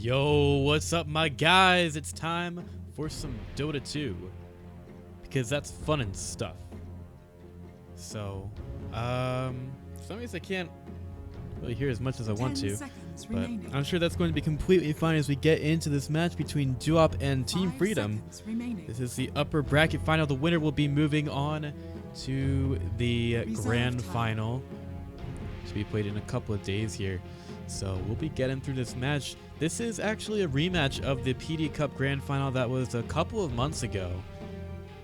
Yo, what's up my guys? It's time for some Dota 2 because that's fun and stuff. So, for some reason I can't really hear as much as I want to, but I'm sure that's going to be completely fine as we get into this match between Duop and Team Freedom. This is the upper bracket final. The winner will be moving on to the grand final to be played in a couple of days here. So we'll be getting through this match. This is actually a rematch of the PD Cup Grand Final that was a couple of months ago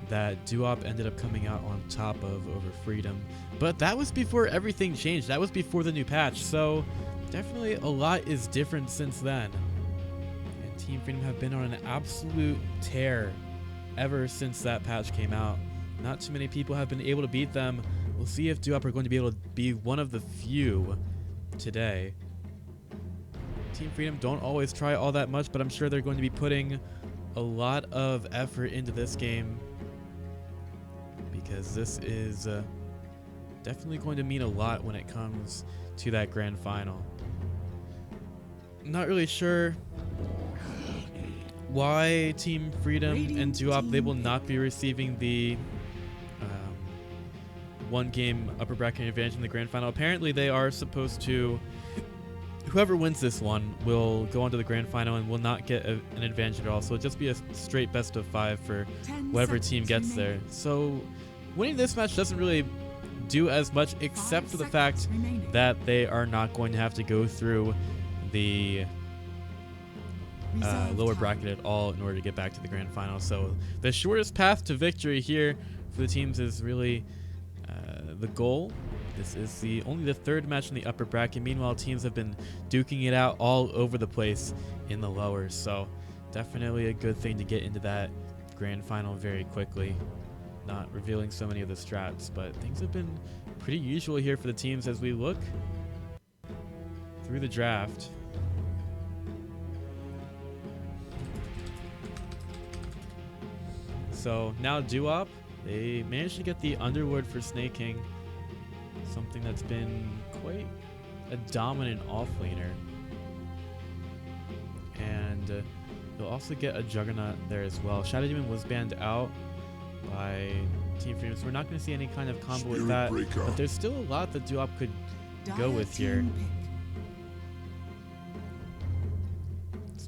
that Duop ended up coming out on top of over Freedom. But that was before everything changed. That was before the new patch. So definitely a lot is different since then. And Team Freedom have been on an absolute tear ever since that patch came out. Not too many people have been able to beat them. We'll see if Duop are going to be able to be one of the few today. Team Freedom don't always try all that much, but I'm sure they're going to be putting a lot of effort into this game because this is definitely going to mean a lot when it comes to that grand final. I'm not really sure why Team Freedom and Duop, they will not be receiving the one game upper bracket advantage in the grand final. Apparently they are supposed to, whoever wins this one will go on to the grand final and will not get an advantage at all. So it'll just be a straight best of 5 for whatever team gets there. So winning this match doesn't really do as much except for the fact that they are not going to have to go through the lower bracket at all in order to get back to the grand final. So the shortest path to victory here for the teams is really the goal. This is only the third match in the upper bracket. Meanwhile, teams have been duking it out all over the place in the lowers. So definitely a good thing to get into that grand final very quickly. Not revealing so many of the strats, but things have been pretty usual here for the teams as we look through the draft. So now Duop, they managed to get the Underlord for Snake King, something that's been quite a dominant offlaner. And they'll also get a Juggernaut there as well. Shadow Demon was banned out by Team Freedom, so we're not going to see any kind of combo with that. But there's still a lot that Duop could go with here.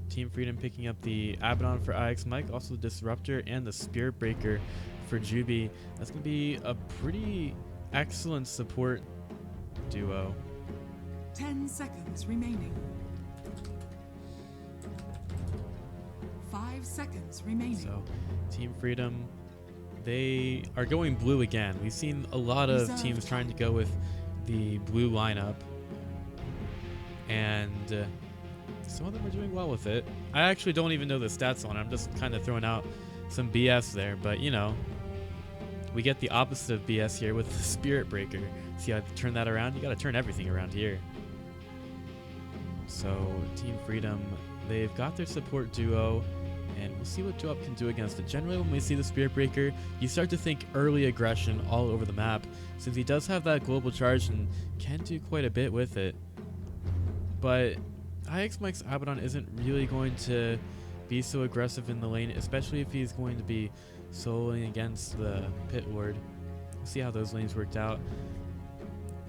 Team Freedom picking up the Abaddon for IX Mike, also the Disruptor and the Spirit Breaker for Juby. That's going to be a pretty excellent support duo. 10 seconds remaining. 5 seconds remaining. So Team Freedom, they are going blue again. We've seen a lot of teams trying to go with the blue lineup, and some of them are doing well with it. I actually don't even know the stats on it. I'm just kind of throwing out some BS there, but you know, we get the opposite of BS here with the Spirit Breaker. See how I turn that around? You gotta turn everything around here. So Team Freedom, they've got their support duo, and we'll see what Duop can do against it. Generally, when we see the Spirit Breaker, you start to think early aggression all over the map, since he does have that global charge and can do quite a bit with it. But IX Mike's Abaddon isn't really going to be so aggressive in the lane, especially if he's going to be soloing against the Pit Lord. We'll see how those lanes worked out.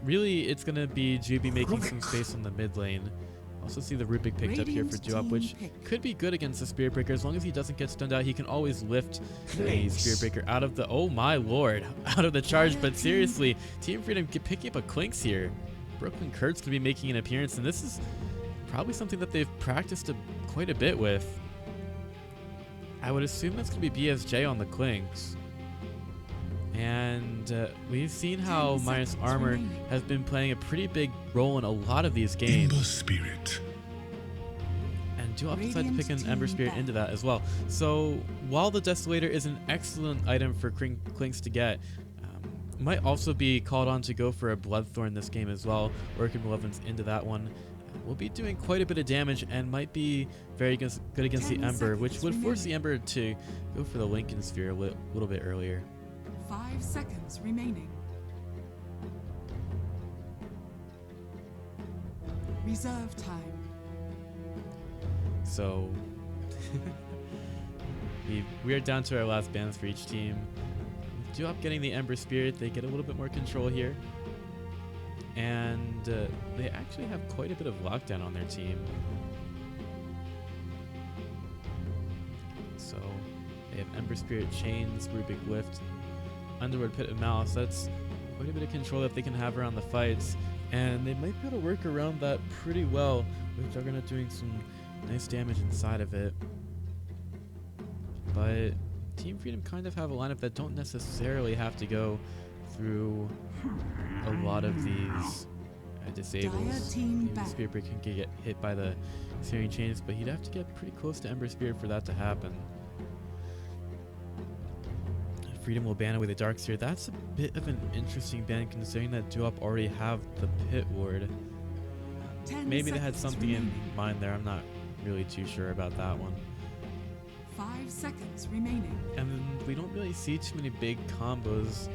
Really, it's going to be Juby making some space on the mid lane. Also see the Rubik picked up here for Duop, which could be good against the Spirit Breaker. As long as he doesn't get stunned out, he can always lift a Spirit Breaker out of the, oh my lord, out of the charge. But seriously, Team Freedom picking up a Clinks here. Brooklyn Kurt's going to be making an appearance, and this is probably something that they've practiced quite a bit with. I would assume that's going to be BSJ on the Clinks. And we've seen how Minus Armor has been playing a pretty big role in a lot of these games. Ember Spirit. And Duop decided to pick an Ember Spirit into that as well. So while the Desolator is an excellent item for Clinks to get, might also be called on to go for a Bloodthorn this game as well. Orchid Malevolence into that one. Will be doing quite a bit of damage and might be very good against the Ember, which would force the Ember to go for the Lincoln Sphere a little bit earlier. 5 seconds remaining. Reserve time. So we are down to our last bans for each team. With Duop getting the Ember Spirit, they get a little bit more control here. And they actually have quite a bit of lockdown on their team. So they have Ember Spirit, Chains, Rubik Lift, and Underworld Pit of Malice. That's quite a bit of control that they can have around the fights. And they might be able to work around that pretty well, with Juggernaut doing some nice damage inside of it. But Team Freedom kind of have a lineup that don't necessarily have to go through a lot of these disables. The Spirit Break can get hit by the Searing Chains, but he'd have to get pretty close to Ember Spirit for that to happen. Freedom will ban away the Dark Seer. That's a bit of an interesting ban considering that Duop already have the Pit Ward. Maybe they had something in mind there. I'm not really too sure about that one. 5 seconds remaining. And then we don't really see too many big combos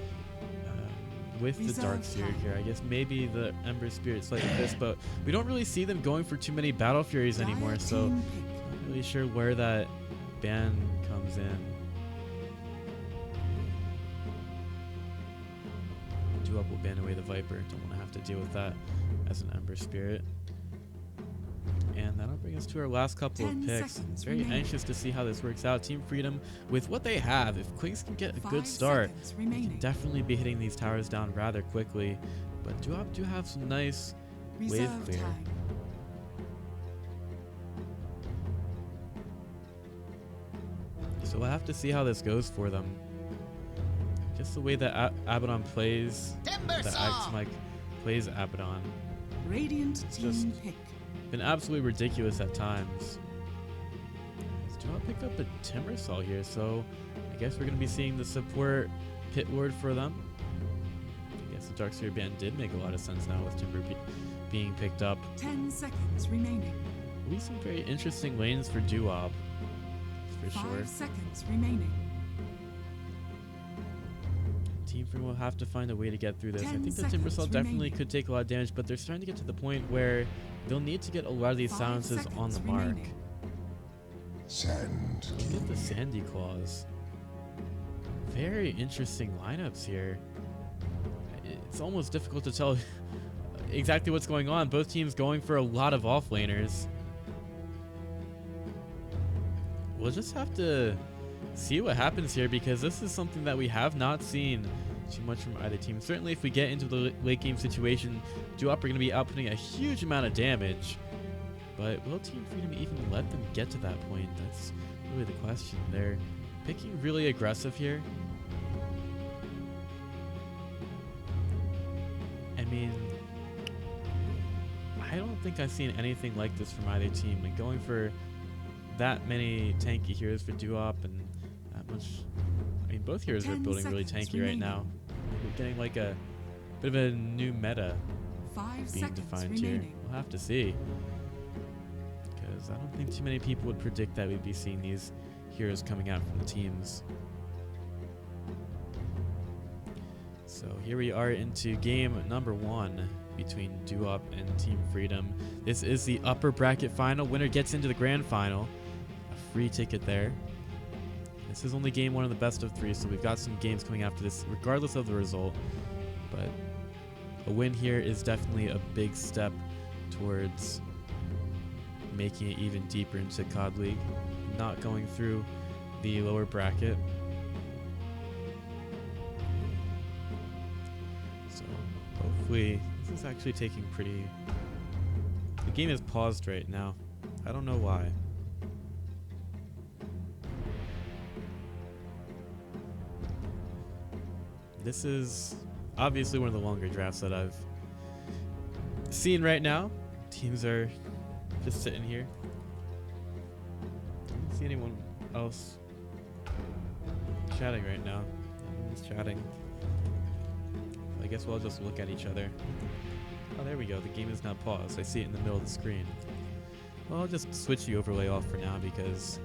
with the Dark Seer here. I guess maybe the Ember Spirit slightly this, but we don't really see them going for too many Battle Furies anymore, so not really sure where that ban comes in. Duop will ban away the Viper. Don't want to have to deal with that as an Ember Spirit. And that'll bring us to our last couple of picks. Very anxious to see how this works out. Team Freedom, with what they have, if Quakes can get a good start, they can definitely be hitting these towers down rather quickly. But Duop do have some nice wave clear. So we'll have to see how this goes for them. Just the way that Abaddon plays, that Axmike plays Abaddon. Radiant team pick. Been absolutely ridiculous at times. Duop picked up a Timbersaw here, so I guess we're going to be seeing the support Pit Ward for them. I guess the Dark Seer ban did make a lot of sense now with Timber being picked up. 10 seconds remaining. Will be some very interesting lanes for Duop, for sure. 5 seconds remaining. Team Freedom will have to find a way to get through this. I think the Timbersaw definitely could take a lot of damage, but they're starting to get to the point where they'll need to get a lot of these silences on the mark. Sand. Get the Sandy Claws. Very interesting lineups here. It's almost difficult to tell exactly what's going on. Both teams going for a lot of offlaners. We'll just have to see what happens here, because this is something that we have not seen too much from either team. Certainly if we get into the late game situation, Duop are going to be outputting a huge amount of damage. But will Team Freedom even let them get to that point? That's really the question. They're picking really aggressive here. I mean, I don't think I've seen anything like this from either team. Like going for that many tanky heroes for Duop and that much. I mean, both heroes are building really tanky right now. We're getting like a bit of a new meta being defined here. We'll have to see, because I don't think too many people would predict that we'd be seeing these heroes coming out from the teams. So here we are into game number 1 between Duop and Team Freedom. This is the upper bracket final. Winner gets into the grand final. A free ticket there. This is only game 1 of the best of 3, so we've got some games coming after this regardless of the result. But a win here is definitely a big step towards making it even deeper into KOD League, not going through the lower bracket. So hopefully this is actually taking pretty... The game is paused right now. I don't know why. This is obviously one of the longer drafts that I've seen right now. Teams are just sitting here. I don't see anyone else chatting right now. Everyone's chatting. I guess we'll just look at each other. Oh, there we go. The game is now paused. I see it in the middle of the screen. Well, I'll just switch the overlay off for now because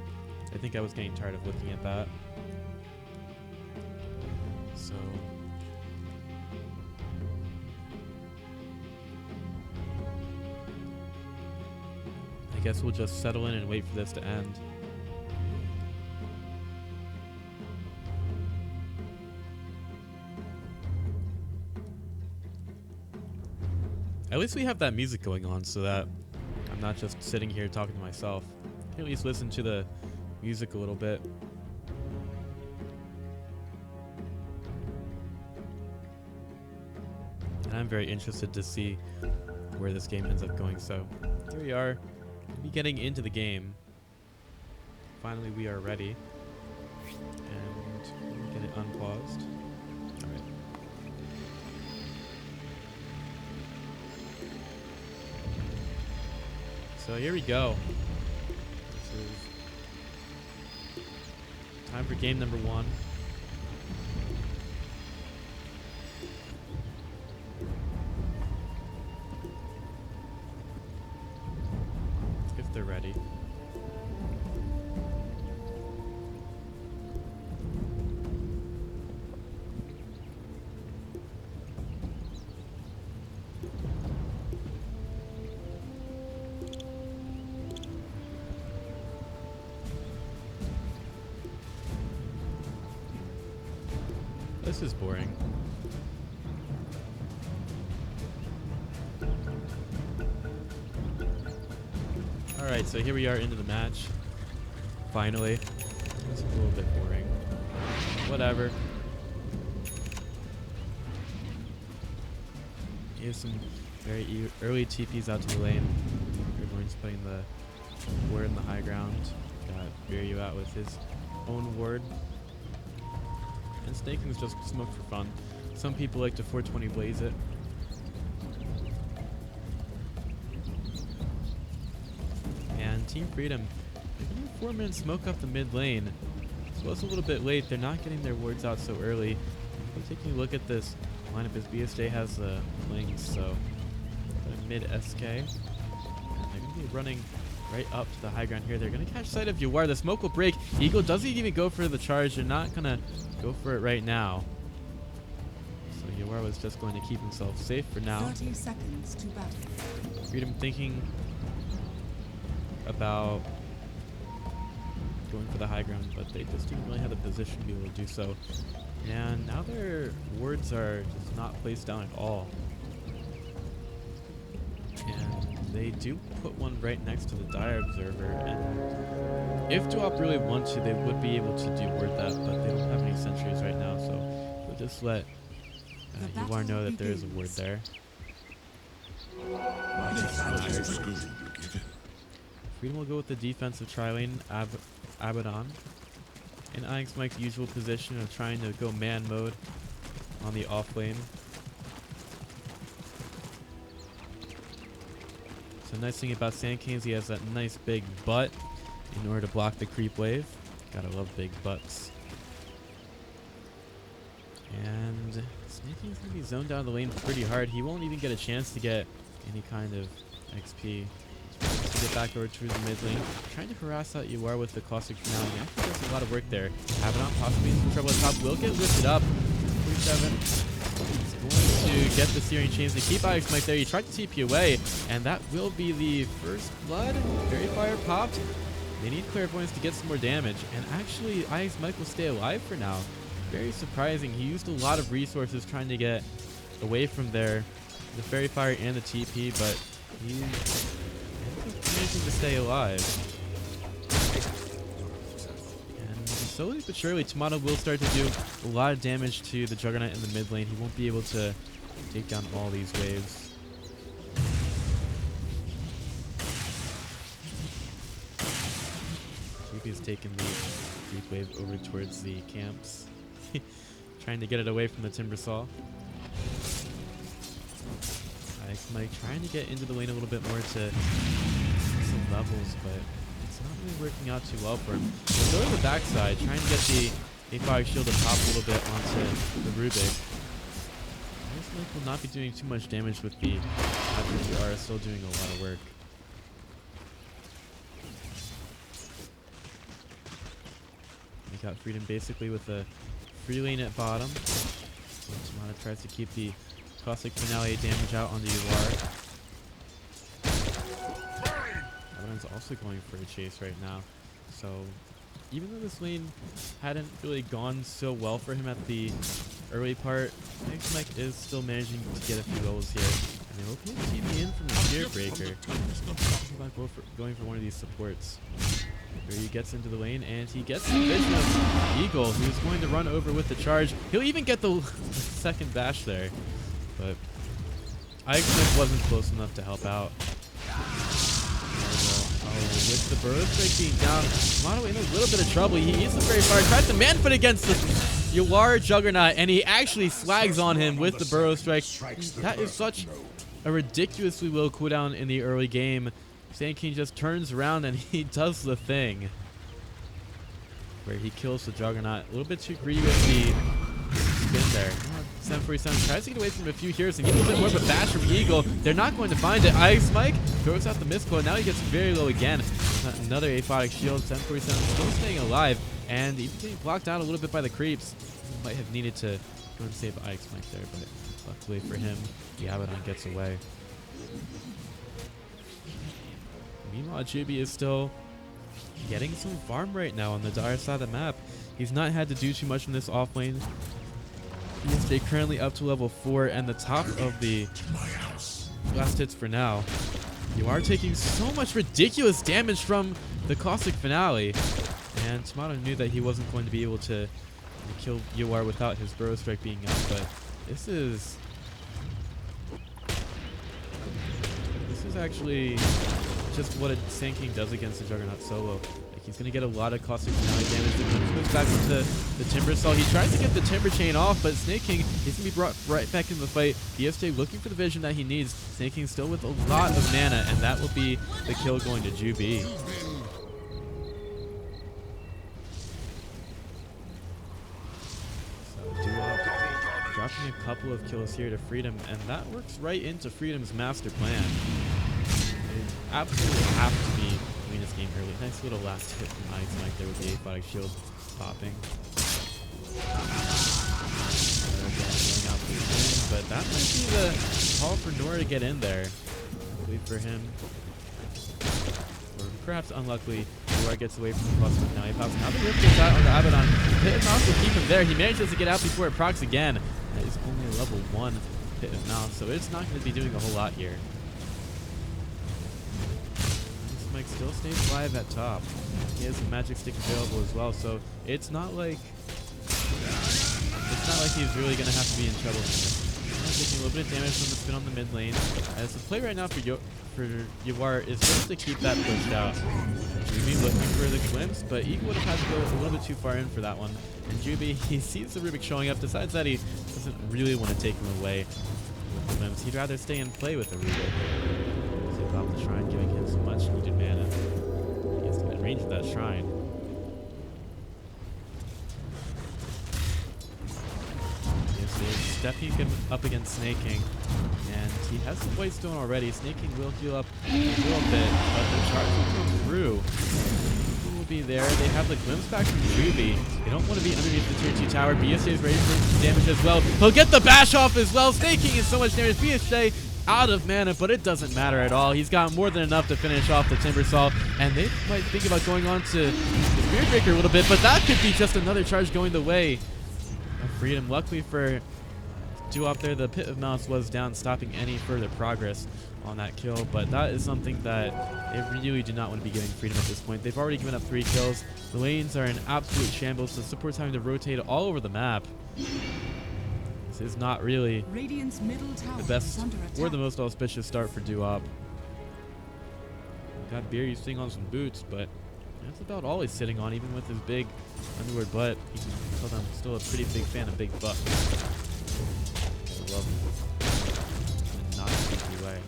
I think I was getting tired of looking at that. So I guess we'll just settle in and wait for this to end. At least we have that music going on so that I'm not just sitting here talking to myself. I can at least listen to the music a little bit. And I'm very interested to see where this game ends up going. So here we are, we'll be getting into the game. Finally, we are ready. And we'll get it unpaused. All right. So here we go. This is time for game number 1. If they're ready. This is boring. Alright, so here we are into the match. Finally. It's a little bit boring. Whatever. Here's some very early TPs out to the lane. Everyone's putting the ward in the high ground. Got Viryu out with his own ward. And snaking's just smoke for fun. Some people like to 420 blaze it. And Team Freedom, they're going to 4-minute smoke up the mid lane. So it's a little bit late. They're not getting their wards out so early. But taking a look at this lineup, as BSJ has the flings, so mid SK. And they're going to be running right up to the high ground here. They're going to catch sight of Yawar. The smoke will break. Eagle doesn't even go for the charge. They're not going to go for it right now. So Yawar was just going to keep himself safe for now. 30 seconds to battle. Freedom thinking about going for the high ground, but they just didn't really have the position to be able to do so. And now their wards are just not placed down at all. And they do put one right next to the Dire Observer, and if Duop really want to, they would be able to do ward that, but they don't have any sentries right now, so we'll just let Yawar know that there is a ward there. Freedom will go with the defensive tri-lane, Abaddon. In Onyx Mike's usual position of trying to go man mode on the off lane. So nice thing about Sandcanes, he has that nice big butt in order to block the creep wave. Gotta love big butts. And Sandcanes gonna be zoned down the lane pretty hard. He won't even get a chance to get any kind of XP. To get back over to the mid lane. Trying to harass out Yawar with the caustic finale. Actually does a lot of work there. Abaddon possibly in some trouble at top. Will get lifted up. 47. He's going to get the Searing Chains to keep Onyx Mike there. He tried to TP away, and that will be the first blood. Fairy Fire popped. They need Clairvoyance to get some more damage, and actually Onyx Mike will stay alive for now. Very surprising. He used a lot of resources trying to get away from there, the Fairy Fire and the TP, but he managing to stay alive. And slowly but surely, Tomato will start to do a lot of damage to the Juggernaut in the mid lane. He won't be able to take down all these waves. TP has taken the creep wave over towards the camps. Trying to get it away from the Timbersaw. Mike trying to get into the lane a little bit more to some levels, but it's not really working out too well for him. He'll go to the backside, trying to get the A5 shield to pop a little bit onto the Rubik. Mike will not be doing too much damage with the RGR, still doing a lot of work. We got Freedom basically with a free lane at bottom. Tomato tries to keep the Caustic Finale damage out on the Yawar. Dawn's also going for a chase right now. So even though this lane hadn't really gone so well for him at the early part, Mike is still managing to get a few levels here. And they will be TP in from the Spear Breaker. Going for one of these supports. Where he gets into the lane and he gets the vision of Eagle, who's going to run over with the charge. He'll even get the second bash there. But Ike's wasn't close enough to help out. With the burrow strike being down, Mono in a little bit of trouble. He eats the very far, tries to man-foot against the Yawar Juggernaut, and he actually slags on him with the burrow strike. That is such a ridiculously low cooldown in the early game. Sand King just turns around and he does the thing where he kills the Juggernaut. A little bit too greedy with the spin there. 747 tries to get away from a few heroes and gets a bit more of a bash from Eagle. They're not going to find it. Ice Mike throws out the miscall, and now he gets very low again. Another aphotic shield. 747 still staying alive, and even getting blocked out a little bit by the creeps. He might have needed to go and save Ike's Mike there, but luckily for him, the Abaddon gets away. Meanwhile, Juby is still getting some farm right now on the dire side of the map. He's not had to do too much in this off lane. ESJ currently up to level 4 and the top of the last hits for now. You are taking so much ridiculous damage from the Caustic Finale. And Tomato knew that he wasn't going to be able to kill Yawar without his burrow strike being up, but this is actually just what a Sand King does against the Juggernaut solo. Like, he's going to get a lot of Caustic Finale damage. He goes back into the Timber Saw. He tries to get the Timber Chain off, but Snake King is going to be brought right back into the fight. BSJ looking for the vision that he needs. Snake King still with a lot of mana, and that will be the kill going to Juby. Dropping a couple of kills here to Freedom, and that works right into Freedom's master plan. They absolutely have to be winning this game early. Nice little last hit from Ice Mike there with the aphotic shield popping. But that might be the call for Nora to get in there. Luckily for him, or perhaps unluckily, Nora gets away from the cluster. Now he pops. Now the Rift gets out on the Abaddon. Pit of Mouse will keep him there. He manages to get out before it procs again. That is only a level 1 Pit of Mouse, so it's not going to be doing a whole lot here. This Mike still stays alive at top. He has a magic stick available as well, so it's not like he's really going to have to be in trouble from this. Taking a little bit of damage from the spin on the mid lane. As the play right now for Yawar is just to keep that pushed out. Juby looking for the glimpse, but Eagle would have had to go a little bit too far in for that one. And Juby, he sees the Rubik showing up, decides that he doesn't really want to take him away with the glimpse. He'd rather stay and play with the Rubik. So about the shrine, giving him some much needed mana. He has to get in range of that shrine. Stepping him up against Snake King, and he has the White Stone already. Snake King will heal up a little bit, but the charge will come through. Who will be there? They have the glimpse back from Juby. They don't want to be underneath the tier 2 tower. BSJ is ready for some damage as well. He'll get the bash off as well. Snake King is so much damage. BSJ out of mana, but it doesn't matter at all. He's got more than enough to finish off the Timber Saw, and they might think about going on to the Spear Breaker a little bit, but that could be just another charge going the way of Freedom. Luckily for up there, the Pit of Mouse was down, stopping any further progress on that kill, but that is something that they really do not want to be giving Freedom at this point. They've already given up 3 kills. The lanes are in absolute shambles. The support's having to rotate all over the map. This is not really the best or the most auspicious start for Duop. Got Beer, he's sitting on some boots, but that's about all he's sitting on, even with his big underwear butt. You can tell I'm still a pretty big fan of big butt. Love him. And not in a way.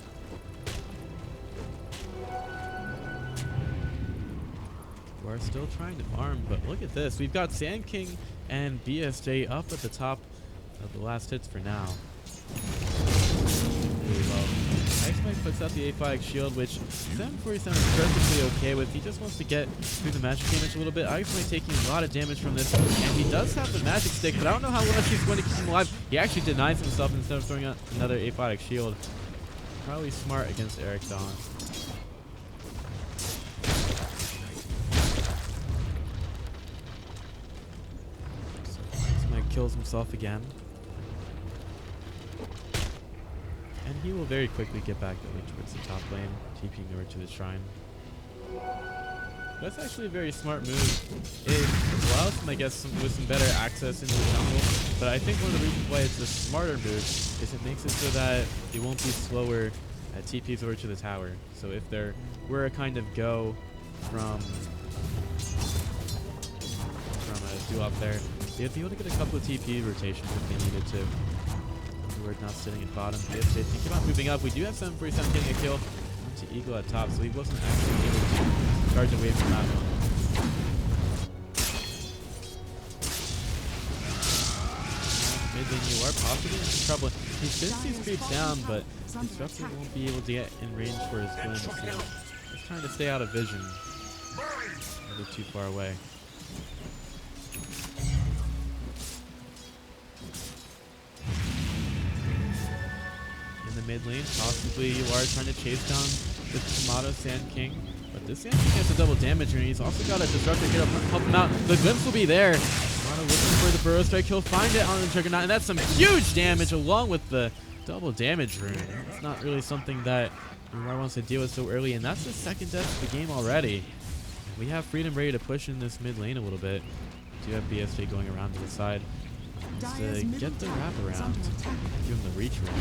We're still trying to farm, but look at this. We've got Sand King and BSJ up at the top of the last hits for now. Really low. Ice Mike puts out the aphotic shield, which 747 is perfectly okay with. He just wants to get through the magic damage a little bit. Ice Mike taking a lot of damage from this, and he does have the magic stick, but I don't know how much he's going to keep him alive. He actually denies himself instead of throwing out another aphotic shield. Probably smart against Eric Dawn. kills himself again. And he will very quickly get back over towards the top lane, TPing over to the shrine. That's actually a very smart move. It allows him, I guess, with some better access into the jungle. But I think one of the reasons why it's a smarter move is it makes it so that it won't be slower at TPs over to the tower. So if there were a kind of go from a duo up there, they'd be able to get a couple of TP rotations if they needed to. We're now sitting at bottom. BSJ thinking about moving up. We do have 747 getting a kill to Eagle at top, so he wasn't actually able to charge away from that one. Mid lane, you are possibly in some trouble. He should see creeps down, but Disruptor won't be able to get in range for his gun. So he's trying to stay out of vision. A bit too far away. In the mid lane, possibly you are trying to chase down the Tomato Sand King. But this Sand King has a double damage, and he's also got a Disruptor here to help him out. The glimpse will be there. Tomato looking for the Burrow Strike. He'll find it on the Juggernaut, and that's some huge damage along with the double damage rune. It's not really something that Umar wants to deal with so early, and that's the second death of the game already. We have Freedom ready to push in this mid lane a little bit. We do have BSJ going around to the side. To get the wrap around, give him the reach around,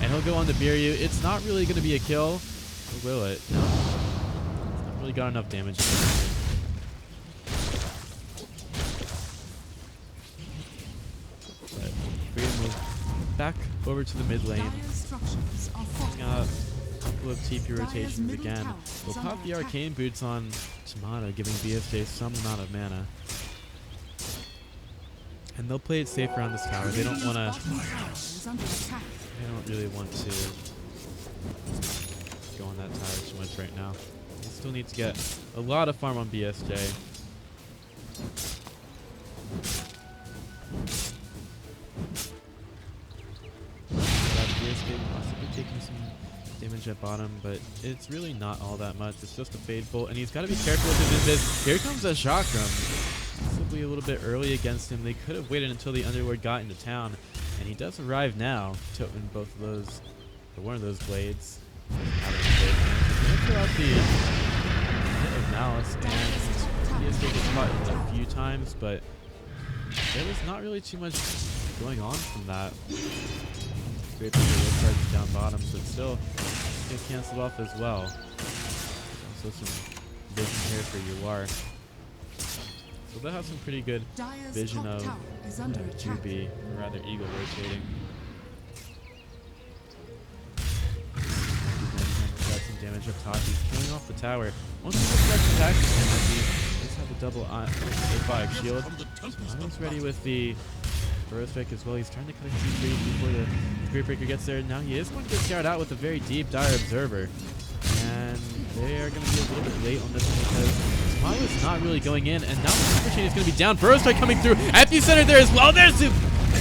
and he'll go on to Biryu. It's not really going to be a kill, or will it? No, it's not really got enough damage. But Freedom will back over to the mid lane. Got a couple of TP rotations again. We'll pop the Arcane Boots on Tomato, giving BSJ some amount of mana. And they'll play it safe around this tower. They don't want to. They don't really want to go on that tower too much right now. They still need to get a lot of farm on BSJ. BSJ possibly taking some damage at bottom, but it's really not all that much. It's just a Fade Bolt, and he's got to be careful with his invis. Here comes a Chakram. Possibly a little bit early against him. They could have waited until the Underlord got into town, and he does arrive now, toting both of those, or one of those blades. Throw out the hit of Malice, and BSJ gets caught a few times, but there was not really too much going on from that. Great will charge down bottom, but still get canceled off as well. Also some vision here for UR. So they'll have some pretty good vision of QB, or rather Eagle rotating. Got some damage up top. He's killing off the tower. Once he gets back to attack, he does have a double A5 shield. Tomato's ready with the Burrow Strike as well. He's trying to cut a few trees before the Spirit Breaker gets there. Now he is going to get scared out with a very deep Dire Observer. And they are going to be a little bit late on this one because Tomato is not really going in, and now the Super Chain is going to be down. Burrow Strike coming through. Epicenter there as well. There's the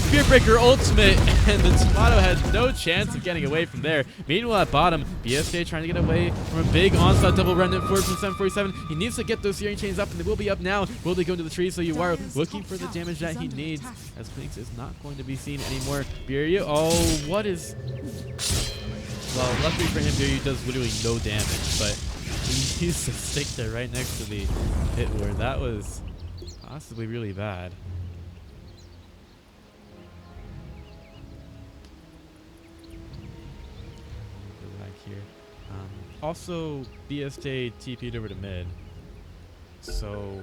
Spirit Breaker ultimate, and the Tomato had no chance of getting away from there. Meanwhile, at bottom, BSJ trying to get away from a big onslaught double remnant forward from 747. He needs to get those Searing Chains up, and they will be up now. Will they go into the tree? So you are looking for the damage that he needs, as Clinks is not going to be seen anymore. Biryu, oh, what is... Well, luckily for him, Biryu does literally no damage, but he used to stick there right next to the pit where that was possibly really bad. Go back here. Also, BSJ TP'd over to mid, so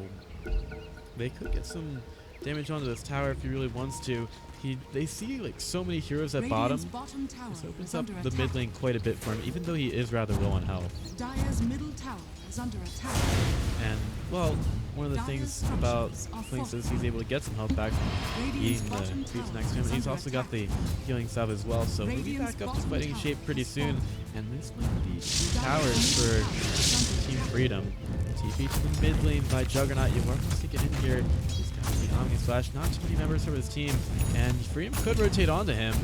they could get some damage onto this tower if he really wants to. They see like so many heroes at bottom. This opens up the mid lane quite a bit for him, even though he is rather low on health. Dire's middle tower is under attack. And well, one of the things about Clinks is he's able to get some health back eating the creeps next to him, and he's also got the healing sub as well. So he'll be back up to fighting shape pretty soon. And this might be 2 towers for Team Freedom. TP to the mid lane by Juggernaut. You wants to get in here. He's got the Omni Splash. Not too many members of his team, and Freedom could rotate onto him.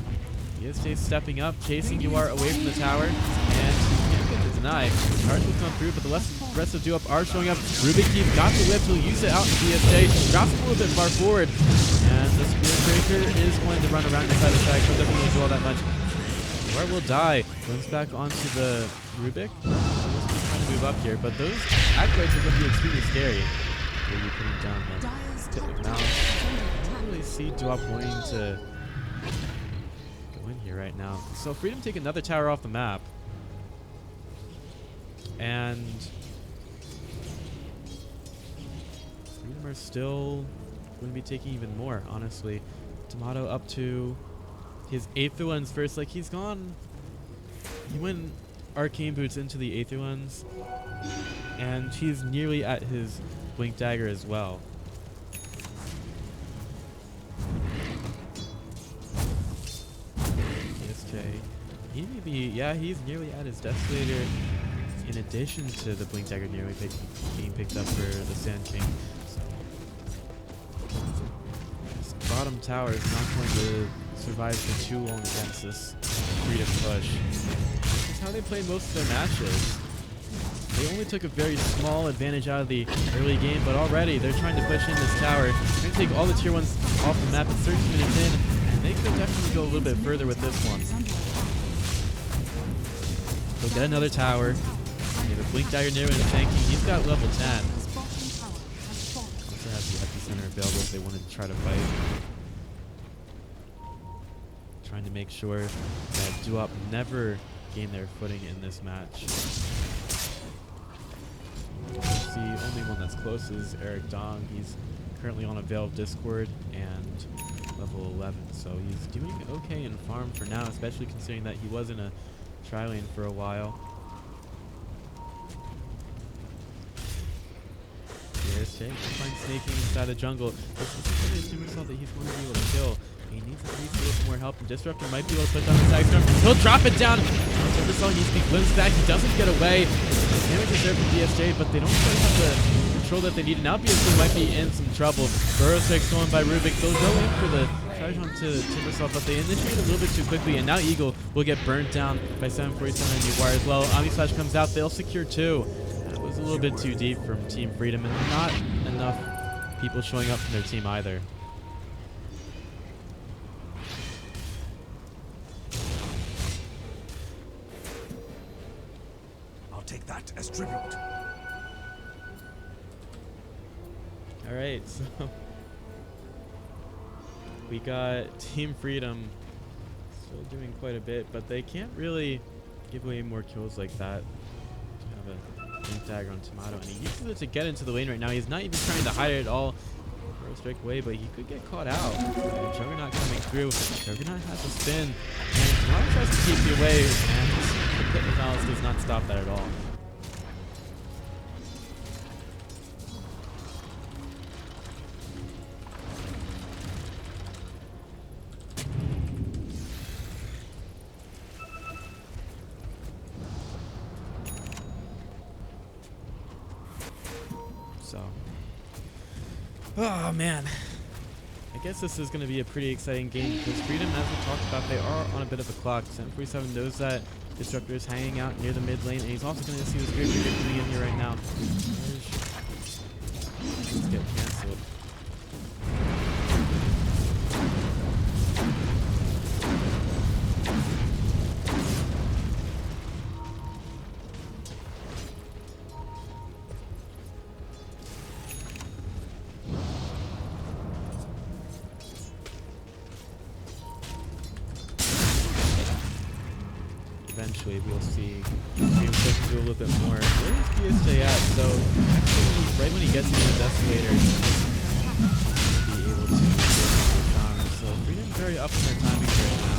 He is stepping up, chasing UR away from the tower, and he can't get the deny. Charge will come through, but the rest of the duo are showing up. Rubik Keep got the whip. He'll use it out in BSJ. Drops a little bit far forward, and the Spirit Breaker is going to run around inside the side, so it doesn't really do all that much. Or will die. Runs back onto the Rubik. He's trying to move up here, but those acolytes are going to be extremely scary. Maybe putting down the pit of mouse. I don't really see Duop wanting to go in here right now. So Freedom take another tower off the map. And Freedom are still going to be taking even more, honestly. Tomato up to his Aether Lens first. Like, he's gone. He went Arcane Boots into the Aether Lens. And he's nearly at his Blink Dagger as well. ESJ. He may be, yeah, he's nearly at his Desolator. In addition to the Blink Dagger nearly being picked up for the Sand King. So, this bottom tower is not going to survive for too long against this Freedom push. This is how they played most of their matches. They only took a very small advantage out of the early game, but already they're trying to push in this tower. They're going to take all the tier 1s off the map at 13 minutes in, and they could definitely go a little bit further with this one. They'll get another tower. They have a Blink Dagger near him tanking. He's got level 10. Also has the epicenter available if they wanted to try to fight. Trying to make sure that Duop never gain their footing in this match. The only one that's close is Eric Dong. He's currently on a Veil of Discord and level 11, so he's doing okay in farm for now, especially considering that he was in a tri-lane for a while. Here's Jake. Finds snaking inside the jungle. This is going to assume himself that he's going to be able to kill. He needs at least a little more help, and Disruptor might be able to put down the side storm. He'll drop it down. Timbersaw needs to be glimpsed back. He doesn't get away. Damage is there from DSJ, but they don't quite have the control that they need. Now BSJ might be in some trouble. Burrow Strike stolen by Rubik. They'll go in for the charge onto Timbersaw, but they initiate a little bit too quickly, and now Eagle will get burnt down by 747 and Uwire as well. Omni Slash comes out. They'll secure 2. That was a little bit too deep from Team Freedom, and not enough people showing up from their team either. Take that as tribute. All right, so we got Team Freedom still doing quite a bit, but they can't really give away more kills like that. To have a Blink Dagger on Tomato, and he uses it to get into the lane right now. He's not even trying to hide it at all. Burrow Strike away, but he could get caught out. Juggernaut coming through. Juggernaut has a spin, and Tomato tries to keep you away, and the Pit of Malice does not stop that at all. So, oh man, I guess this is going to be a pretty exciting game because Freedom, as we talked about, they are on a bit of a clock. 747 knows that Disruptor is hanging out near the mid lane, and he's also going to see the Spirit Trigger coming in here right now. Let's get cancelled. Eventually, we'll see Freedom start to do a little bit more. Where is BSJ at? So, actually, right when he gets into the Desolator, he'll be able to do the charm. So, Freedom very up in their timing right now.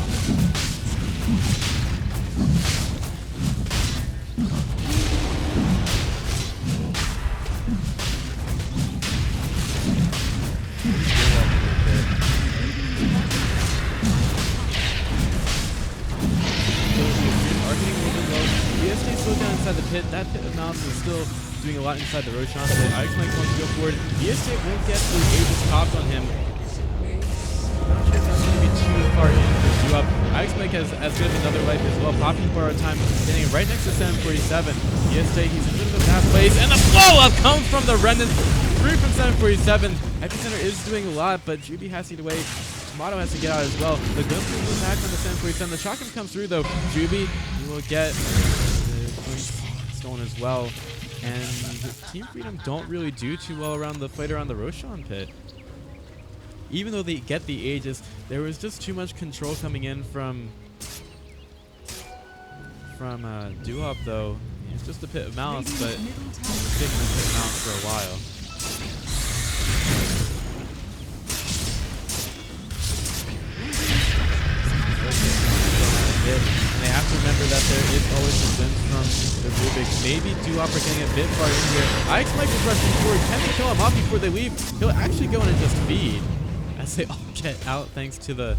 Inside the pit, that Pit of Malice is still doing a lot inside the Roshan, so Ix Mike wants to go forward. BSJ won't get the Aegis popped on him. Not sure if that's going to be too far in for Duop. Ix Mike has as good of another life as well, popping for our time, standing right next to 747. BSJ, he's in a bit of a bad place, and the blow-up comes from the Remnant, through from 747. Epicenter is doing a lot, but Juby has to get away. Motto has to get out as well. The glimpse is back on the 747. The shotgun comes through though. Juby, he will get the points stolen as well. And Team Freedom don't really do too well around the fight around the Roshan pit. Even though they get the Aegis, there was just too much control coming in from Duop though. It's just a pit of malice, but it's taking a pit of malice for a while. And they have to remember that there is always a glimpse from the Rubik. Maybe Duop are getting a bit far in here. Ix Mike is rushing forward. Can they kill him off before they leave? He'll actually go in and just feed as they all get out thanks to the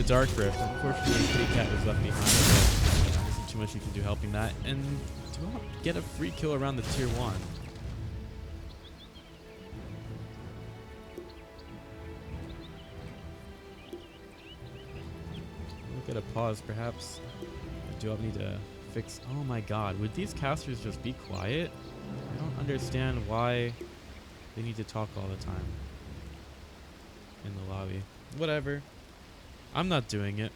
Dark Rift. Unfortunately, Kitty Cat was left behind. But there isn't too much you can do helping that. And Duop get a free kill around the tier 1. Get a pause, perhaps. Do I need to fix? Oh my god, would these casters just be quiet? I don't understand why they need to talk all the time in the lobby. Whatever. I'm not doing it.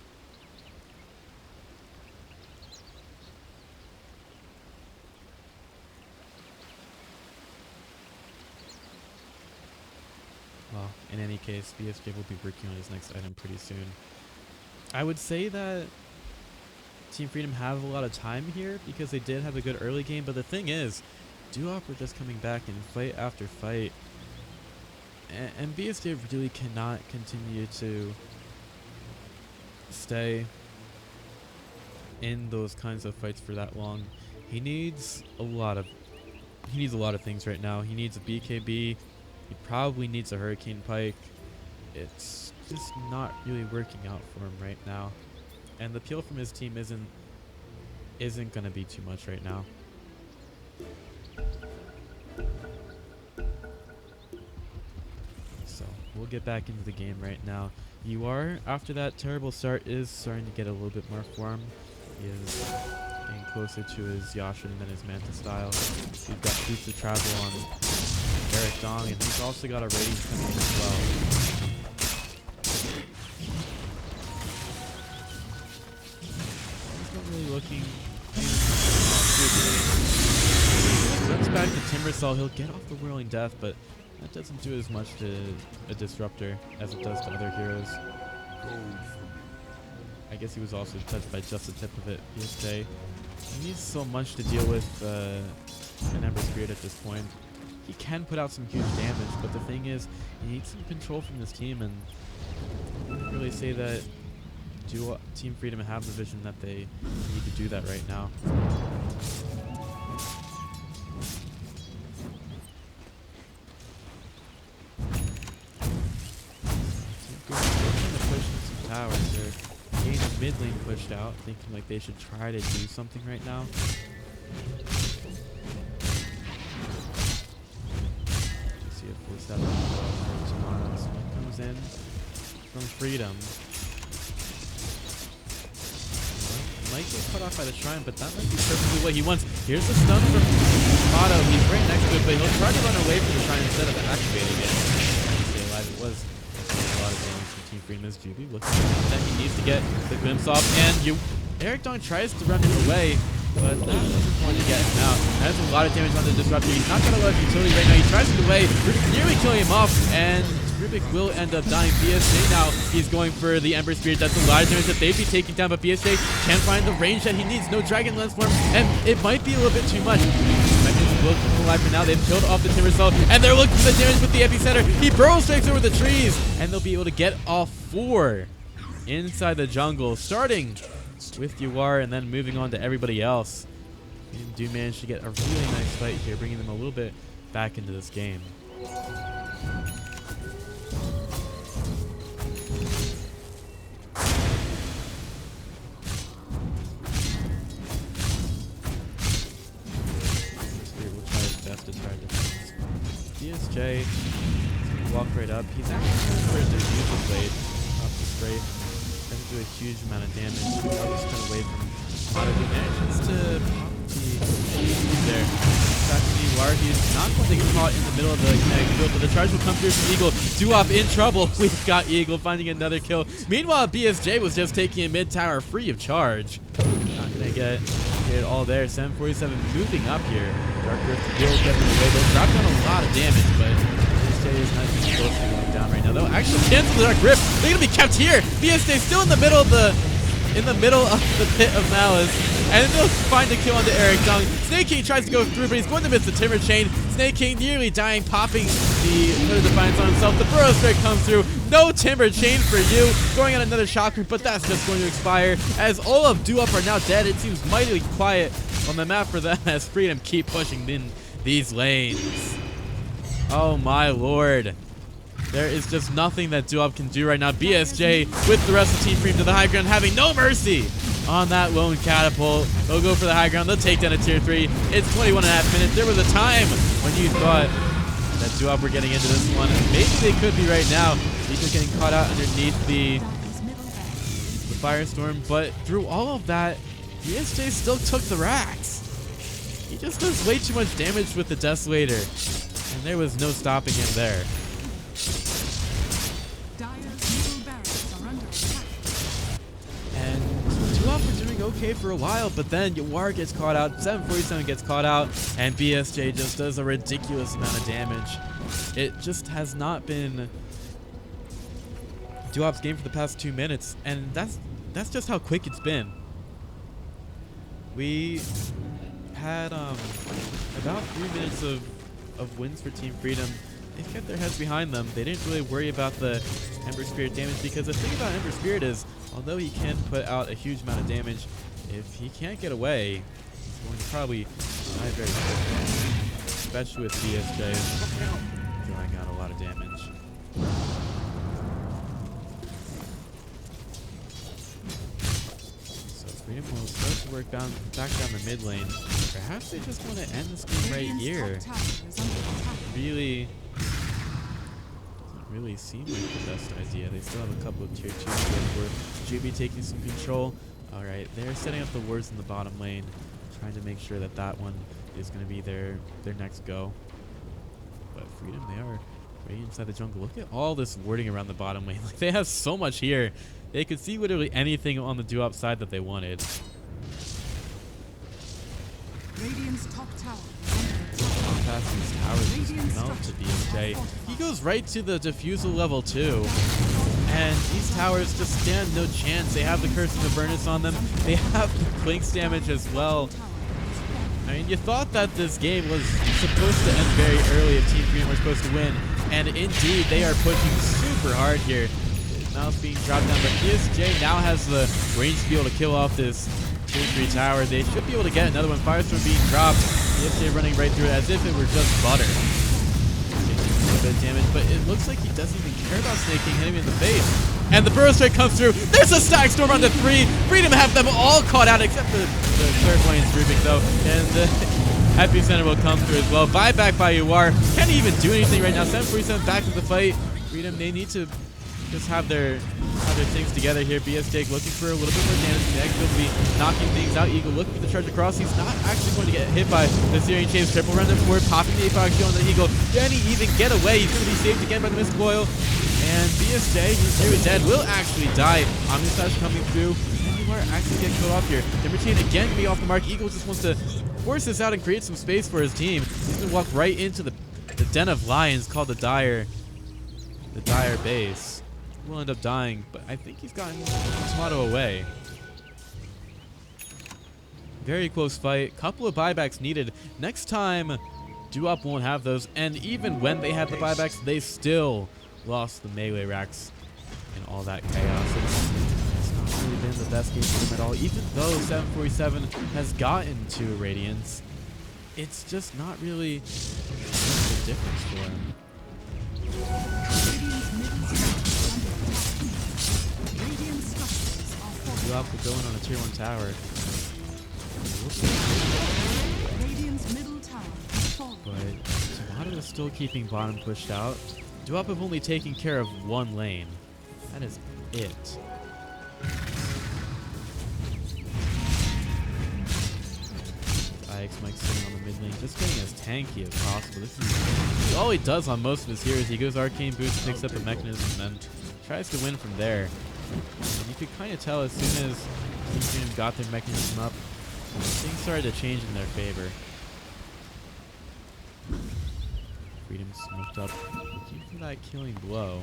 Well, in any case, BSJ will be working on his next item pretty soon. I would say that Team Freedom have a lot of time here because they did have a good early game, but the thing is, Duop were just coming back in fight after fight, and BSJ really cannot continue to stay in those kinds of fights for that long. He needs a lot of things right now. He needs a BKB. He probably needs a Hurricane Pike. It's just not really working out for him right now, and the peel from his team isn't gonna be too much right now. So we'll get back into the game right now. UR, after that terrible start, is starting to get a little bit more form. He is getting closer to his Yashin and then his Manta style. He's got boots of travel on Eric Dong, and he's also got a rating coming in as well. Really looking. Runs back to Timbersaw. He'll get off the Whirling Death, but that doesn't do as much to a Disruptor as it does to other heroes. I guess he was also touched by just the tip of it. BSJ, he needs so much to deal with an Ember Spirit at this point. He can put out some huge damage, but the thing is, he needs some control from this team, and I wouldn't really say that Team Freedom have the vision that they need to do that right now. Trying to push some towers. They're getting the mid lane pushed out, thinking like they should try to do something right now. You see a 4-7 tomorrow. Someone comes in from Freedom. Might get cut off by the shrine, but that might be perfectly what he wants. Here's the stun from Motto. He's right next to it, but he'll try to run away from the shrine instead of activating it. Stay alive. It was a lot of damage from Team Freedom as GB looking that he needs to get the glimpse off, and Eric Dong tries to run him away, but that doesn't want to get him out. That's a lot of damage on the Disruptor. He's not got a lot of utility right now. He tries to get away, nearly killing him off, and Rubik will end up dying. BSJ now, he's going for the Ember Spirit. That's a lot of damage that they'd be taking down, but BSJ can't find the range that he needs. No Dragon Lance for him, and it might be a little bit too much. Will keep alive for now. They've killed off the Timbersaw, and they're looking for the damage with the epicenter. He burrow strikes over the trees, and they'll be able to get all 4 inside the jungle, starting with UR and then moving on to everybody else. And do manage to get a really nice fight here, bringing them a little bit back into this game. BSJ walk right up. He's actually going to use the blade off the spray. Doesn't do a huge amount of damage. I'll just cut away from Motto. He manages to pop the there. Back to UR. are. He's not going to get caught in the middle of the kinetic field, but the charge will come through from Eagle. Duop in trouble. We've got Eagle finding another kill. Meanwhile, BSJ was just taking a mid tower free of charge. Not going to get it all there. 747 moving up here. Dark Earth will get in the way. They'll drop down a lot of damage, but BSJ is not even close to going down right now. They'll actually cancel the Dark Rift. They're going to be kept here. BSJ still in the middle of the pit of Malice. And then they'll find a kill onto Eric Dung. Snake King tries to go through, but he's going to miss the Timber Chain. Snake King nearly dying, popping the Hood of Defiance on himself. The Burrow Strike comes through. No Timber Chain for you. Going on another Shocker, but that's just going to expire. As all of Duop are now dead, it seems mightily quiet on the map for them as Freedom keep pushing in these lanes. Oh my lord. There is just nothing that Duop can do right now. BSJ with the rest of Team Freedom to the high ground, having no mercy on that lone catapult. They'll go for the high ground. They'll take down a tier 3. It's 21.5 minutes. There was a time when you thought that Duop were getting into this one. Maybe they could be right now. Eagle's getting caught out underneath the Firestorm. But through all of that, BSJ still took the racks. He just does way too much damage with the Desolator. And there was no stopping him there. And Duop were doing okay for a while, but then Yawar gets caught out, 747 gets caught out, and BSJ just does a ridiculous amount of damage. It just has not been Duop's game for the past 2 minutes, and that's just how quick it's been. We had about 3 minutes of wins for Team Freedom. They kept their heads behind them. They didn't really worry about the Ember Spirit damage, because the thing about Ember Spirit is, although he can put out a huge amount of damage, if he can't get away, he's going to probably die very quickly, especially with BSJ throwing out a lot of damage. So Freedom will start to work back down the mid lane. Perhaps they just want to end this game right here. Really seem like the best idea. They still have a couple of tier 2s where GB taking some control. Alright, they're setting up the wards in the bottom lane, trying to make sure that that one is going to be their next go. But Freedom, they are right inside the jungle. Look at all this warding around the bottom lane. Like, they have so much here. They could see literally anything on the Duop side that they wanted. Radiant's top tower. Past these towers just melt to BSJ. He goes right to the diffusal level 2. And these towers just stand no chance. They have the Curse of Avernus on them. They have the Blink's damage as well. I mean, you thought that this game was supposed to end very early if Team Freedom were supposed to win. And indeed, they are pushing super hard here. Now it's being dropped down, but BSJ now has the range to be able to kill off this tier 3 tower. They should be able to get another one. Firestorm being dropped. BSJ running right through it as if it were just butter. Taking a little bit of damage, but it looks like he doesn't even care about Snake King hitting him in the face. And the Burrow Strike comes through. There's a Stack Storm onto 3. Freedom have them all caught out except for the Clairvoyance drooping though. And the Epicenter will come through as well. Buyback by Yawar. Can't even do anything right now. 747 back to the fight. Freedom, they need to just have their things together here. BSJ looking for a little bit more damage. Next, he'll be knocking things out. Eagle looking for the charge across. He's not actually going to get hit by the Syrian Chains. Triple run forward, popping the Apox shield on the Eagle. Can he even get away? He's going to be saved again by the Mist Coil. And BSJ, who's nearly dead, will actually die. Omnislash coming through. And you are actually getting killed off here. Timber Chain again be off the mark. Eagle just wants to force this out and create some space for his team. He's going to walk right into the den of lions called the Dire base. Will end up dying, but I think he's gotten Tomato away. Very close fight. Couple of buybacks needed. Next time, Duop won't have those, and even when they had the buybacks, they still lost the melee racks and all that chaos. It's not really been the best game for them at all. Even though 747 has gotten 2 Radiants, it's just not really a difference for him. Duop will go in on a tier 1 tower. But Tomato is still keeping bottom pushed out. Duop have only taken care of 1 lane. That is it. IX Mike sitting on the mid lane, just getting as tanky as possible. This is all he does on most of his heroes. He goes Arcane Boost, picks up a mechanism, and then tries to win from there. And you could kind of tell as soon as Team Freedom got their mechanism up, things started to change in their favor. Freedom smoked up, looking for that killing blow.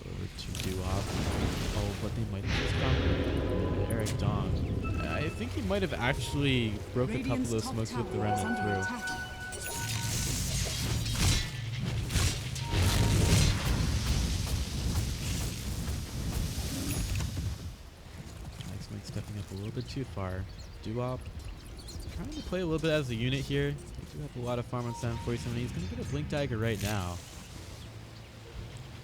Over to Duop. Oh, but they might have just gone Eric Dong. I think he might have actually broke a couple of those smokes with the remnant through. Next Mike stepping up a little bit too far. Duop trying to play a little bit as a unit here. They do have a lot of farm on 747. He's going to get a Blink Dagger right now.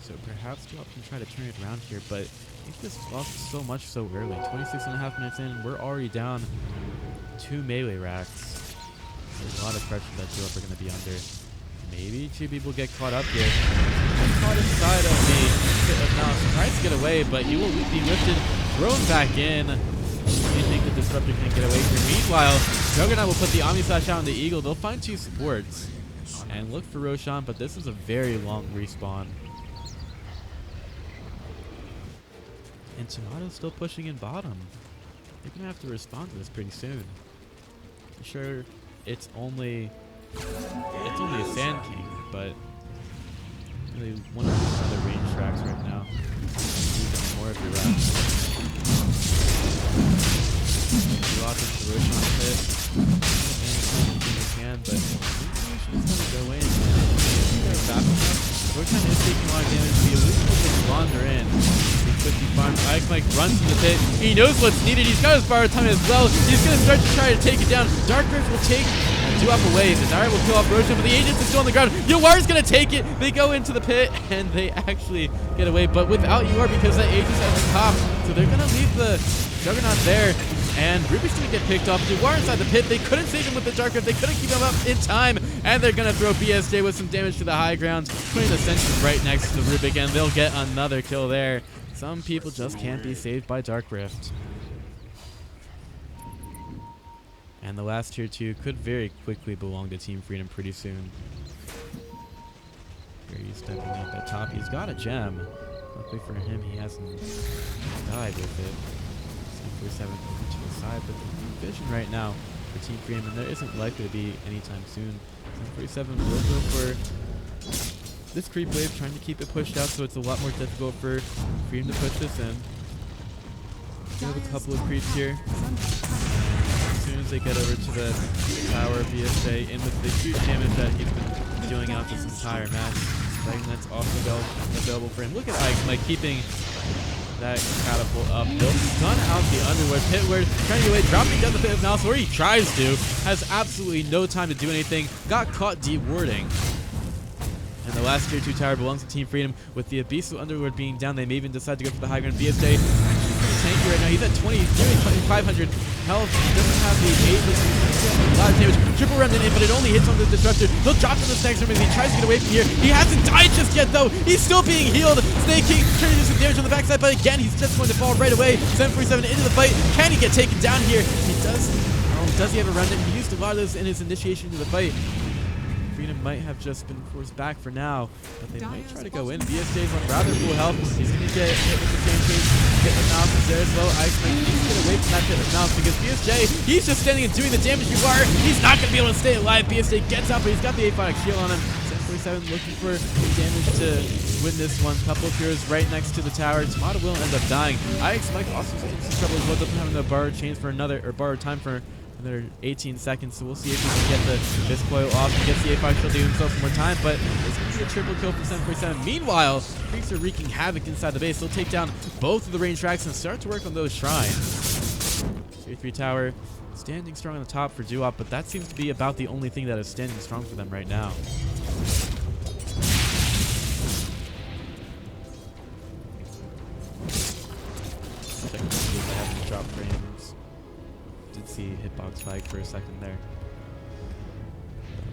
So perhaps Duop can try to turn it around here, but he just lost so much so early. 26.5 minutes in, we're already down 2 melee racks. There's a lot of pressure that Duop are going to be under. Maybe 2 people get caught up here. Caught inside of the pit of Mouse. Tries to get away, but he will be lifted, thrown back in. You think the Disruptor can get away here. Meanwhile, Juggernaut will put the Omni Slash out on the Eagle. They'll find 2 supports and look for Roshan, but this is a very long respawn. And Tomato's still pushing in bottom. They're gonna have to respond to this pretty soon. I'm sure it's only a Sand King, but really one of these other range tracks right now. Even more of your routes. Drop into Roshan pit. And he can, but he's gonna go in. Roshan is taking a lot of damage. The illusion will just wander in. IX Mike runs to the pit. He knows what's needed. He's got his borrowed time as well. He's going to start to try to take it down. Dark Rift will take Duop away. The Dire will kill off Roshan, but the Agents are still on the ground. Yuar's going to take it. They go into the pit, and they actually get away, but without Yuar because that Agents at the top. So they're going to leave the Juggernaut there, and Ruby's going to get picked off. Yuar inside the pit. They couldn't save him with the Dark Rift. They couldn't keep him up in time, and they're going to throw BSJ with some damage to the high ground, putting the Sentry right next to the Rubik, and they'll get another kill there. Some people just can't be saved by Dark Rift. And the last tier 2 could very quickly belong to Team Freedom pretty soon. Here he's stepping up at top. He's got a gem. Luckily for him, he hasn't died with it. 747 to the side, but the vision right now for Team Freedom, and there isn't likely to be anytime soon. 747 will go for this creep wave, trying to keep it pushed out, so it's a lot more difficult for Freedom to push this in. We have a couple of creeps here. As soon as they get over to the tower, BSJ in with the huge damage that he's been dealing out this entire match. That's also available for him. Look at IX Mike keeping that catapult up. They'll stun out the Underworld. Pitward trying to get away, dropping down the pit of Mouse, where he tries to. Has absolutely no time to do anything. Got caught dewarding. And the last tier 2 tower belongs to Team Freedom. With the Abyssal Underworld being down, they may even decide to go for the high ground. BSJ actually pretty tanky right now. He's at 2,500 health. Doesn't have the Aegis. A lot of damage. Triple remnant in, but it only hits on the Disruptor. He'll drop to the next room as he tries to get away from here. He hasn't died just yet, though. He's still being healed. Snake King trying to do some damage on the backside, but again, he's just going to fall right away. 747 into the fight. Can he get taken down here? He does. Oh, does he have a remnant? He used a lot of those in his initiation to the fight. Freedom might have just been forced back for now, but they might try to go in. BSJ's on rather full health. He's going to get hit with the same case. Get the mouse is there as well. IX Mike needs to get away from that pit of mouse because BSJ, he's just standing and doing the damage you are. He's not going to be able to stay alive. BSJ gets up, but he's got the 8-5 shield on him. 747 looking for damage to win this one. Couple of heroes right next to the tower. Tomato will end up dying. IX Mike also is in some trouble as well. Doesn't have enough borrowed chains for another, or borrowed time for another 18 seconds, so we'll see if he can get this coil off and gets the 8-5 shield to give himself some more time, but it's going to be a triple kill from 747. Meanwhile, creeps are wreaking havoc inside the base. They'll take down both of the range tracks and start to work on those shrines. Tier 3 tower standing strong on the top for Duop, but that seems to be about the only thing that is standing strong for them right now. Check to see if they have any drop frames. Did see Hitbox spike for a second there.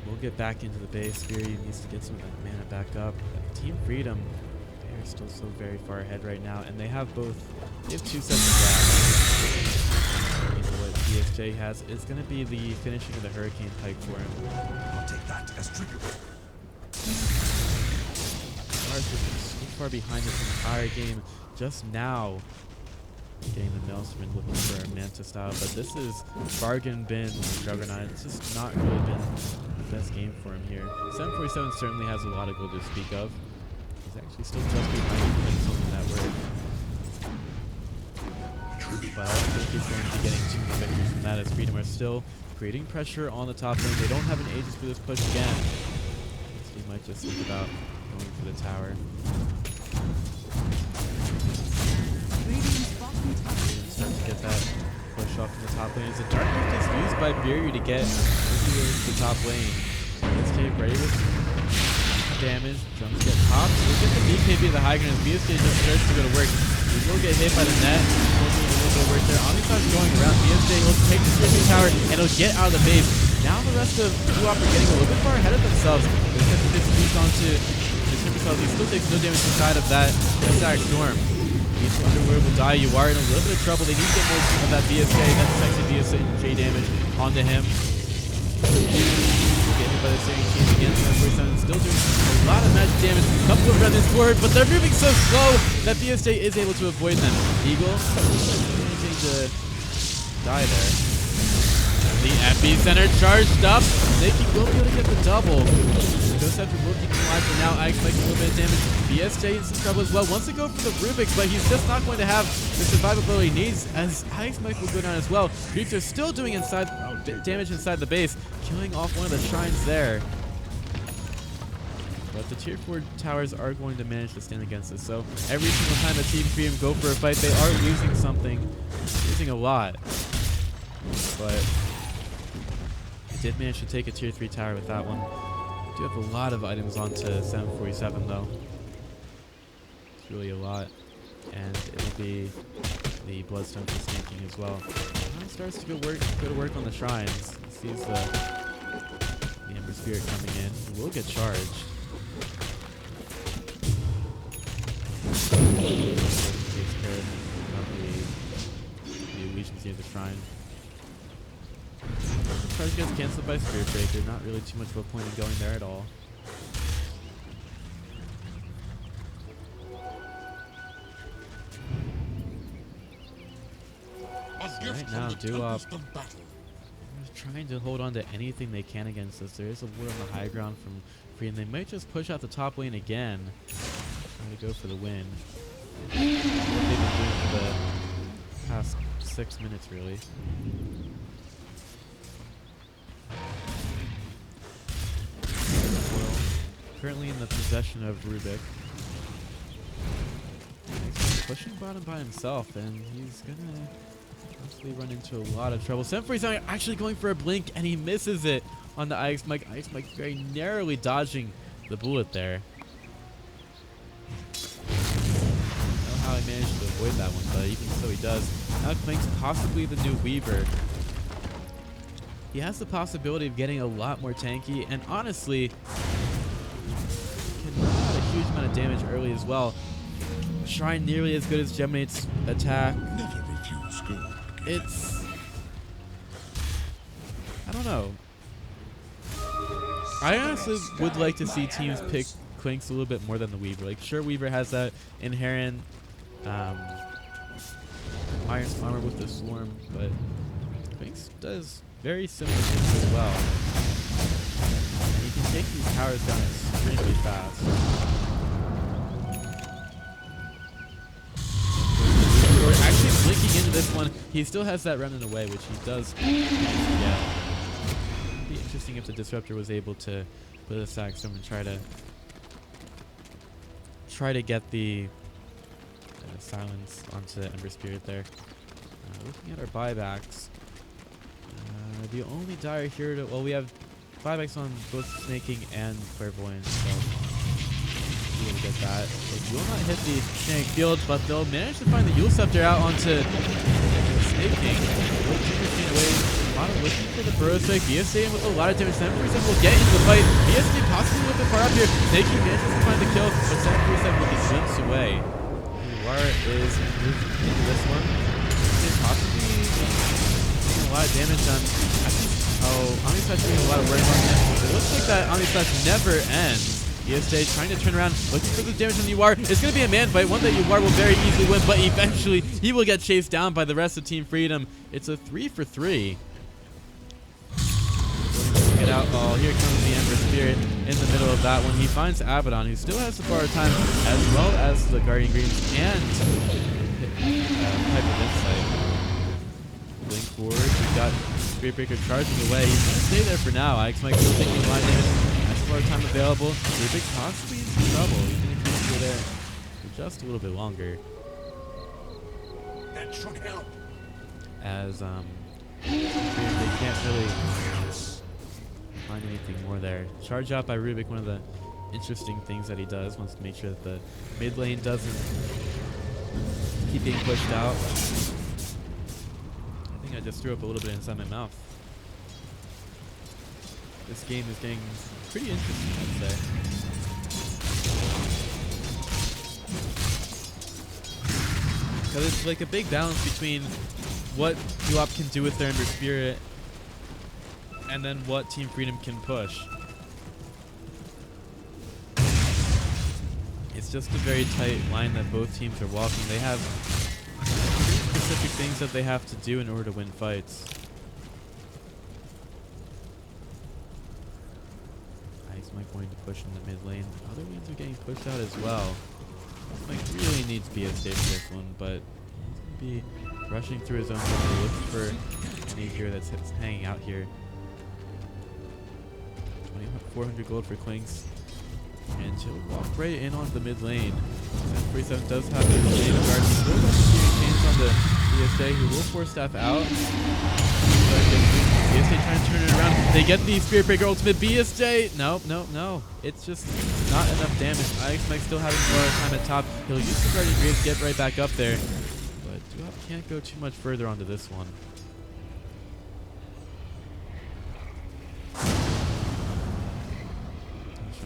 But we'll get back into the base. Fury needs to get some of that mana back up. But Team Freedom, they're still so very far ahead right now, and they have 2 sets of racks. You know what? BSJ has is going to be the finishing of the Hurricane Pike for him. I'll take that as tribute. Mars has been so far behind this entire game. Just now getting the Maelstrom looking for a Manta style, but this is Bargain Bin Juggernaut. It's just not really been the best game for him here. 747 certainly has a lot of gold to speak of. He's actually still just behind Prince on the network. But I don't think he's going to be getting too many victories from that, as Freedom are still creating pressure on the top lane. They don't have an Aegis for this push again. So he might just think about going for the tower. Radiant's starting to get that push off in the top lane. It's a Dark Rift is used by Biryu to get the top lane. BSJ ready with damage. Jumps get popped. Look at the BKB of the high ground. BSJ just starts to go to work. He will get hit by the net. Right there. Omnisob's going around. BSJ will take the tier 2 tower and he'll get out of the base. Now the rest of Uop are getting a little bit far ahead of themselves. They have to distribute onto the tier themselves. He still takes no damage inside of that static storm. He's Underworld will die. You are in a little bit of trouble. They need to get more of that BSJ. That's sexy BSJ damage onto him. Get hit by the Singing Team again. Still doing a lot of magic damage. A couple of remnants forward, but they're moving so slow that BSJ is able to avoid them. Eagle to die there. And the epicenter charged up. Nikki will be able to get the double. Ghost Scepter will keep him alive for now. Ike's making a little bit of damage. BSJ in some trouble as well. Wants to go for the Rubik's, but he's just not going to have the survivability he needs, as Ike's Mike will go down as well. Greeks are still doing damage inside the base, killing off one of the shrines there. But the tier 4 towers are going to manage to stand against this. So every single time that Team Freedom go for a fight, they are losing something. Losing a lot. But they did manage to take a tier 3 tower with that one. Do have a lot of items onto 747 though. It's really a lot. And it'll be the Bloodstone for sneaking as well. Now starts to go to work on the shrines. He sees the Ember Spirit coming in. He will get charged. Takes care of the allegiance near the shrine. The charge gets cancelled by Spirit Breaker. Not really too much of a point in going there at all. Right now, Duop trying to hold on to anything they can against us. There is a war on the high ground from Free, and they might just push out the top lane again. Trying to go for the win. What they've been doing for the past 6 minutes, really. Well, currently in the possession of Rubik. He's pushing bottom by himself, and he's gonna actually run into a lot of trouble. 747 actually going for a blink, and he misses it on the Ice Mike. Ice Mike very narrowly dodging the bullet there. I don't know how he managed to avoid that one, but even so he does. Alex Mike's possibly the new Weaver. He has the possibility of getting a lot more tanky, and honestly, can put out a huge amount of damage early as well. Shrine nearly as good as Geminate's attack. Never refuse gold. It's... I don't know. I honestly would like to see teams pick Quinks a little bit more than the Weaver. Like, sure, Weaver has that inherent iron armor with the Swarm, but Quinks does very similar things as well. And you can take these towers down extremely fast. We're actually blinking into this one. He still has that Remnant away, which he does manage to get. It'd be interesting if the Disruptor was able to put a Static Storm and try to get the silence onto Ember Spirit there. Looking at our buybacks, the only dire here to, well, we have buybacks on both Snaking and Clairvoyance, so we'll get that. They will not hit the Snake Field, but they'll manage to find the Yule Scepter out onto Snaking. Looking for the Burrowspike. BSJ with a lot of damage. 747 will get into the fight. BSJ possibly a little bit far up here. Snaking manages to find the kill, but 747 will be jumps away. War is moved into this one. Possibly doing a lot of damage on. Oh, Omni Slash doing a lot of work on him. It looks like that Omni Slash never ends. ESJ trying to turn around, looking for the damage on UR. It's going to be a man fight, one that UR will very easily win, but eventually he will get chased down by the rest of Team Freedom. It's a 3-for-3. Get out. Oh, here comes the Ember Spirit in the middle of that one. He finds Abaddon, who still has the borrowed time, as well as the Guardian Greens and Pipe of Insight. Link forward. We've got Spirit Breaker charging away. He's going to stay there for now. Ix Mike still taking a line damage. More time available. Rubik possibly in some trouble. He's going to keep there for just a little bit longer. That should help. As they can't really find anything more there. Charge out by Rubik. One of the interesting things that he does, wants to make sure that the mid lane doesn't keep being pushed out. I think I just threw up a little bit inside my mouth. This game is getting pretty interesting, I'd say. Because it's like a big balance between what Duop can do with their Ember Spirit and then what Team Freedom can push. It's just a very tight line that both teams are walking. They have specific things that they have to do in order to win fights. Mike going to push in the mid lane. Other lanes are getting pushed out as well. Mike really needs BSJ for this one, but he's going to be rushing through his own lane, looking for any hero that's hanging out here. 400 gold for Clinks. And he'll walk right in on the mid lane. 747 does have his lane guard. He will have to change on the BSJ, who will force staff out. BSJ trying to turn it around. They get the Spirit Breaker ultimate. BSJ, no. It's just not enough damage. Ix Mike still having more time at top. He'll use the Guardian Greaves, get right back up there. But Duop can't go too much further onto this one.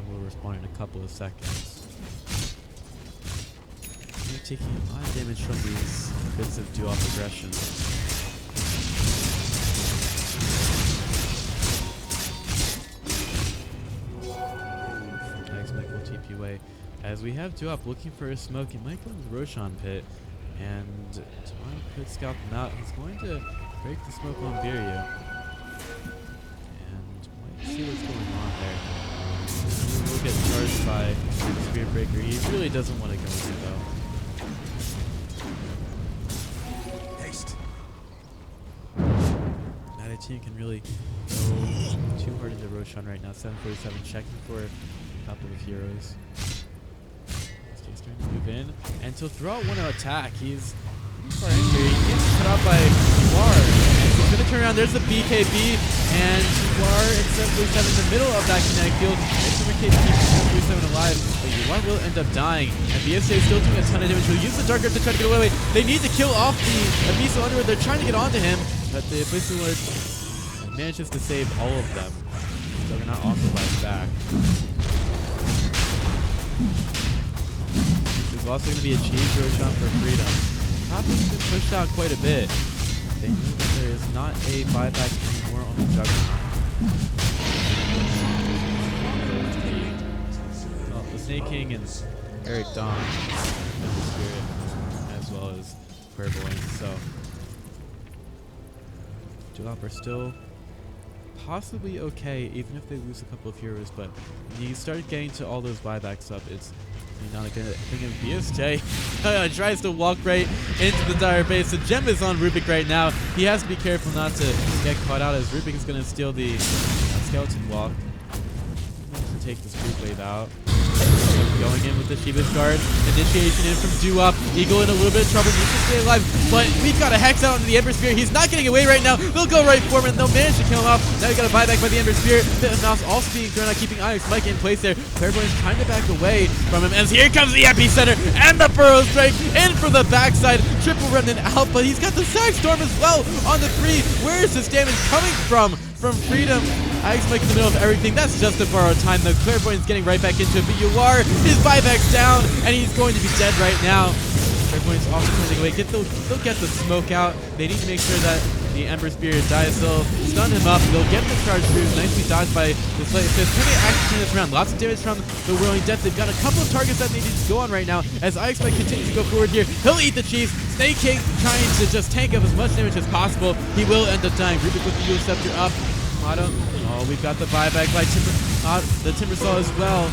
Will respawn in a couple of seconds. They're taking a lot of damage from these bits of Duop aggression. Ix Mike will TP away. As we have Duop looking for a smoke, he might go into the Roshan pit. And Toronto could scout them out. He's going to break the smoke on Biryu. And might see what's going on there. He will get charged by the Spirit Breaker. He really doesn't want to go in though. Haste. Neither team can really go too hard into Roshan right now. 747 checking for a couple of heroes. He's starting to move in. And to throw out one attack, he's far in here. He gets cut out by War. He's going to turn around. There's the BKB. And War and 747 in the middle of that kinetic field. Keep 747 alive, but Yuan will end up dying. And BSJ is still doing a ton of damage. He'll use the Dark Grip to try to get away. They need to kill off the Abyssal Underworld. They're trying to get onto him, but the Abyssal Underworld manages to save all of them. So they're not also fighting back. There's also going to be a cheese Roshan for Freedom. Top has been pushed out quite a bit. They know that there is not a buyback anymore on the Juggernaut. Snake King and Eric Dawn with the Spirit, as well as Clairvoyant. So Duop are still possibly okay, even if they lose a couple of heroes. But when you start getting to all those buybacks up, it's not a good thing. Of BSJ tries to walk right into the Dire base. The gem is on Rubik right now. He has to be careful not to get caught out, as Rubik is going to steal the skeleton walk. He wants to take this Root Wave out. Going in with the Shiva's guard. Initiation in from Duop. Eagle in a little bit of trouble. Needs to stay alive. But we've got a Hex out into the Ember Spirit. He's not getting away right now. They'll go right for him and they'll manage to kill him off. Now we got a buyback by the Ember Spirit. Mouse also being thrown out, keeping Ix Mike in place there. Clairvoyant's trying to back away from him. As here comes the Epicenter and the Burrow Strike in from the backside. Triple Remnant out, but he's got the Sack Storm as well on the 3. Where is this damage coming from? From Freedom. Ix Mike in the middle of everything. That's just a borrowed time. The Clairvoyant's getting right back into it, but UR, his buyback's down, and he's going to be dead right now. Clairvoyant's also turning away. They'll get the smoke out. They need to make sure that The Ember Spear dies still, stun him up. They'll get the charge through. Nicely dodged by the Slate Fist. Can they actually turn this around? Lots of damage from the Whirling Death. They've got a couple of targets that they need to go on right now. As I expect continues to go forward here. He'll eat the Chiefs. Snake King trying to just tank up as much damage as possible. He will end up dying. Rubik with the Yule Scepter up. Oh, we've got the buyback by the Timbersaw as well.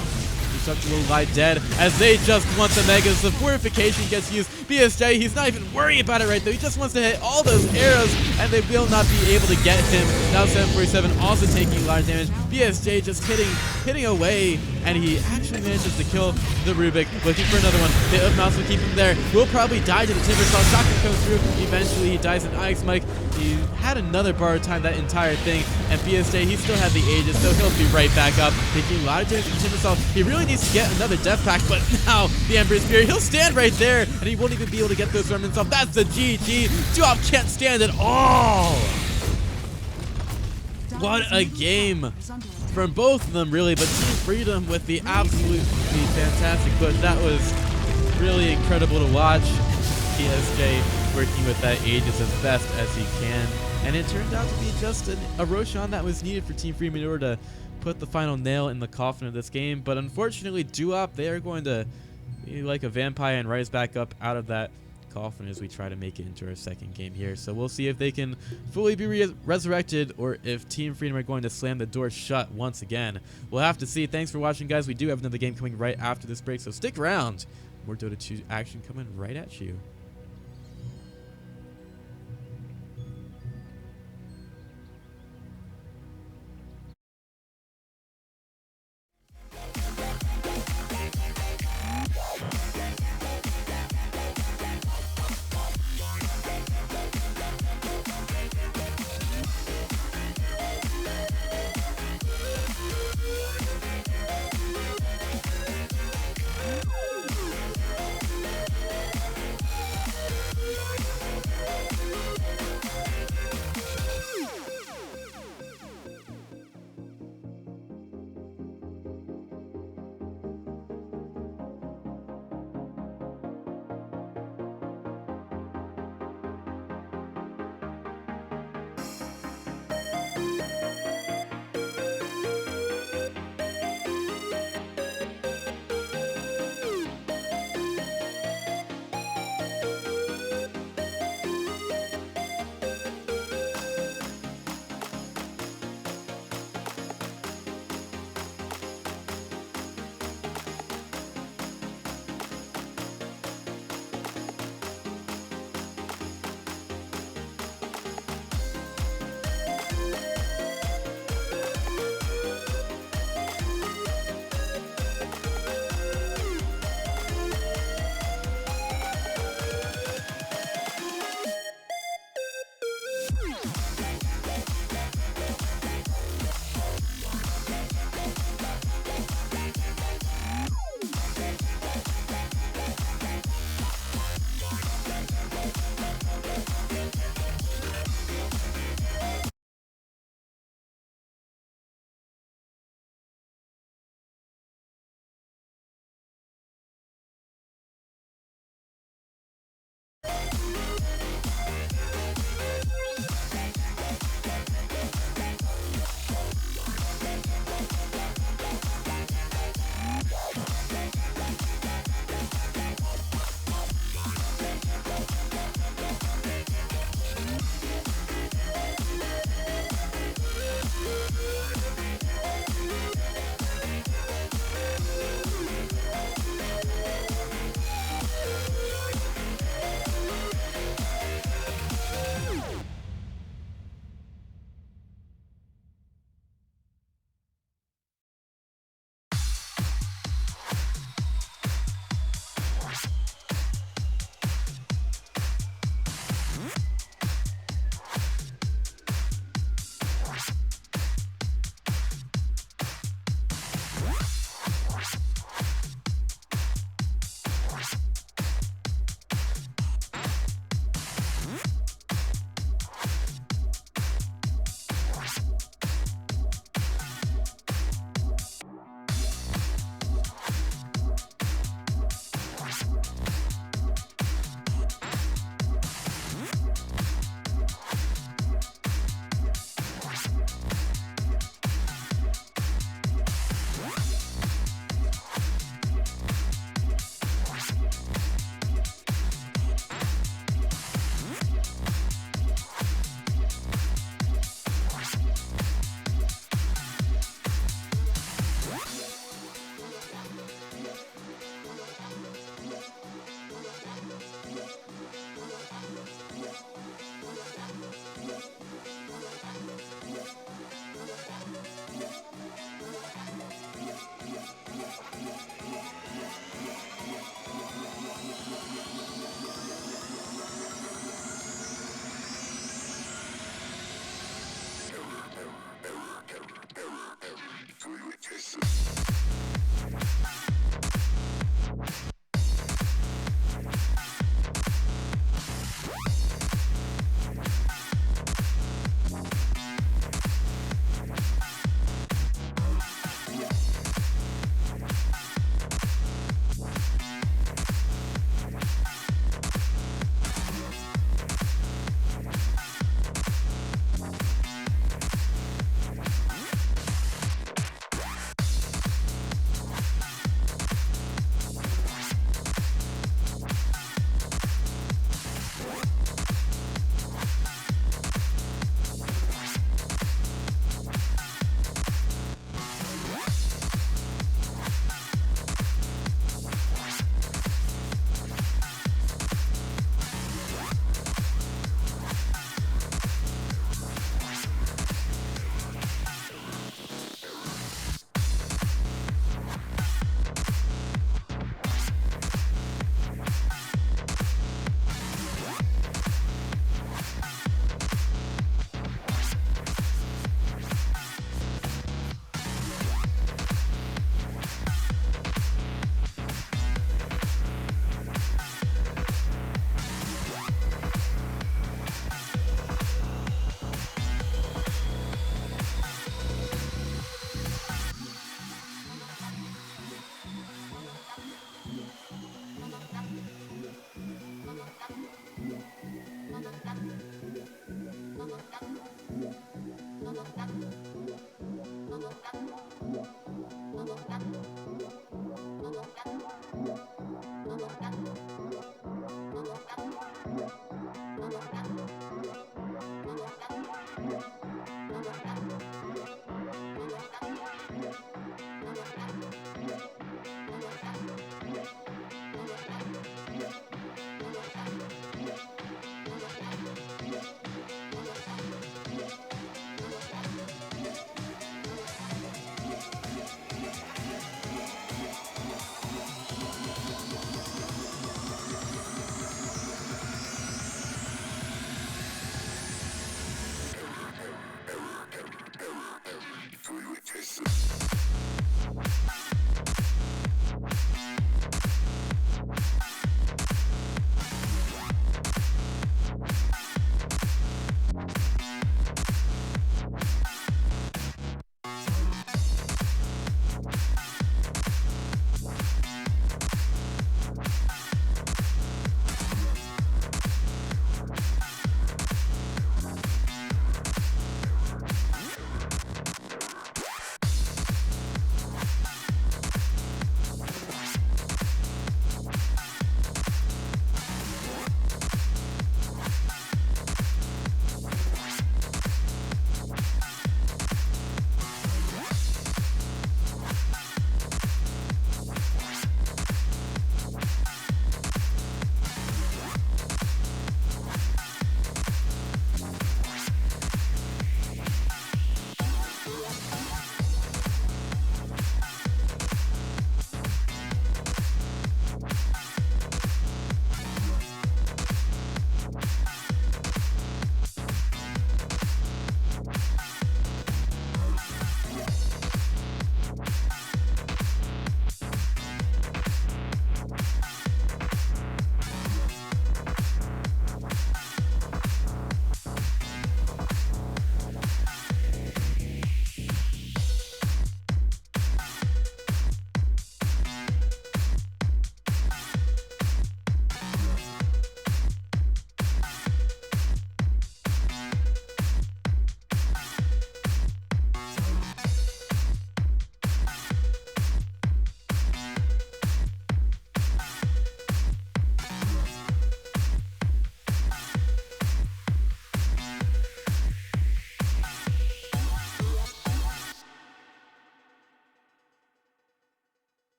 Destruction will lie dead as they just want the Megas. The fortification gets used. BSJ, he's not even worried about it right though. He just wants to hit all those arrows and they will not be able to get him. Now 747 also taking a lot of damage. BSJ just hitting away and he actually manages to kill the Rubik. Looking for another one. The Mouse will keep him there. Will probably die to the Timbersaw. Shotgun comes through. Eventually he dies in Onyx Mike. He had another bar time that entire thing and BSJ, he still had the Aegis, so he'll be right back up. Taking a lot of damage from Timbersaw. He really needs to get another death pack, but now the Ember Spear, he'll stand right there and he won't even be able to get those remnants off. That's the GG. Duop can't stand it all. What a game from both of them, really, but Team Freedom with the absolutely fantastic push. That was really incredible to watch. PSJ working with that Aegis as best as he can, and it turned out to be just a Roshan that was needed for Team Freedom in order to put the final nail in the coffin of this game. But unfortunately, Duop, they are going to be like a vampire and rise back up out of that coffin as we try to make it into our second game here. So we'll see if they can fully be resurrected or if Team Freedom are going to slam the door shut once again. We'll have to see. Thanks for watching, guys. We do have another game coming right after this break, so stick around. More Dota 2 action coming right at you.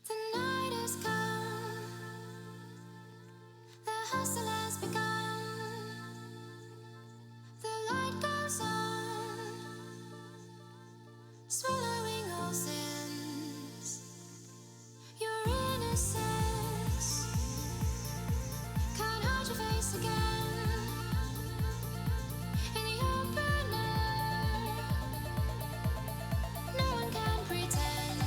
The night has come, the hustle has begun, the light goes on, swallowing all sins, your innocence, can't hide your face again, in the open air, no one can pretend.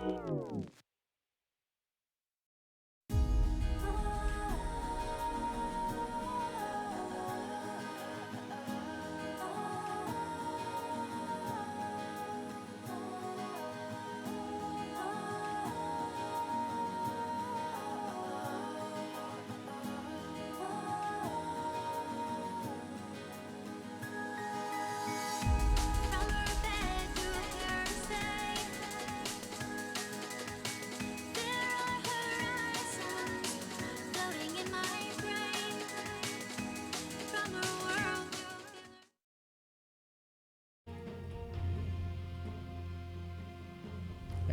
From her bed to her side, there are horizons floating in my brain. From her world to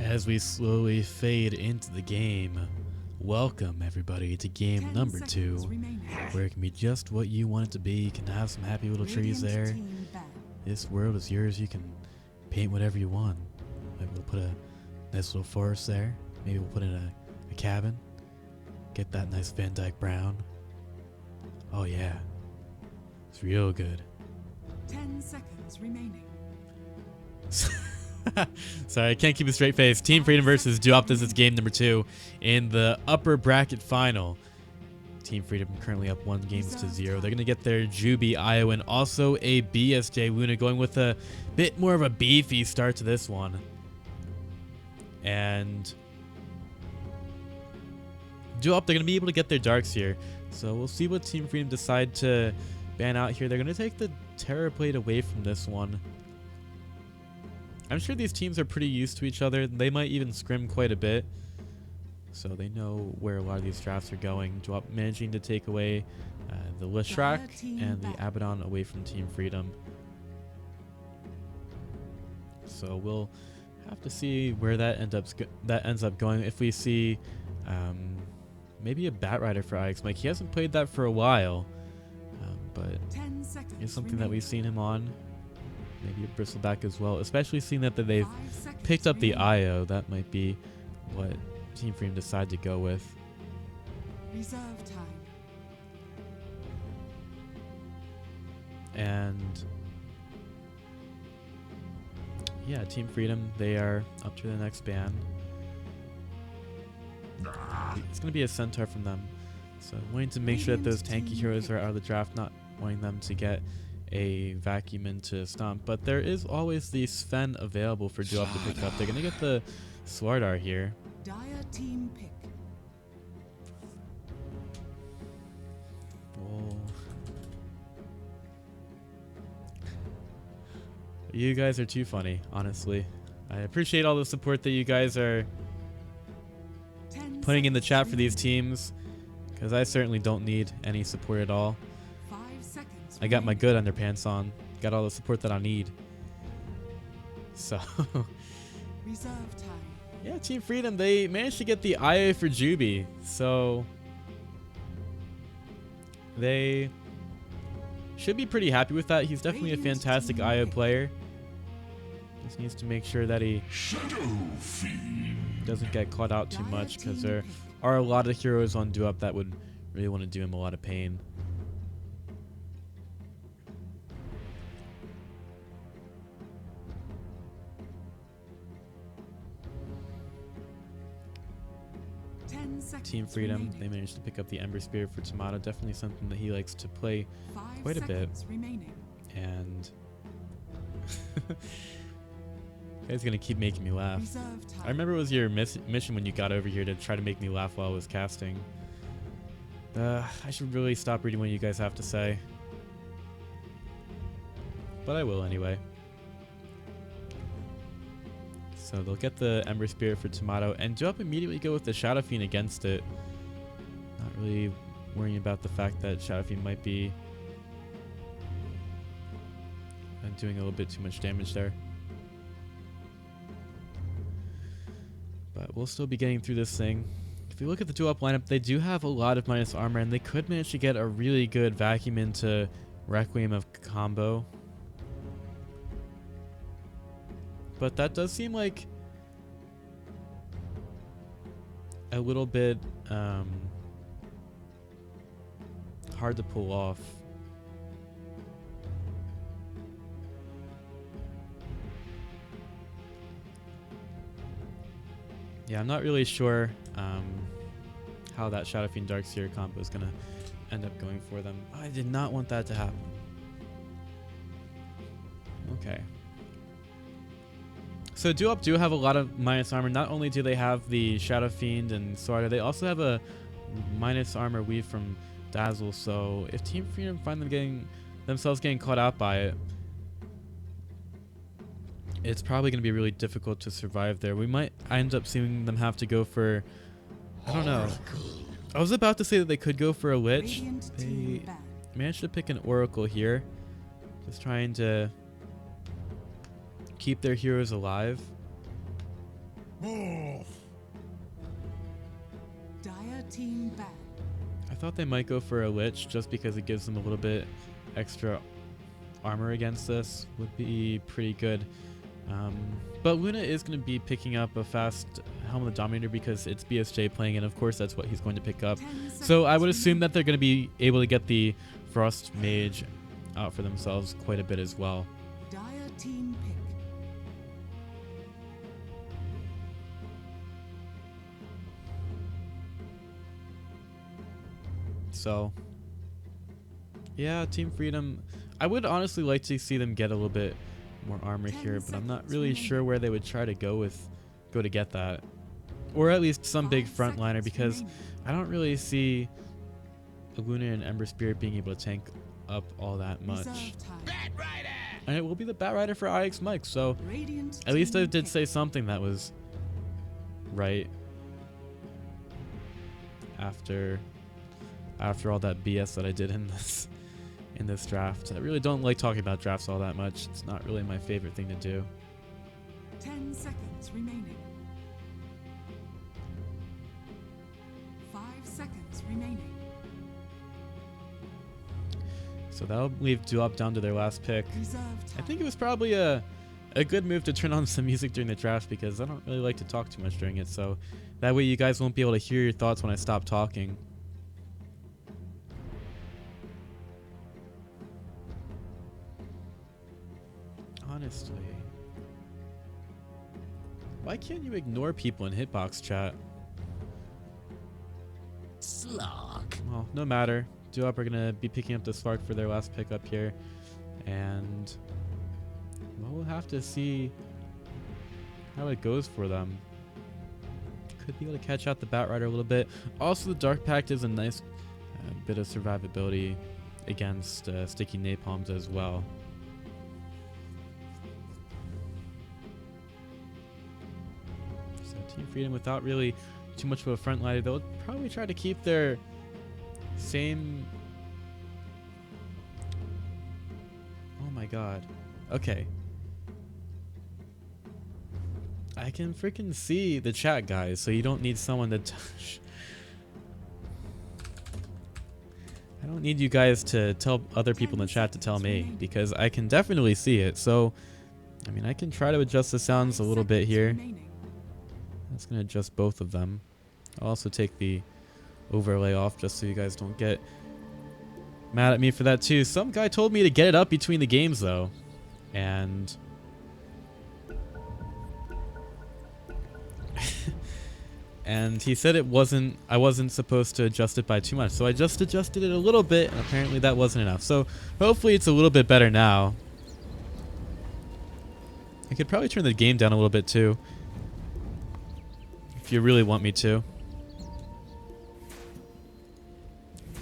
As we slowly fade into the game, welcome everybody to game 10 number seconds 2, remaining. where it can be just what you want it to be. You can have some happy little trees Radiant there. team ban. This world is yours. You can paint whatever you want. Maybe we'll put a nice little forest there. Maybe we'll put in a cabin. Get that nice Van Dyke brown. Oh yeah, it's real good. 10 seconds remaining. Sorry, I can't keep a straight face. Team Freedom versus Duop. This is game number 2 in the upper bracket final. Team Freedom currently up 1-0. They're going to get their Juby Io and also a BSJ Luna, going with a bit more of a beefy start to this one. And Duop, they're going to be able to get their darks here. So we'll see what Team Freedom decide to ban out here. They're going to take the Terror Blade away from this one. I'm sure these teams are pretty used to each other. They might even scrim quite a bit, so they know where a lot of these drafts are going. Duop managing to take away the Lishrak and the Abaddon away from Team Freedom. So we'll have to see where that ends up going. If we see maybe a Bat Rider for Ix Mike, he hasn't played that for a while, but 10 seconds it's something that remaining. we've seen him on. Maybe a Bristleback as well, especially seeing that they've 5 seconds picked up the remaining. IO. That might be what Team Freedom decide to go with. Reserve time. And yeah, Team Freedom, they are up to the next ban. It's going to be a Centaur from them. So wanting to make sure that those tanky heroes are out of the draft, not wanting them to get a vacuum into Stomp. But there is always the Sven available for Duop to pick up. They're going to get the Swardar here. Dire team pick. Whoa. You guys are too funny, honestly. I appreciate all the support that you guys are 10 putting in the seconds chat for these remaining. teams, because I certainly don't need any support at all. 5 seconds I got my remaining. good underpants on. Got all the support that I need. So, Reserve time. yeah, Team Freedom, they managed to get the IA for Juby. So, they should be pretty happy with that. He's definitely a Radiant fantastic team IO pick. player. Just needs to make sure that he Shadow Fiend. doesn't get caught out too Dire much, because team there pick. are a lot of heroes on Duop that would really want to do him a lot of pain. Team Freedom, they managed to pick up the Ember Spirit for Tomato. Definitely something that he likes to play quite a bit. Remaining. And guy's gonna keep making me laugh. Reserve time. I remember it was your mission when you got over here to try to make me laugh while I was casting. I should really stop reading what you guys have to say. But I will anyway. So they'll get the Ember Spirit for Tomato and Duop immediately go with the Shadow Fiend against it. Not really worrying about the fact that Shadow Fiend might be doing a little bit too much damage there. But we'll still be getting through this thing. If we look at the Duop lineup, they do have a lot of minus armor, and they could manage to get a really good vacuum into Requiem of combo. But that does seem like a little bit hard to pull off. Yeah, I'm not really sure how that Shadow Fiend Darkseer combo is gonna end up going for them. I did not want that to happen. Okay. So Duop do have a lot of minus armor. Not only do they have the Shadow Fiend and Sworda, they also have a minus armor weave from Dazzle. So if Team Freedom find themselves getting caught out by it, it's probably going to be really difficult to survive there. We might end up seeing them have to go for, I don't know. I was about to say that they could go for a Lich. Radiant They team ban. managed to pick an Oracle here. Just trying to keep their heroes alive. Dire team ban. I thought they might go for a Lich just because it gives them a little bit extra armor against this. Would be pretty good. But Luna is going to be picking up a fast Helm of the Dominator because it's BSJ playing, and of course that's what he's going to pick up. 10 So I would seconds assume that they're going to be able to get the Frost Mage out for themselves quite a bit as well. Dire team pick. So yeah, Team Freedom, I would honestly like to see them get a little bit more armor 10 here, but I'm not seconds really remaining. sure where they would try to go to get that. Or at least some big 5 frontliner, seconds because remaining. I don't really see Luna and Ember Spirit being able to tank up all that much. Reserve time. And it will be the Batrider for IX Mike, so Radiant at least I team did pick. say something that was right after all that BS that I did in this draft. I really don't like talking about drafts all that much. It's not really my favorite thing to do. 10 seconds remaining. 5 seconds remaining. So that'll leave Duop down to their last pick. Reserve I time. think it was probably a good move to turn on some music during the draft because I don't really like to talk too much during it. So that way you guys won't be able to hear your thoughts when I stop talking. Honestly. Why can't you ignore people in hitbox chat? Slog. Well, no matter. Duop are going to be picking up the Spark for their last pickup here. And well, we'll have to see how it goes for them. Could be able to catch out the Batrider a little bit. Also, the Dark Pact is a nice bit of survivability against sticky napalms as well. So Team Freedom, without really too much of a front line, they'll probably try to keep their same... Oh my god. Okay. I can freaking see the chat, guys, so you don't need someone to touch. I don't need you guys to tell other people in the chat to tell me, because I can definitely see it. So, I mean, I can try to adjust the sounds a little bit here. That's going to adjust both of them. I'll also take the overlay off just so you guys don't get mad at me for that too. Some guy told me to get it up between the games though. And and he said I wasn't supposed to adjust it by too much. So I just adjusted it a little bit, and apparently that wasn't enough. So hopefully it's a little bit better now. I could probably turn the game down a little bit too, if you really want me to.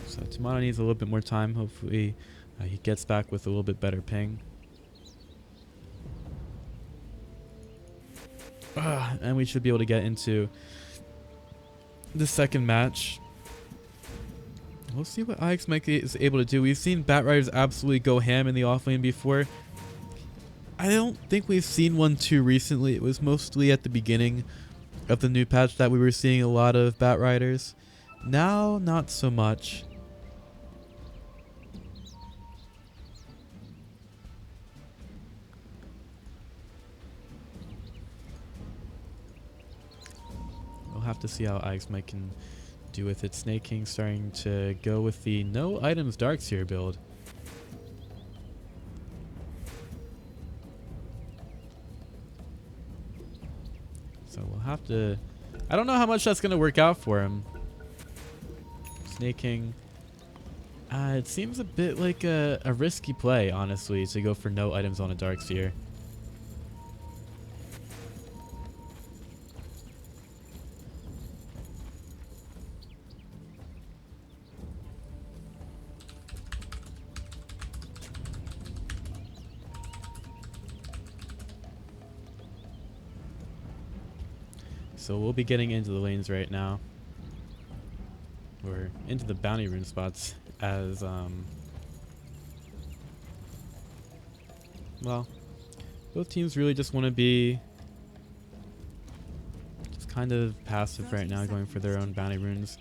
So Tomato needs a little bit more time. Hopefully he gets back with a little bit better ping. And we should be able to get into the second match. We'll see what IX Mike is able to do. We've seen Batriders absolutely go ham in the offlane before. I don't think we've seen one too recently. It was mostly at the beginning of the new patch that we were seeing a lot of Batriders. Now, not so much. We'll have to see how IX Mike can do with it. Snake King starting to go with the no items Darkseer build. So we'll have to... I don't know how much that's going to work out for him. Snaking. It seems a bit like a risky play, honestly, to go for no items on a Darkseer. So we'll be getting into the lanes right now. Or into the bounty rune spots as, well, both teams really just want to be just kind of passive right now, going for their own bounty runes.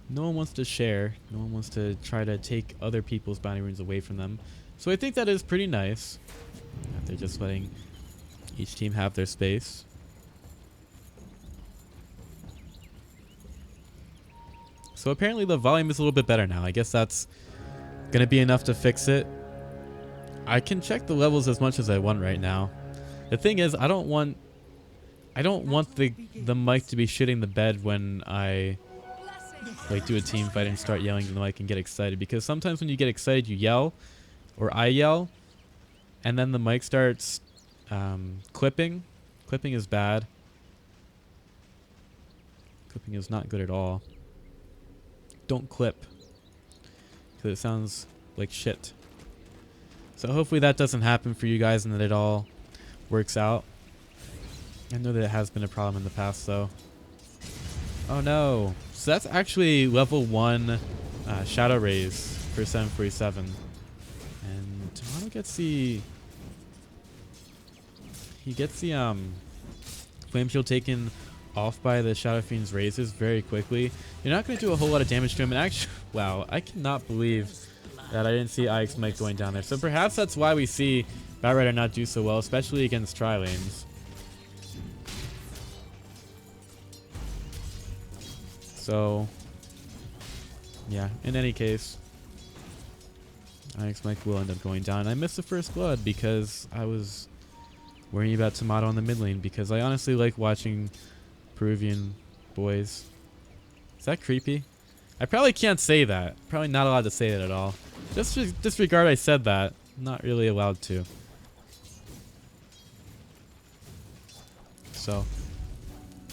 No one wants to share. No one wants to try to take other people's bounty runes away from them. So I think that is pretty nice. They're just letting each team have their space. So apparently the volume is a little bit better now. I guess that's going to be enough to fix it. I can check the levels as much as I want right now. The thing is, I don't want the mic to be shitting the bed when I like do a team fight and start yelling in the mic and get excited, because sometimes when you get excited you yell, or I yell, and then the mic starts clipping. Clipping is bad. Clipping is not good at all. Don't clip, because it sounds like shit. So hopefully that doesn't happen for you guys and that it all works out. I know that it has been a problem in the past though. Oh no. So that's actually level 1 Shadow Rays for 747. And Tomato gets the... He gets the Flame Shield taken off by the Shadow Fiend's razors very quickly. You're not going to do a whole lot of damage to him. And actually, wow, I cannot believe that I didn't see IX Mike going down there. So perhaps that's why we see Batrider not do so well, especially against tri-lanes. So, yeah, in any case, IX Mike will end up going down. I missed the first blood because I was worrying about Tomato on the mid lane, because I honestly like watching Peruvian boys. Is that creepy? I probably can't say that. Probably not allowed to say that at all. Just disregard I said that. I'm not really allowed to. So,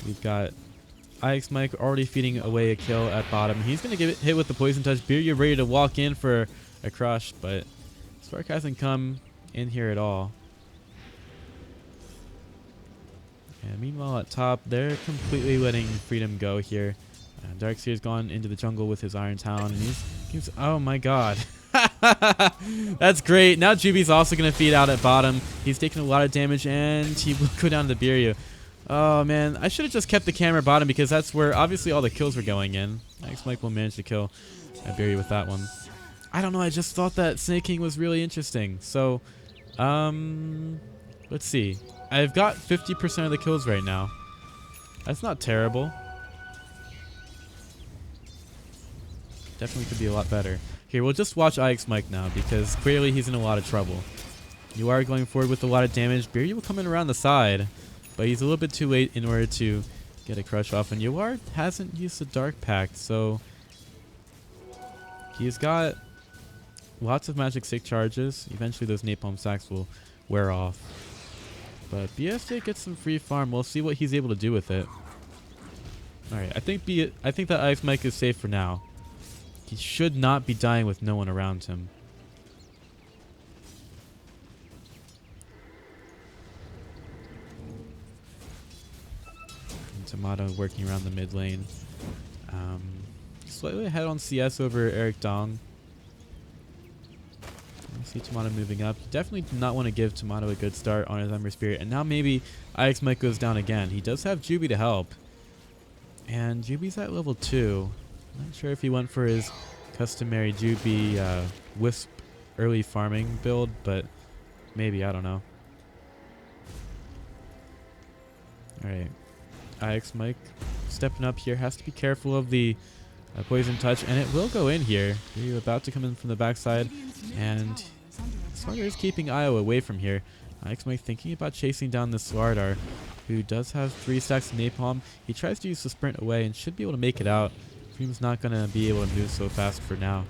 we've got IX Mike already feeding away a kill at bottom. He's going to get hit with the Poison Touch. Birya ready to walk in for a crush, but Spark hasn't come in here at all. And meanwhile at top, they're completely letting Freedom go here. Darkseer's gone into the jungle with his Iron Talon, and he's oh my god. That's great. Now Juby's also going to feed out at bottom. He's taking a lot of damage, and he will go down to Birya. Oh man, I should have just kept the camera bottom, because that's where obviously all the kills were going in. IX Mike will manage to kill Birya with that one. I don't know, I just thought that snaking was really interesting. So, let's see. I've got 50% of the kills right now. That's not terrible. Definitely could be a lot better. Here, we'll just watch IX Mike now, because clearly he's in a lot of trouble. You are going forward with a lot of damage. Birya will come in around the side, but he's a little bit too late in order to get a crush off. And Yawar hasn't used the Dark Pact, so he's got lots of magic stick charges. Eventually those napalm sacks will wear off. But BSJ gets some free farm. We'll see what he's able to do with it. Alright, I think that IX Mike is safe for now. He should not be dying with no one around him. And Tomato working around the mid lane. Slightly ahead on CS over Eric Dong. I see Tomato moving up. Definitely do not want to give Tomato a good start on his Ember Spirit. And now maybe IX Mike goes down again. He does have Juby to help. And Juby's at level 2. Not sure if he went for his customary Juby Wisp early farming build, but maybe, I don't know. Alright. IX Mike stepping up here. Has to be careful of the Poison Touch, and it will go in here. You're about to come in from the backside, and Slardar is keeping Io away from here. IX Mike thinking about chasing down the Slardar. who does have 3 stacks of napalm. He tries to use the sprint away and should be able to make it out. Freedom's not going to be able to move so fast for now.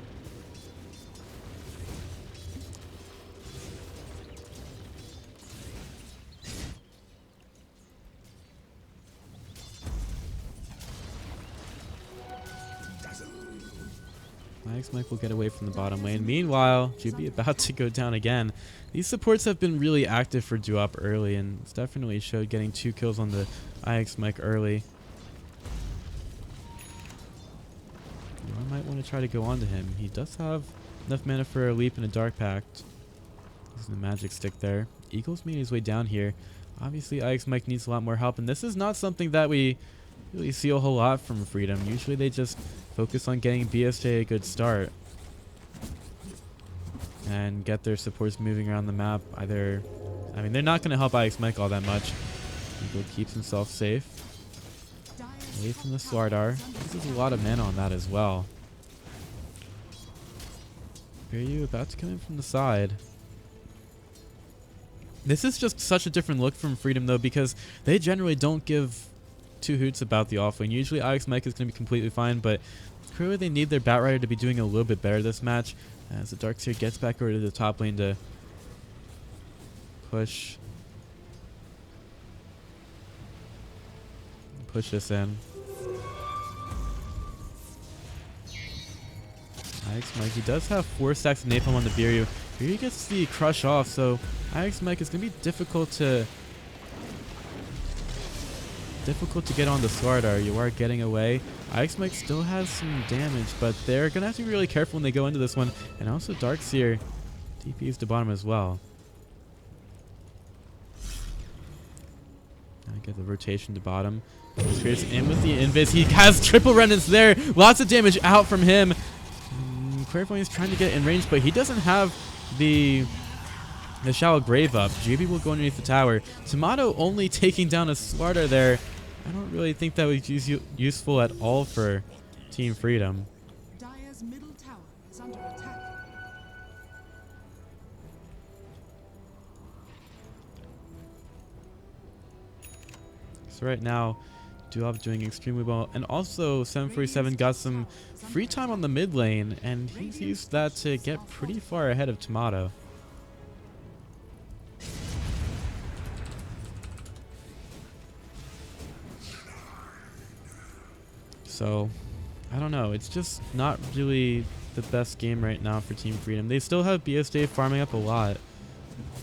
Mike will get away from the bottom lane. Meanwhile, GB about to go down again. These supports have been really active for Duop early, and it's definitely showed getting 2 kills on the IX Mike early. I might want to try to go on to him. He does have enough mana for a leap and a dark pact. Using the magic stick there. Eagle's made his way down here. Obviously, IX Mike needs a lot more help, and this is not something that we really see a whole lot from Freedom. Usually they just focus on getting BSJ a good start and get their supports moving around the map. They're not going to help IX Mike all that much. Eagle keeps himself safe. Away from the Swardar. This is a lot of mana on that as well. Ryu about to come in from the side. This is just such a different look from Freedom though, because they generally don't give 2 hoots about the offlane. Usually IX Mike is going to be completely fine, but clearly they need their Batrider to be doing a little bit better this match, as the Darkseer gets back over to the top lane to push this in. IX Mike, he does have 4 stacks of napalm on the Biryu. Biryu gets the crush off, so IX Mike is going to be difficult to get on the Swardar. You are getting away. IX Mike still has some damage, but they're going to have to be really careful when they go into this one. And also Darkseer TPs to bottom as well. Now get the rotation to bottom. Spears in with the invis. He has triple remnants there. Lots of damage out from him. Clairvoyant is trying to get in range, but he doesn't have the shallow grave up. GB will go underneath the tower. Tomato only taking down a Swardar there. I don't really think that was useful at all for Team Freedom. Dire's middle tower is under attack. So right now, Duop doing extremely well. And also, 747 got some free time on the mid lane, and he's used that to get pretty far ahead of Tomato. So, I don't know. It's just not really the best game right now for Team Freedom. They still have BSJ farming up a lot.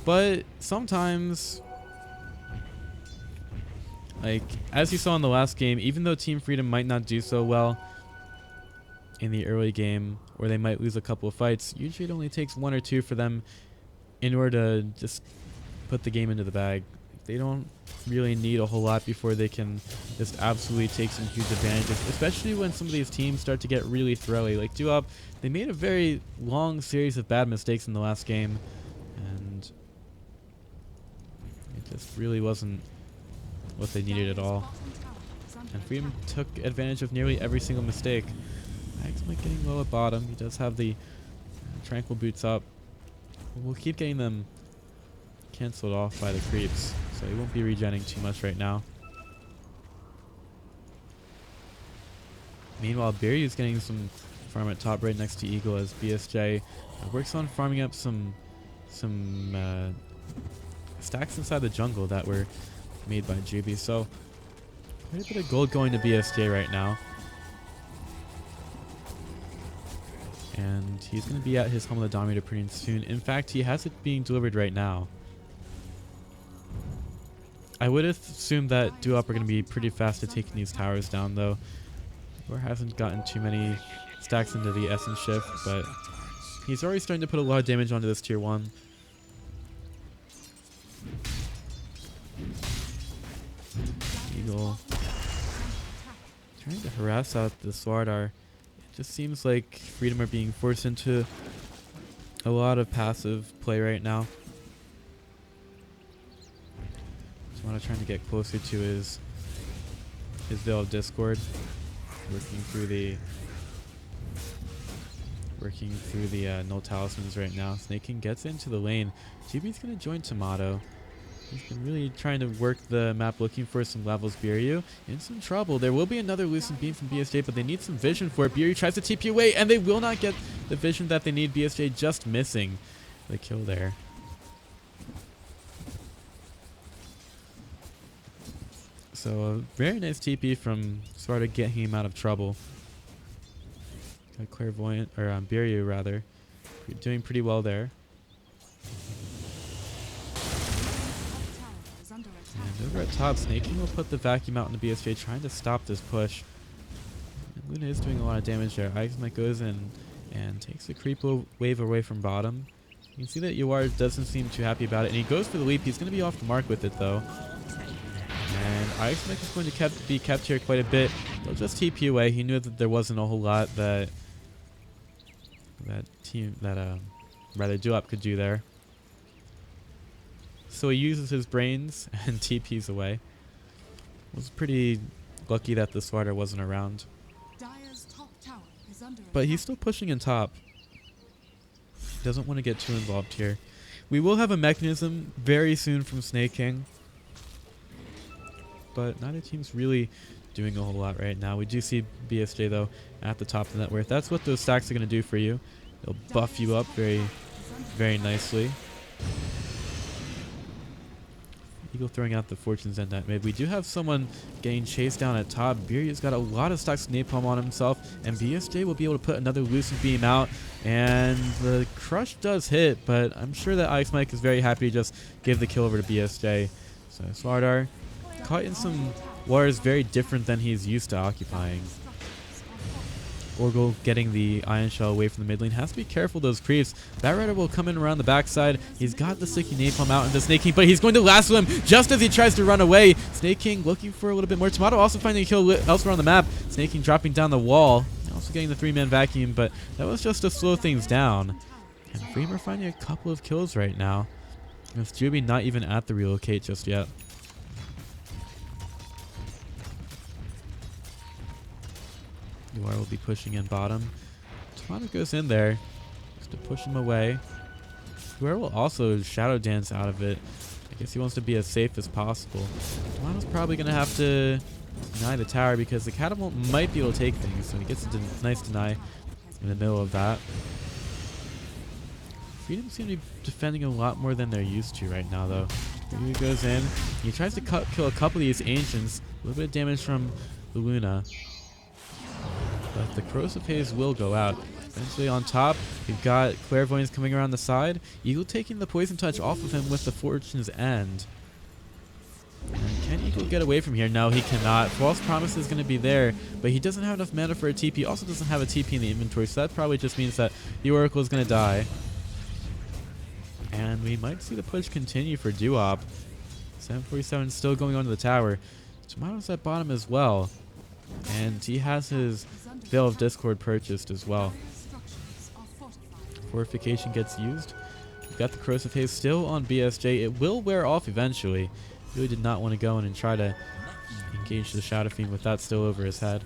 But sometimes, like, as you saw in the last game, even though Team Freedom might not do so well in the early game, or they might lose a couple of fights, usually it only takes 1 or 2 for them in order to just put the game into the bag. They don't really need a whole lot before they can just absolutely take some huge advantages, especially when some of these teams start to get really throwy. Like Duop, they made a very long series of bad mistakes in the last game, and it just really wasn't what they needed at all. And Freedom took advantage of nearly every single mistake. IX Mike getting low at bottom. He does have the Tranquil boots up. We'll keep getting them cancelled off by the creeps, so he won't be regenning too much right now. Meanwhile, Biryu's getting some farm at top right next to Eagle as BSJ works on farming up some stacks inside the jungle that were made by GB. So quite a bit of gold going to BSJ right now. And he's going to be at his home of the Dominator pretty soon. In fact, he has it being delivered right now. I would assume that Duop are going to be pretty fast at taking these towers down, though. Or hasn't gotten too many stacks into the Essence Shift, but he's already starting to put a lot of damage onto this tier 1. Eagle trying to harass out the Swardar. It just seems like Freedom are being forced into a lot of passive play right now. Tomato trying to get closer to his Veil of Discord, working through the null talismans right now. Snaking gets into the lane. GB's gonna join Tomato. He's been really trying to work the map looking for some levels. Biryu in some trouble. There will be another Lucent Beam from BSJ, but they need some vision for it. Biryu tries to TP away, and they will not get the vision that they need. BSJ just missing the kill there. So a very nice TP from Sparta getting him out of trouble. Got Clairvoyant, or Biryu rather. You're doing pretty well there. Tower is under attack. And over at top, Snake King will put the vacuum out into BSJ, trying to stop this push. And Luna is doing a lot of damage there. Ixmike goes in and takes the creep wave away from bottom. You can see that Yuar doesn't seem too happy about it, and he goes for the leap. He's going to be off the mark with it though. And Ixmike is going to be kept here quite a bit. They'll just TP away. He knew that there wasn't a whole lot that rather Duop could do there. So he uses his brains and TPs away. Was pretty lucky that the Swarter wasn't around. Dire's top tower is under But attack. he's still pushing in top. Doesn't want to get too involved here. We will have a mechanism very soon from Snake King. But neither team's really doing a whole lot right now. We do see BSJ though at the top of the net worth. That's what those stacks are going to do for you. They'll buff you up very, very nicely. Eagle throwing out the Fortune's End at mid. We do have someone getting chased down at top. Biryu's got a lot of stacks of napalm on himself, and BSJ will be able to put another Lucent Beam out. And the crush does hit, but I'm sure that Ixmike is very happy to just give the kill over to BSJ. So Swardar caught in some waters very different than he's used to occupying. Orgel getting the Ion Shell away from the mid lane. Has to be careful those creeps. Batrider will come in around the backside. He's got the sticky napalm out into Snake King, but he's going to lasso him just as he tries to run away. Snake King looking for a little bit more. Tomato also finding a kill elsewhere on the map. Snake King dropping down the wall. Also getting the 3-man vacuum, but that was just to slow things down. And Freemer finding a couple of kills right now. With Juby not even at the relocate just yet. Yuar will be pushing in bottom. Tomato goes in there just to push him away. Yuar will also shadow dance out of it. I guess he wants to be as safe as possible. Tomato's probably going to have to deny the tower because the catapult might be able to take things. So he gets a nice deny in the middle of that. Freedom seem to be defending a lot more than they're used to right now though. Here he goes in. He tries to kill a couple of these Ancients. A little bit of damage from the Luna. But the Corrosive Haze will go out. Eventually on top, we've got Clairvoyance coming around the side. Eagle taking the Poison Touch off of him with the Fortune's End. And can Eagle get away from here? No, he cannot. False Promise is going to be there, but he doesn't have enough mana for a TP. Also doesn't have a TP in the inventory, so that probably just means that the Oracle is going to die. And we might see the push continue for Duop. 747 still going on to the tower. Tomato's at bottom as well. And he has his Veil of Discord purchased as well. Structures are fortified. Fortification gets used. We've got the Corrosive Haze still on BSJ. It will wear off eventually. Really did not want to go in and try to engage the Shadow Fiend with that still over his head.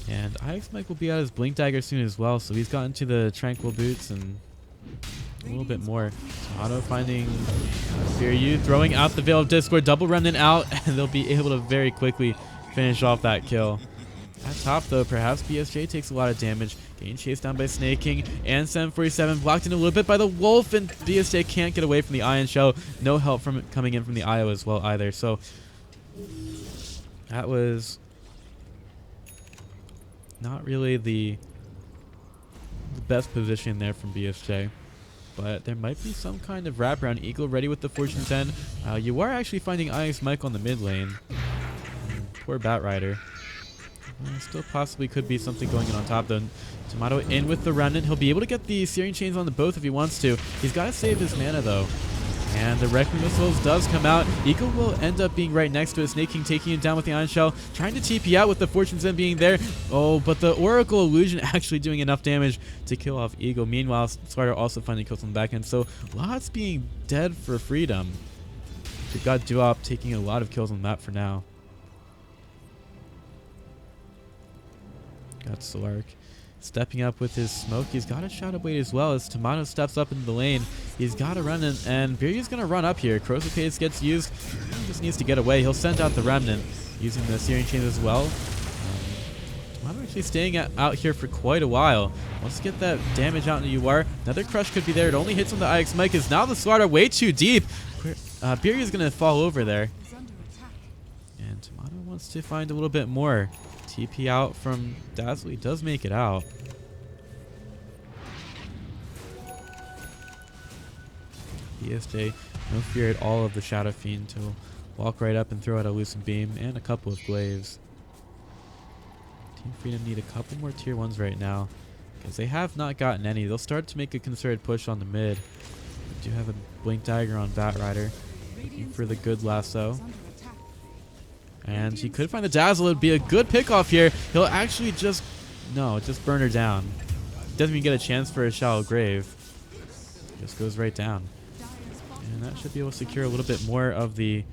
And Ixmike will be out his Blink Dagger soon as well, so he's gotten to the Tranquil Boots and a little bit more. Auto finding Biryu, throwing out the Veil of Discord, double remnant out, and they'll be able to very quickly finish off that kill. At top though, perhaps BSJ takes a lot of damage, getting chased down by Snake King and 747, blocked in a little bit by the Wolf, and BSJ can't get away from the Ion Shell. No help from it coming in from the IO as well either. So that was not really the best position there from BSJ. But there might be some kind of wraparound. Eagle ready with the Fortune 10. You are actually finding Ixmike on the mid lane. Poor Batrider. Still possibly could be something going on top though. Tomato in with the remnant. He'll be able to get the Searing Chains on the both if he wants to. He's got to save his mana though. And the Wrecking Missiles does come out. Eagle will end up being right next to it. Snake King taking him down with the Ion Shell. Trying to TP out with the Fortune's End being there. Oh, but the Oracle Illusion actually doing enough damage to kill off Eagle. Meanwhile, Sparta also finding kills on the back end. So lots being dead for freedom. We've got Duop taking a lot of kills on the map for now. Got Solark stepping up with his smoke. He's got a Shadow Blade as well as Tomato steps up into the lane. He's got a Remnant, and Biryu's going to run up here. Corrosive Haze gets used. He just needs to get away. He'll send out the Remnant using the Searing Chains as well. Tomato actually staying out here for quite a while. Wants to get that damage out into UR. Another Crush could be there. It only hits on the IX Mike. Is now the Slaughter way too deep. Biryu's going to fall over there. Is under attack. And Tomato wants to find a little bit more. TP out from Dazzle. He does make it out. ESJ, no fear at all of the Shadow Fiend to walk right up and throw out a Lucent Beam and a couple of Glaives. Team Freedom need a couple more tier 1s right now because they have not gotten any. They'll start to make a concerted push on the mid. We do have a Blink Dagger on Bat Rider, looking for the good lasso. Is under attack. And he could find the Dazzle. It would be a good pickoff here. He'll actually just burn her down. Doesn't even get a chance for a Shallow Grave. Just goes right down. Dire's bottom And that should be able to secure a little bit more of the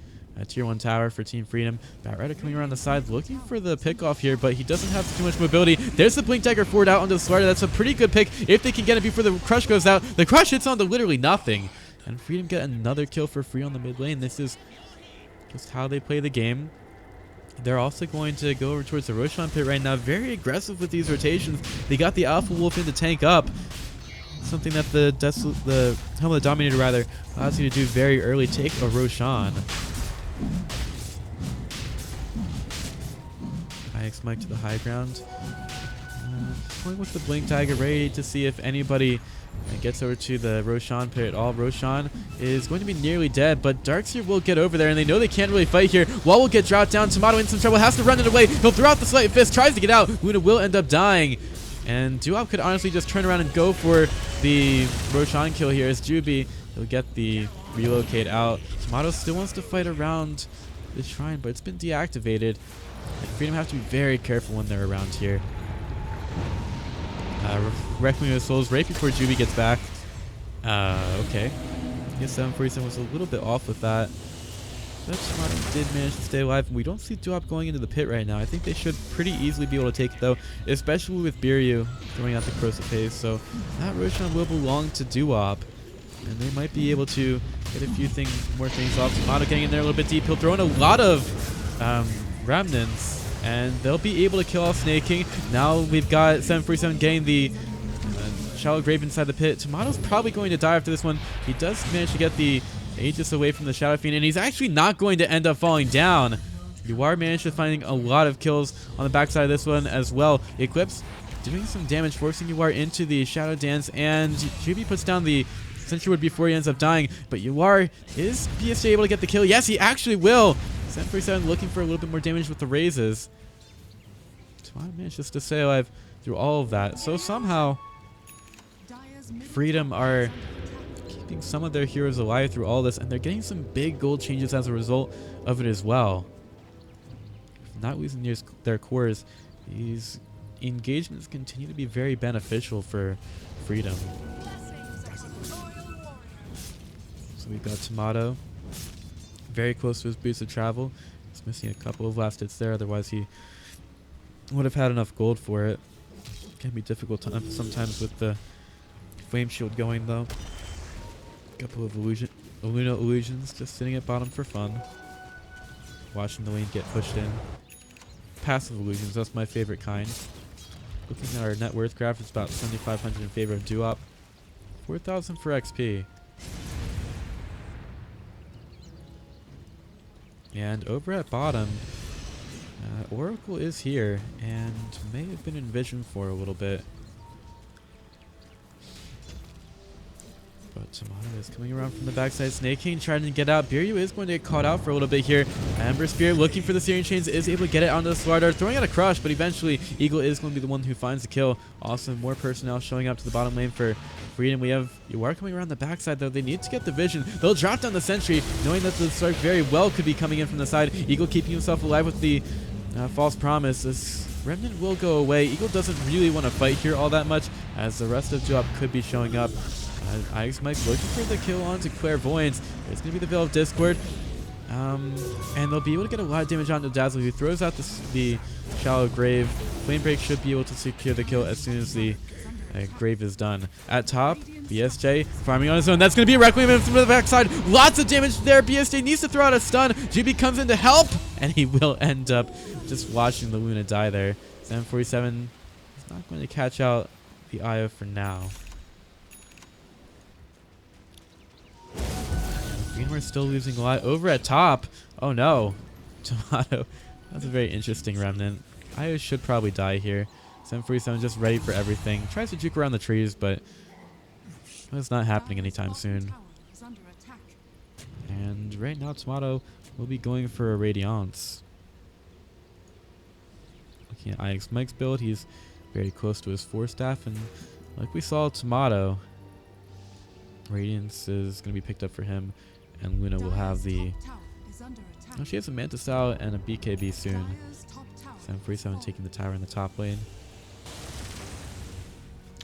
tier 1 tower for Team Freedom. Batrider coming around the side looking for the pickoff here, but he doesn't have too much mobility. There's the Blink Dagger forward out onto the Slaughter. That's a pretty good pick if they can get it before the Crush goes out. The Crush hits onto literally nothing. And Freedom get another kill for free on the mid lane. This is just how they play the game. They're also going to go over towards the Roshan pit right now. Very aggressive with these rotations. They got the Alpha Wolf in to tank up. Something that the Helm of the Dominator rather allows you to do very early. Take a Roshan. IX Mike to the high ground. Going with the Blink Dagger, ready to see if anybody gets over to the Roshan pit at all. Roshan is going to be nearly dead, but Darkseer will get over there, and they know they can't really fight here. Wall will get dropped down. Tomato in some trouble, has to run it away. He'll throw out the Slight Fist, tries to get out. Luna will end up dying. And Duop could honestly just turn around and go for the Roshan kill here as Juby. He'll get the relocate out. Tomato still wants to fight around the shrine, but it's been deactivated. And Freedom have to be very careful when they're around here. Requiem of Souls right before Juby gets back. Okay. I guess 747 was a little bit off with that. But Tomato did manage to stay alive. And we don't see Duop going into the pit right now. I think they should pretty easily be able to take it though, especially with Biryu throwing out the Corrosive Haze. So that Roshan will belong to Duop. And they might be able to get a few more things off. Tomato getting in there a little bit deep. He'll throw in a lot of remnants. And they'll be able to kill off Snake King. Now we've got 747 getting the Shallow Grave inside the pit. Tomato's probably going to die after this one. He does manage to get the Aegis away from the Shadow Fiend, and he's actually not going to end up falling down. UR managed to finding a lot of kills on the backside of this one as well. Eclipse doing some damage, forcing UR into the Shadow Dance, and GB puts down the Sentry Wood before he ends up dying. But UR, is BSJ able to get the kill? Yes, he actually will. 747 looking for a little bit more damage with the raises. Tomato managed just to stay alive through all of that. So somehow, Dire's middle Freedom are keeping some of their heroes alive through all this, and they're getting some big gold changes as a result of it as well. Not losing their cores, these engagements continue to be very beneficial for Freedom. So we've got Tomato very close to his boots of travel. He's missing a couple of last hits there, otherwise he would have had enough gold for it. Can be difficult sometimes with the Flame Shield going though. Couple of Luna illusions just sitting at bottom for fun. Watching the lane get pushed in. Passive illusions, that's my favorite kind. Looking at our net worth graph, it's about 7,500 in favor of Duop. 4,000 for XP. And over at bottom, Oracle is here and may have been envisioned for a little bit. But Tomato is coming around from the backside. Snake King trying to get out. Biryu is going to get caught out for a little bit here. Ember Spear looking for the Searing Chains, is able to get it onto the Slaughter, throwing out a Crush, but eventually Eagle is going to be the one who finds the kill. Also, more personnel showing up to the bottom lane for Freedom. We have UR coming around the backside though. They need to get the vision. They'll drop down the Sentry, knowing that the Stark very well could be coming in from the side. Eagle keeping himself alive with the False Promise. This Remnant will go away. Eagle doesn't really want to fight here all that much, as the rest of Duop could be showing up. IX Mike looking for the kill onto Clairvoyance. It's going to be the Veil of Discord. And they'll be able to get a lot of damage onto Dazzle, who throws out the Shallow Grave. Flame Break should be able to secure the kill as soon as the Grave is done. At top, BSJ farming on his own. That's going to be a Requiem from the backside. Lots of damage there. BSJ needs to throw out a stun. GB comes in to help, and he will end up just watching the Luna die there. 747 is not going to catch out the Io for now. We're still losing a lot. Over at top. Oh no. Tomato. That's a very interesting remnant. Io should probably die here. 747 just ready for everything. Tries to juke around the trees, but it's not happening anytime soon. And right now Tomato will be going for a Radiance. Looking at IX Mike's build, he's very close to his 4-staff, and like we saw Tomato, Radiance is going to be picked up for him. And Luna will have the... Oh, she has a Mantis out and a BKB soon. 747 taking the tower in the top lane.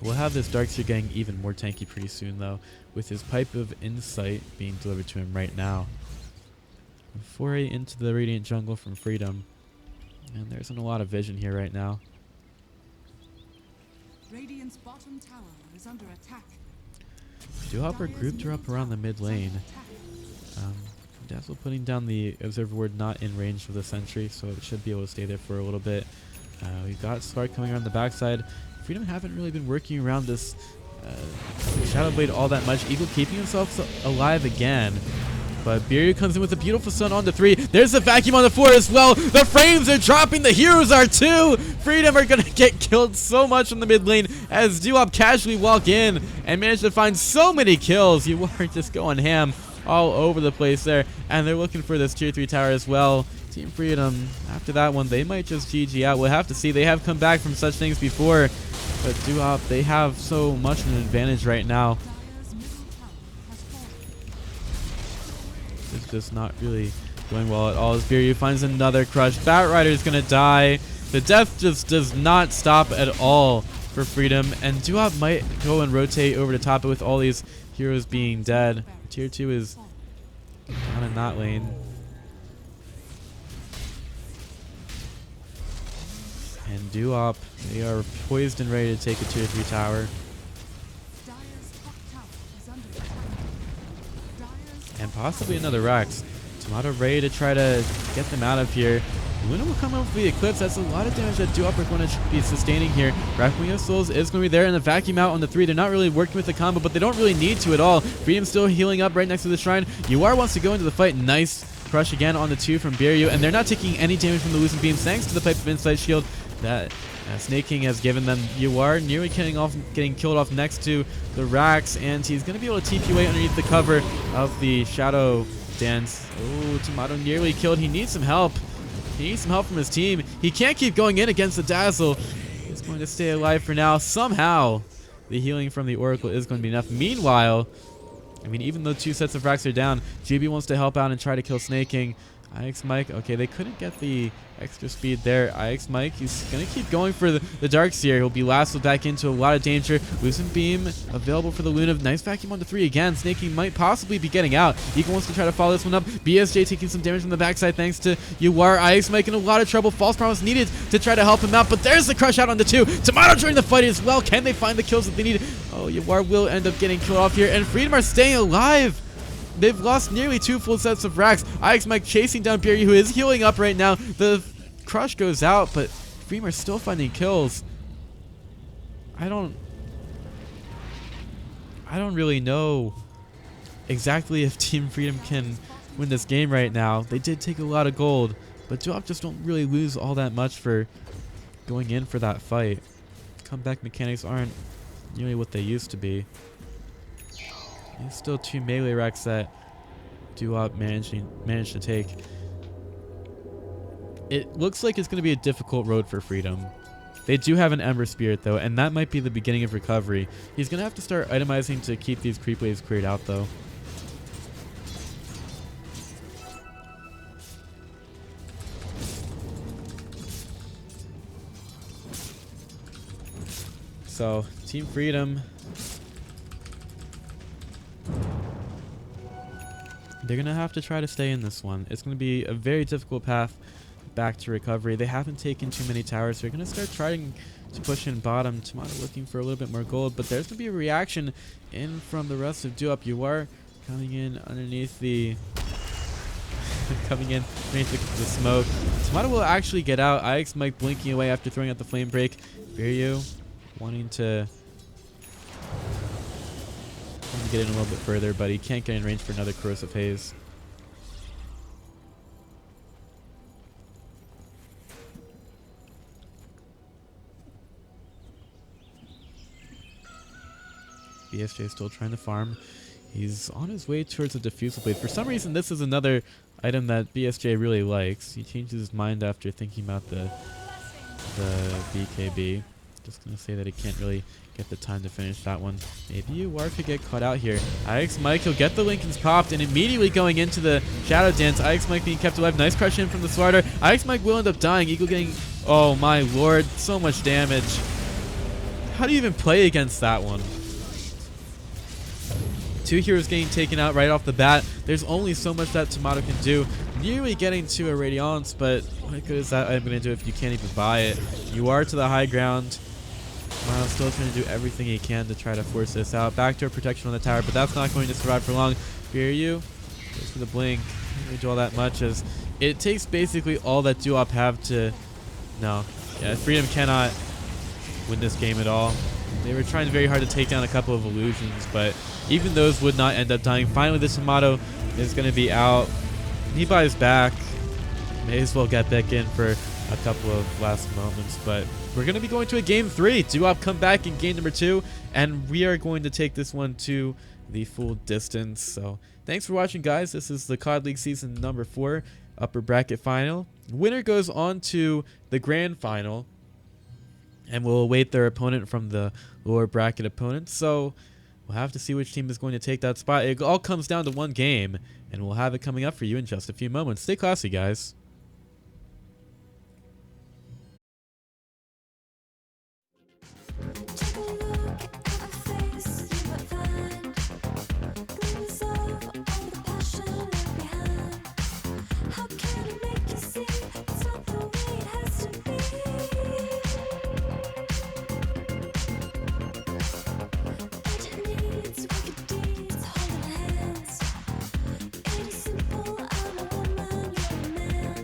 We'll have this Darkseer getting even more tanky pretty soon, though, with his Pipe of Insight being delivered to him right now. A foray into the Radiant Jungle from Freedom. And there isn't a lot of vision here right now. Radiant's bottom tower is under attack. Dewhopper grouped her up around the mid lane. Dazzle putting down the Observer Ward not in range of the Sentry, so it should be able to stay there for a little bit. We've got Spark coming around the backside. Freedom haven't really been working around this Shadow Blade all that much. Eagle keeping himself alive again. But Biryu comes in with a beautiful stun on the 3. There's the vacuum on the 4 as well. The frames are dropping. The heroes are too. Freedom are going to get killed so much on the mid lane as Dewhop casually walk in and manage to find so many kills. You are just going ham all over the place there. And they're looking for this tier 3 tower as well. Team Freedom, after that one, they might just GG out. We'll have to see. They have come back from such things before. But Dewhop, they have so much of an advantage right now. It's just not really going well at all. As Biryu finds another crush. Batrider is going to die. The death just does not stop at all for Freedom. And Dewhop might go and rotate over to top with all these heroes being dead. Tier 2 is down in that lane. And Dewhop, they are poised and ready to take a tier 3 tower. And possibly another Rex. Tomato ready to try to get them out of here. Luna will come up with the Eclipse. That's a lot of damage that Dewhop are going to be sustaining here. Requiem of Souls is going to be there, and the vacuum out on the 3. They're not really working with the combo, but they don't really need to at all. Freedom still healing up right next to the shrine. UR wants to go into the fight. Nice crush again on the 2 from Biryu, and they're not taking any damage from the Lucent Beams thanks to the Pipe of Insight shield that Snake King has given them. UR nearly getting killed off next to the Rax, and he's going to be able to TP away underneath the cover of the Shadow Dance. Oh, Tomato nearly killed. He needs some help. He needs some help from his team. He can't keep going in against the Dazzle. He's going to stay alive for now. Somehow, the healing from the Oracle is going to be enough. Meanwhile, I mean, even though 2 sets of Racks are down, GB wants to help out and try to kill Snake King. IX Mike, okay, they couldn't get the extra speed there. IX Mike, he's going to keep going for the Darkseer. He'll be lassoed back into a lot of danger. Lucent Beam available for the Luna. Nice vacuum on the 3 again. Snake King might possibly be getting out. Eagle wants to try to follow this one up. BSJ taking some damage from the backside thanks to UR. IX Mike in a lot of trouble. False Promise needed to try to help him out, but there's the crush out on the 2. Tomato joining the fight as well. Can they find the kills that they need? Oh, UR will end up getting killed off here, and Freedom are staying alive. They've lost nearly 2 full sets of Racks. IX Mike chasing down Biryu, who is healing up right now. The crush goes out, but Freedom are still finding kills. I don't really know exactly if Team Freedom can win this game right now. They did take a lot of gold, but Dewhop just don't really lose all that much for going in for that fight. Comeback mechanics aren't nearly what they used to be. There's still 2 melee Racks that Dewhop managed to take. It looks like it's going to be a difficult road for Freedom. They do have an Ember Spirit though, and that might be the beginning of recovery. He's going to have to start itemizing to keep these creep waves cleared out though. So, Team Freedom They're gonna have to try to stay in this one. It's gonna be a very difficult path back to recovery. They haven't taken too many towers, so they're gonna start trying to push in bottom. Tomato looking for a little bit more gold, but there's gonna be a reaction in from the rest of Duop. You are coming in underneath the coming in underneath the smoke. Tomato will actually get out. IX Mike blinking away after throwing out the flame break. Viryu wanting to get in a little bit further, but he can't get in range for another corrosive haze. BSJ is still trying to farm. He's on his way towards the diffusal blade. For some reason, this is another item that BSJ really likes. He changes his mind after thinking about the BKB. Just gonna say that he can't really get the time to finish that one. Maybe UR could get caught out here. IX Mike, he'll get the Lincolns popped and immediately going into the Shadow Dance. IX Mike being kept alive. Nice crush in from the Slardar. IX Mike will end up dying. Eagle getting, oh my lord, so much damage. How do you even play against that one? Two heroes getting taken out right off the bat. There's only so much that Tomato can do. Nearly getting to a Radiance, but what good is that item going to do if you can't even buy it? You are to the high ground. Tomato's still trying to do everything he can to try to force this out. Backdoor protection on the tower, but that's not going to survive for long. Viryu goes for the blink. Can't really do all that much as it takes basically all that Duop have to... No. Yeah, Freedom cannot win this game at all. They were trying very hard to take down a couple of illusions, but even those would not end up dying. Finally, the Tomato is going to be out. He buys back. May as well get back in for a couple of last moments, but we're going to be going to a game 3. Duop come back in game number 2, and we are going to take this one to the full distance. So thanks for watching, guys. This is the COD League season number 4 upper bracket final. Winner goes on to the grand final and will await their opponent from the lower bracket opponent. So we'll have to see which team is going to take that spot. It all comes down to one game, and we'll have it coming up for you in just a few moments. Stay classy, guys. Take a look at my face, you might find glimpses of all the passion left behind. How can I make you see it's not the way it has to be? Agent needs wicked deeds, holding hands. It is simple, I'm a woman, you're a man.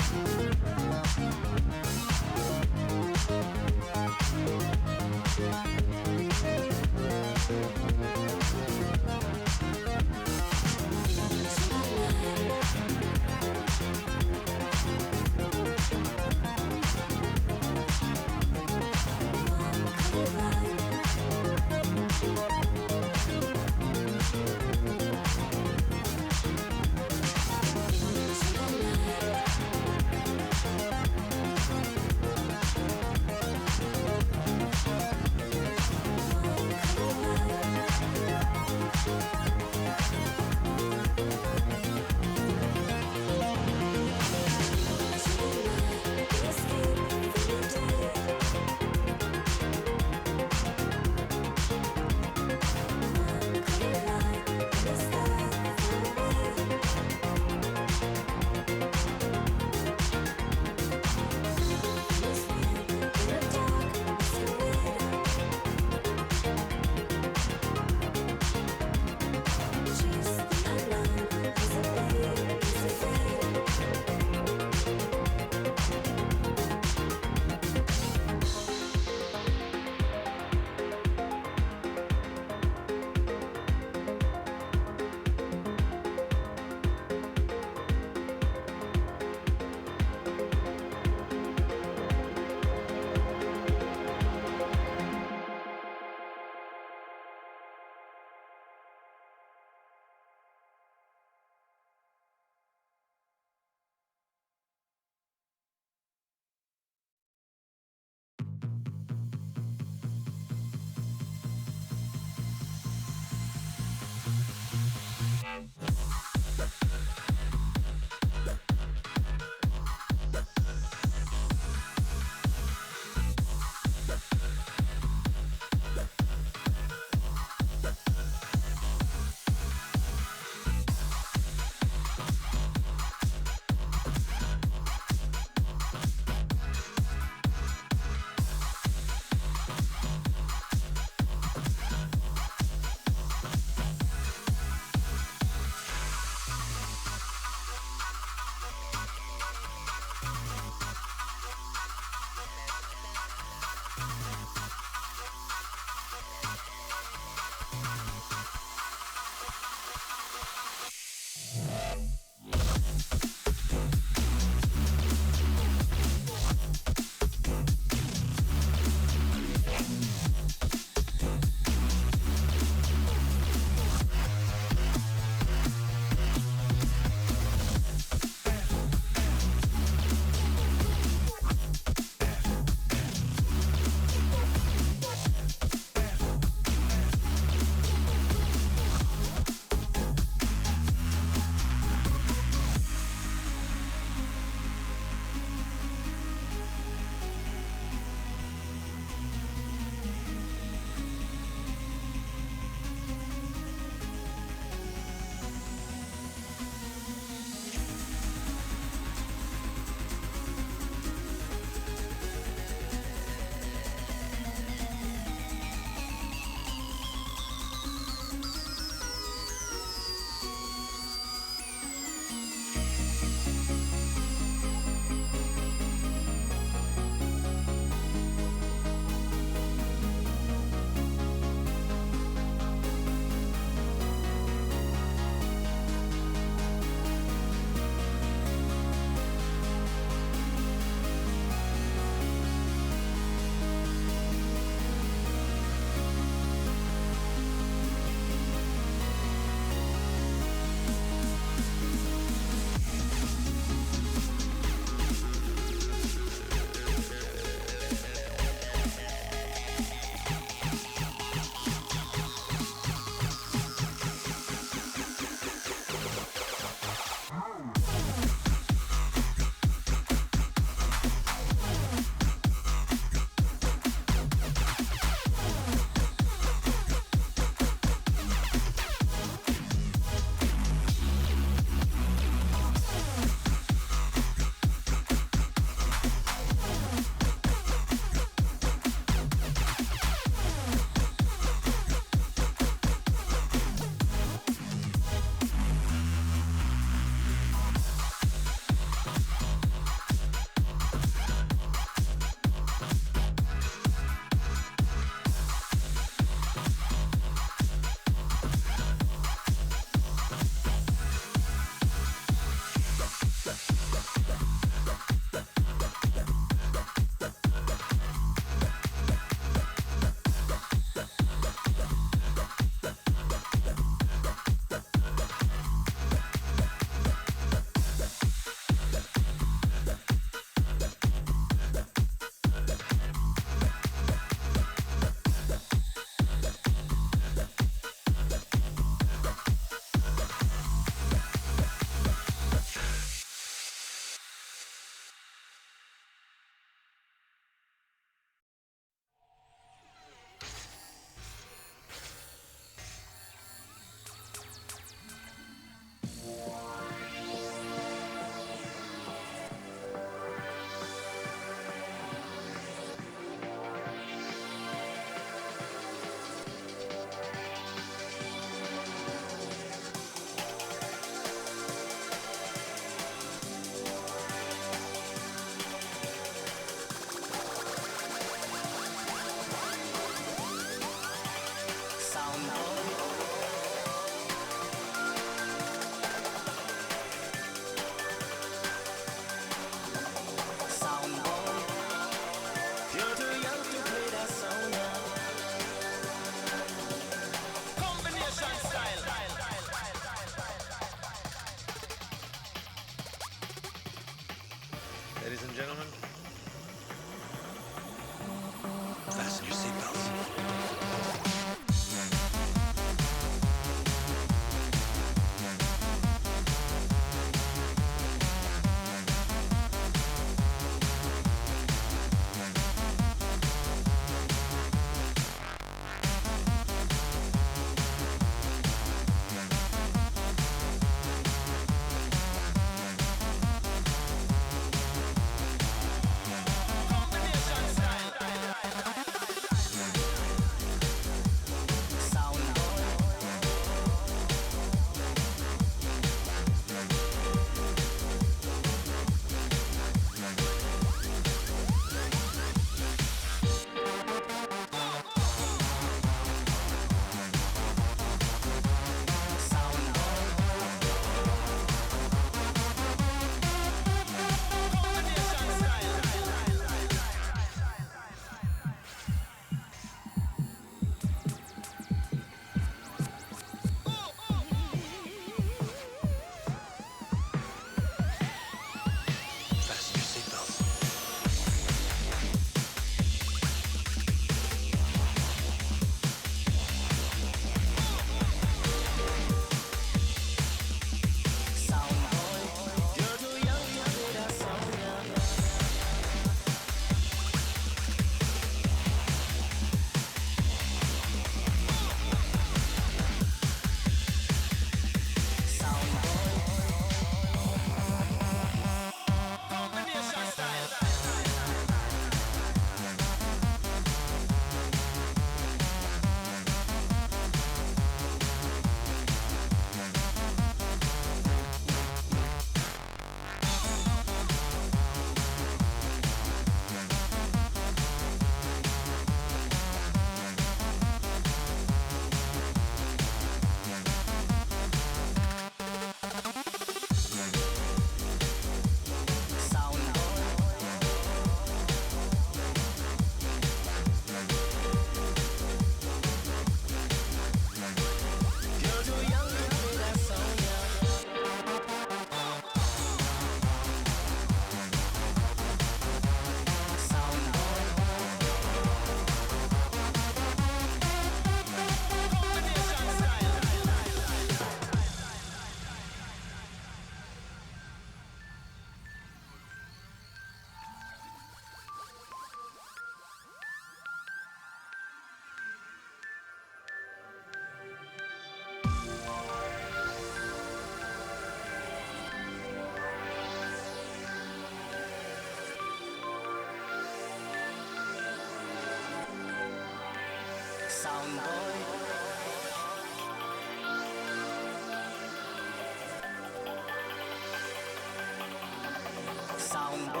Sound boy,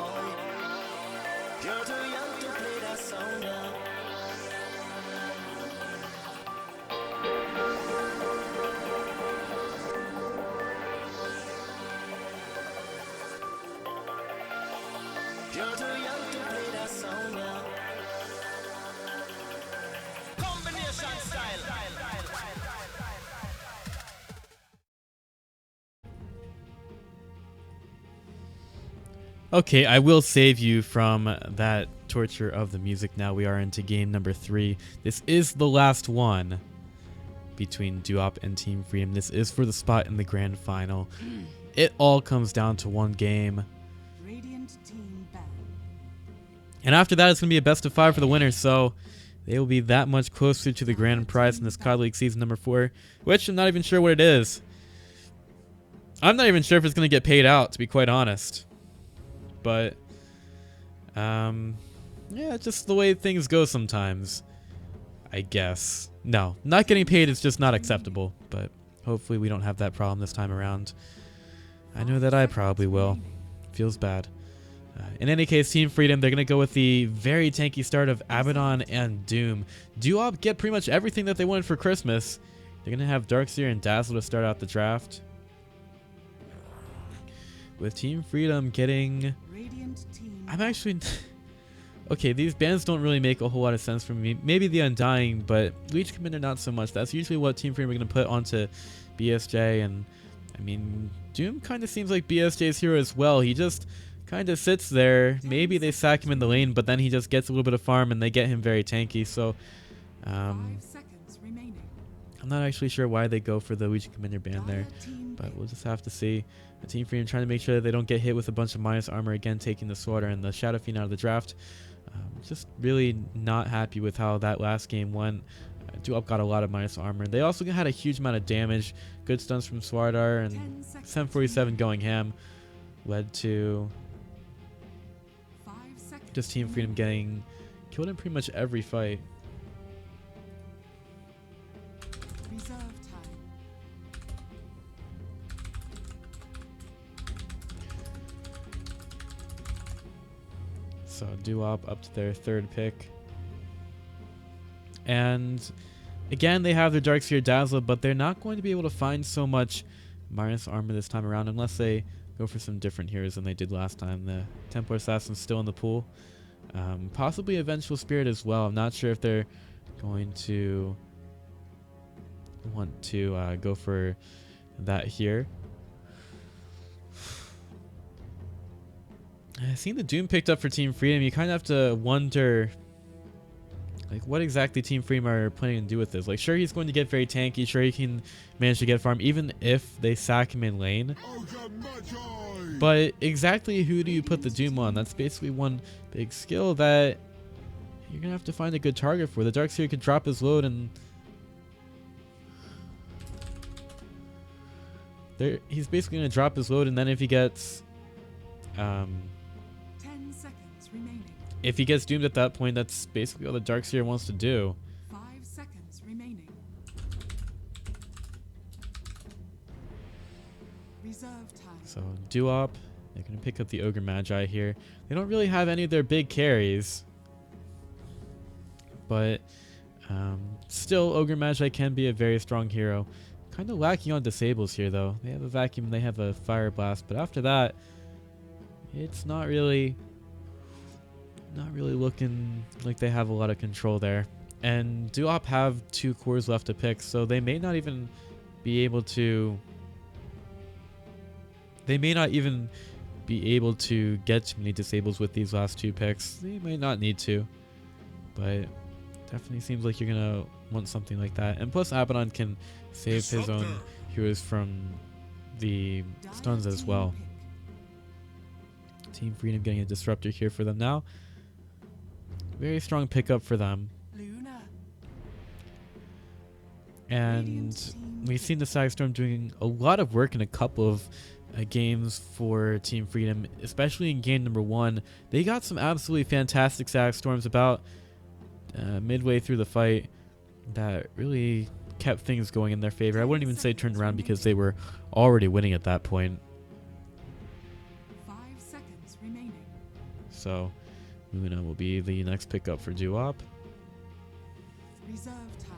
you're too young to play that song now. You're too young to play that song now. Combination style. Okay, I will save you from that torture of the music. Now we are into game number 3. This is the last one between Duop and Team Freedom. This is for the spot in the grand final. It all comes down to one game. Radiant team ban. And after that, it's going to be a best of 5 for the winner, so they will be that much closer to the grand prize in this COD League season number 4, which I'm not even sure what it is. I'm not even sure if it's going to get paid out, to be quite honest. But, yeah, just the way things go sometimes, I guess. No, not getting paid is just not acceptable, but hopefully we don't have that problem this time around. I know that I probably will. Feels bad. In any case, Team Freedom, they're going to go with the very tanky start of Abaddon and Doom. Duop get pretty much everything that they wanted for Christmas. They're going to have Darkseer and Dazzle to start out the draft. With Team Freedom getting... Radiant team. I'm actually... Okay, these bands don't really make a whole lot of sense for me. Maybe the Undying, but Leech Commander not so much. That's usually what Team Freedom are going to put onto BSJ. And, I mean, Doom kind of seems like BSJ's hero as well. He just kind of sits there. Maybe they sack him in the lane, but then he just gets a little bit of farm and they get him very tanky. So, 5 seconds remaining. I'm not actually sure why they go for the Leech Commander ban there. Dire team But pick. we'll just have to see. The Team Freedom trying to make sure that they don't get hit with a bunch of minus armor again, taking the Slaughter and the Shadow Fiend out of the draft. Just really not happy with how that last game went. Duop got a lot of minus armor. They also had a huge amount of damage. Good stuns from Swardar and 10 seconds 747 going ham led to 5 seconds. just Team Freedom getting killed in pretty much every fight. Reserve time. So Duop up to their 3rd pick. And again, they have their Darkseer Dazzle, but they're not going to be able to find so much minus armor this time around unless they go for some different heroes than they did last time. The Templar Assassin's still in the pool. Possibly a Vengeful Spirit as well. I'm not sure if they're going to want to go for that here. Seeing the Doom picked up for Team Freedom, you kind of have to wonder, like, what exactly Team Freedom are planning to do with this. Like, sure, he's going to get very tanky. Sure, he can manage to get farm, even if they sack him in lane. But exactly who do you put the Doom on? That's basically one big skill that you're going to have to find a good target for. The Darkseer could drop his load and... he's basically going to drop his load, and then if he gets... 10 seconds remaining. if he gets doomed at that point, that's basically all the Darkseer wants to do. 5 seconds remaining. Reserve time. So Duop, they're going to pick up the Ogre Magi here. They don't really have any of their big carries. But still, Ogre Magi can be a very strong hero. Kind of lacking on disables here, though. They have a Vacuum, they have a Fire Blast. But after that, it's not really looking like they have a lot of control there. And Duop have 2 cores left to pick, so they may not even be able to... They may not even be able to get too many disables with these last 2 picks. They might not need to, but definitely seems like you're gonna want something like that. And plus, Abaddon can save his own heroes from the stuns as well. Team Freedom getting a disruptor here for them now. Very strong pickup for them. Luna. And we've seen the Sagstorm doing a lot of work in a couple of games for Team Freedom, especially in game number 1. They got some absolutely fantastic Sagstorms about midway through the fight. that really kept things going in their favor. I wouldn't even say turned around because they were already winning at that point. 5 seconds remaining. So Luna will be the next pickup for Duop. Reserve time.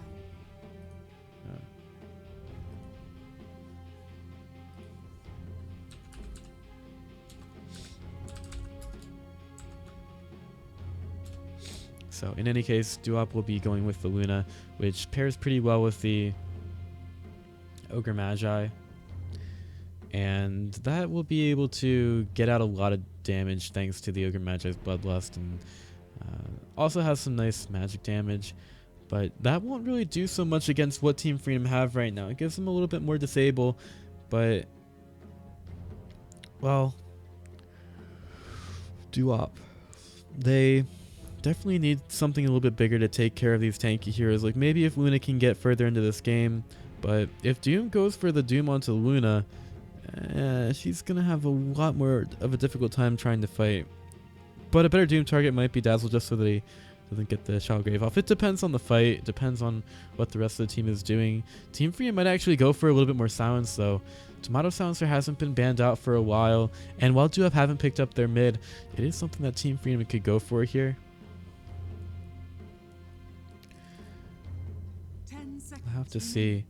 So in any case, Duop will be going with the Luna, which pairs pretty well with the Ogre Magi. And that will be able to get out a lot of damage thanks to the Ogre Magi's Bloodlust, and also has some nice magic damage. But that won't really do so much against what Team Freedom have right now. It gives them a little bit more disable, but, well, Duop, they definitely need something a little bit bigger to take care of these tanky heroes. Like maybe if Luna can get further into this game, but if Doom goes for the Doom onto Luna, she's gonna have a lot more of a difficult time trying to fight. But a better Doom target might be Dazzle, just so that he doesn't get the Shadowgrave off. It depends on the fight. It depends on what the rest of the team is doing. Team Freedom might actually go for a little bit more silence though. Tomato Silencer hasn't been banned out for a while, and while Duop haven't picked up their mid, it is something that Team Freedom could go for here. I'll have to see.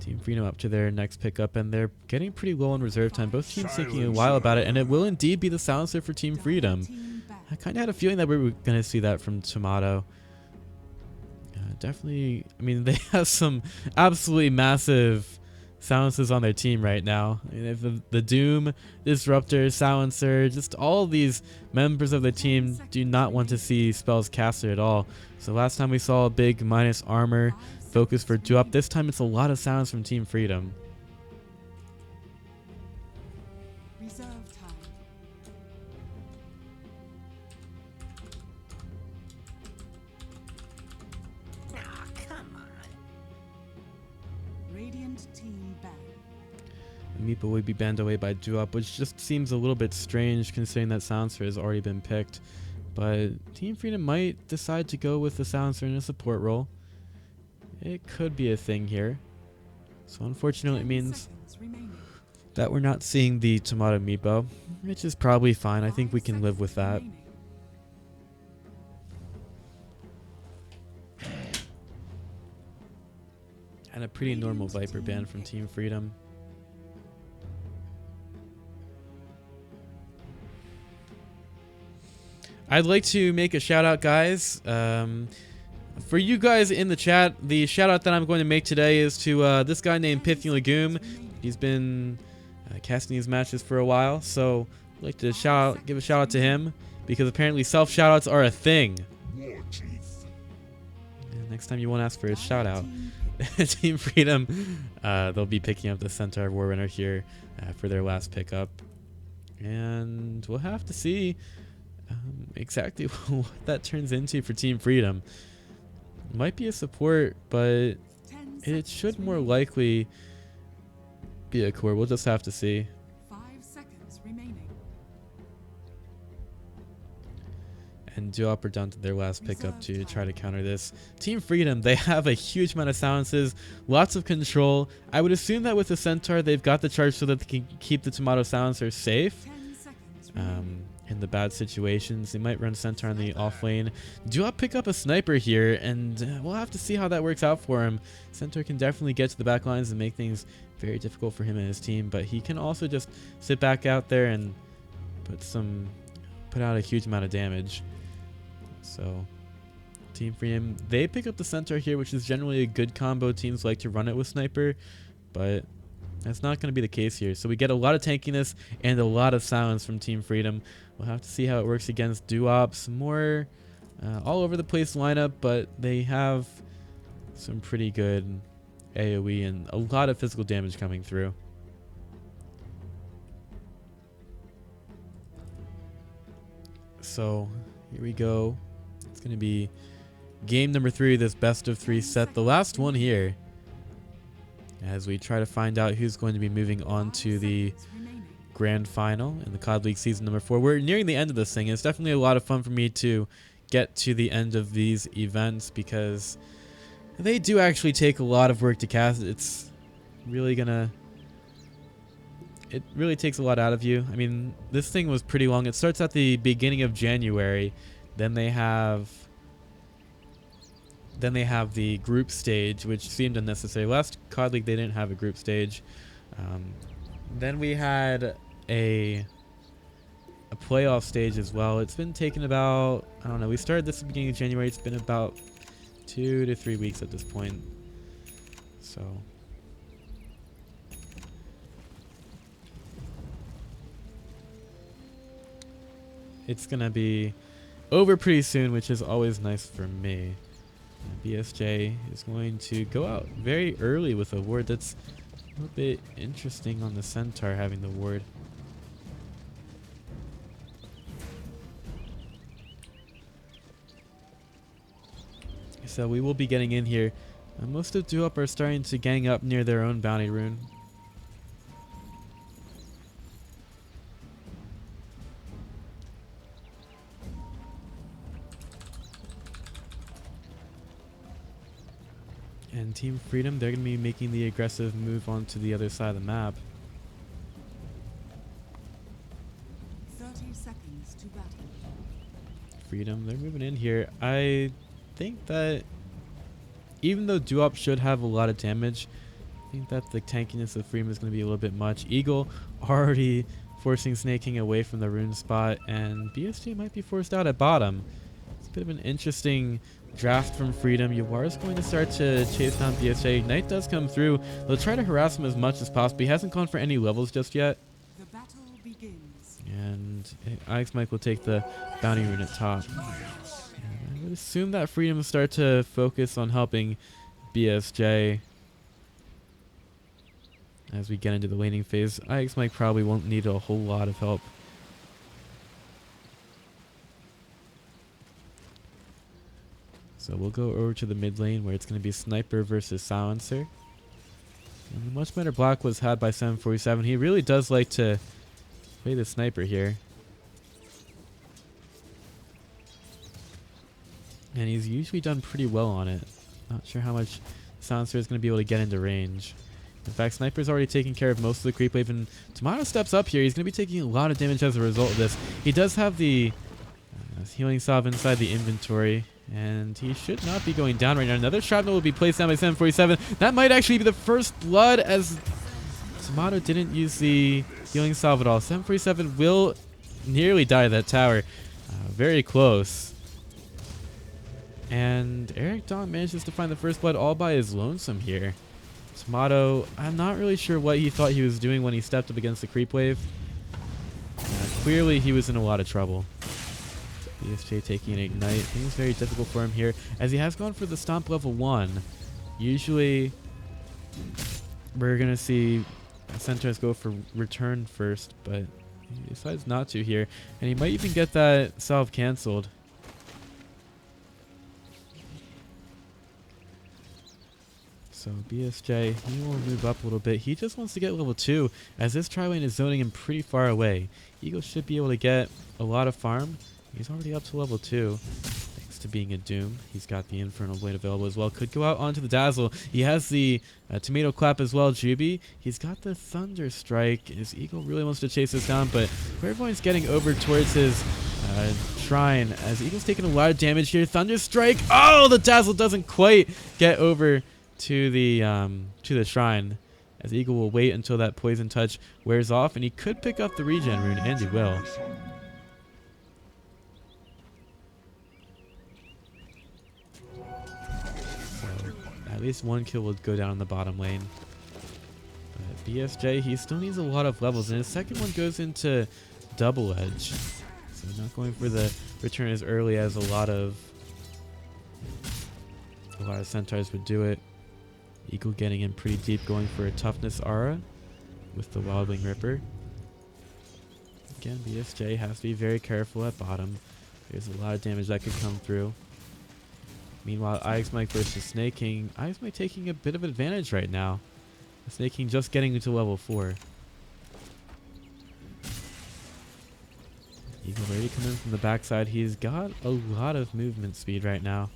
Team Freedom up to their next pickup, and they're getting pretty low on reserve time. Both teams thinking a while about it, and it will indeed be the silencer for Team Freedom. I kind of had a feeling that we were going to see that from Tomato. Definitely, I mean, they have some absolutely massive silencers on their team right now. I mean, the Doom, Disruptor, Silencer, just all of these members of the team do not want to see spells casted at all. So last time we saw a big minus armor focus for Duop. This time it's a lot of silence from Team Freedom. Reserve time. Ah, come on. Radiant team back. Meepo would be banned away by Duop, which just seems a little bit strange considering that Silencer has already been picked. But Team Freedom might decide to go with the Silencer in a support role. It could be a thing here. So unfortunately it means that we're not seeing the Tomato Meepo, which is probably fine. I think we can live with that. And a pretty normal Viper ban from Team Freedom. I'd like to make a shout out, guys. For you guys in the chat, the shout out that I'm going to make today is to this guy named Pithy Legume. He's been casting these matches for a while, so I'd like to give a shout out to him, because apparently self shout outs are a thing. And next time you won't ask for a shout out, Team Freedom, they'll be picking up the Centaur Warrunner here for their last pickup, and we'll have to see exactly what that turns into for Team Freedom. Might be a support, but it should more likely be a core. We'll just have to see. 5 seconds remaining. And Duop are down to their last pickup to try to counter this. Team Freedom, they have a huge amount of silences, lots of control. I would assume that with the Centaur, they've got the charge so that they can keep the Tomato Silencer safe. 10 seconds remaining. In the bad situations, they might run Centaur on the off lane. Duop pick up a sniper here, and we'll have to see how that works out for him. Centaur can definitely get to the back lines and make things very difficult for him and his team, but he can also just sit back out there and put out a huge amount of damage. So Team Freedom, they pick up the Centaur here, which is generally a good combo. Teams like to run it with sniper, but that's not going to be the case here. So we get a lot of tankiness and a lot of silence from Team Freedom. We'll have to see how it works against Duop's more all over the place lineup, but they have some pretty good AoE and a lot of physical damage coming through. So here we go. It's going to be game number 3 of this best of 3 set, the last one here, as we try to find out who's going to be moving on to the grand final in the COD League season number 4. We're nearing the end of this thing. It's definitely a lot of fun for me to get to the end of these events, because They do actually take a lot of work to cast. It's really gonna... It really takes a lot out of you. I mean, this thing was pretty long. It starts at the beginning of January. Then they have the group stage, which seemed unnecessary. Last COD League, they didn't have a group stage. Then we had a playoff stage as well. It's been taken about, I don't know, we started this at the beginning of January. It's been about 2 to 3 weeks at this point. So it's gonna be over pretty soon, which is always nice for me. BSJ is going to go out very early with a ward. That's a little bit interesting on the Centaur having the ward. So we will be getting in here. Most of Duop are starting to gang up near their own bounty rune. And Team Freedom, they're going to be making the aggressive move onto the other side of the map. 30 seconds to battle. Freedom, they're moving in here. I think that even though Duop should have a lot of damage, I think that the tankiness of Freedom is going to be a little bit much. Eagle already forcing Snake King away from the rune spot, and BSG might be forced out at bottom. It's a bit of an interesting draft from Freedom. Yawar is going to start to chase down BSJ. Knight does come through. They'll try to harass him as much as possible. He hasn't gone for any levels just yet. The battle begins. And Alex Mike will take the bounty rune at top. I would assume that Freedom will start to focus on helping BSJ as we get into the laning phase. Alex Mike probably won't need a whole lot of help. So we'll go over to the mid lane where it's going to be Sniper versus Silencer. And the much better block was had by 747. He really does like to play the Sniper here. And he's usually done pretty well on it. Not sure how much Silencer is going to be able to get into range. In fact, Sniper's already taking care of most of the creep wave, and Tomato steps up here. He's going to be taking a lot of damage as a result of this. He does have the healing salve inside the inventory, and he should not be going down right now. Another shrapnel will be placed down by 747. That might actually be the first blood, as Tomato didn't use the healing salve at all. 747 will nearly die to that tower. Very close. And Eric Dawn manages to find the first blood all by his lonesome here. Tomato, I'm not really sure what he thought he was doing when he stepped up against the creep wave. Clearly he was in a lot of trouble. BSJ taking an ignite. Things very difficult for him here, as he has gone for the stomp level 1. Usually we're going to see Centaurs go for return first, but he decides not to here. And he might even get that salve cancelled. So BSJ, he will move up a little bit. He just wants to get level 2, as this tri-lane is zoning him pretty far away. Eagle should be able to get a lot of farm. He's already up to level 2, thanks to being a Doom. He's got the Infernal Blade available as well. Could go out onto the Dazzle. He has the Tomato Clap as well, Juby. He's got the Thunder Strike. His Eagle really wants to chase this down, but everyone's getting over towards his Shrine, as Eagle's taking a lot of damage here. Thunder Strike. Oh, the Dazzle doesn't quite get over to the Shrine, as Eagle will wait until that Poison Touch wears off, and he could pick up the regen rune, and he will. So at least one kill will go down in the bottom lane. But BSJ, he still needs a lot of levels, and his second one goes into Double Edge, so not going for the return as early as a lot of Centaurs would do it. Eagle getting in pretty deep, going for a toughness aura with the Wildwing Ripper. Again, BSJ has to be very careful at bottom. There's a lot of damage that could come through. Meanwhile, Ix Mike versus Snake King. Ix Mike taking a bit of advantage right now. Snake King just getting into level 4. Eagle ready to come in from the backside. He's got a lot of movement speed right now.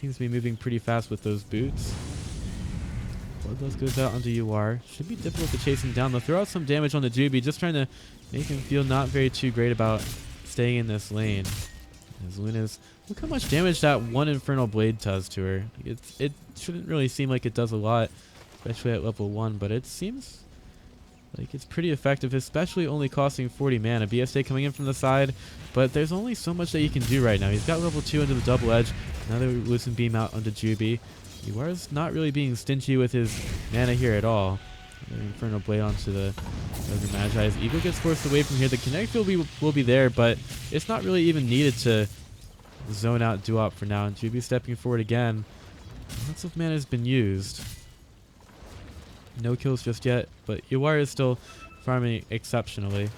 seems to be moving pretty fast with those boots. Bloodlust goes out onto UR. Should be difficult to chase him down. They'll throw out some damage on the Juby, just trying to make him feel not very too great about staying in this lane. As Luna's, look how much damage that one Infernal Blade does to her. It shouldn't really seem like it does a lot, especially at level 1, but it seems like it's pretty effective, especially only costing 40 mana. BSJ coming in from the side, but there's only so much that he can do right now. He's got level 2 into the double edge, another Lucent Beam out onto Juby. UR's not really being stingy with his mana here at all. Another Infernal Blade onto the Magi's. Eagle gets forced away from here. The Kinetic Field will be there, but it's not really even needed to zone out Duop for now. And Juby stepping forward again. Lots of mana has been used. No kills just yet, but UR is still farming exceptionally.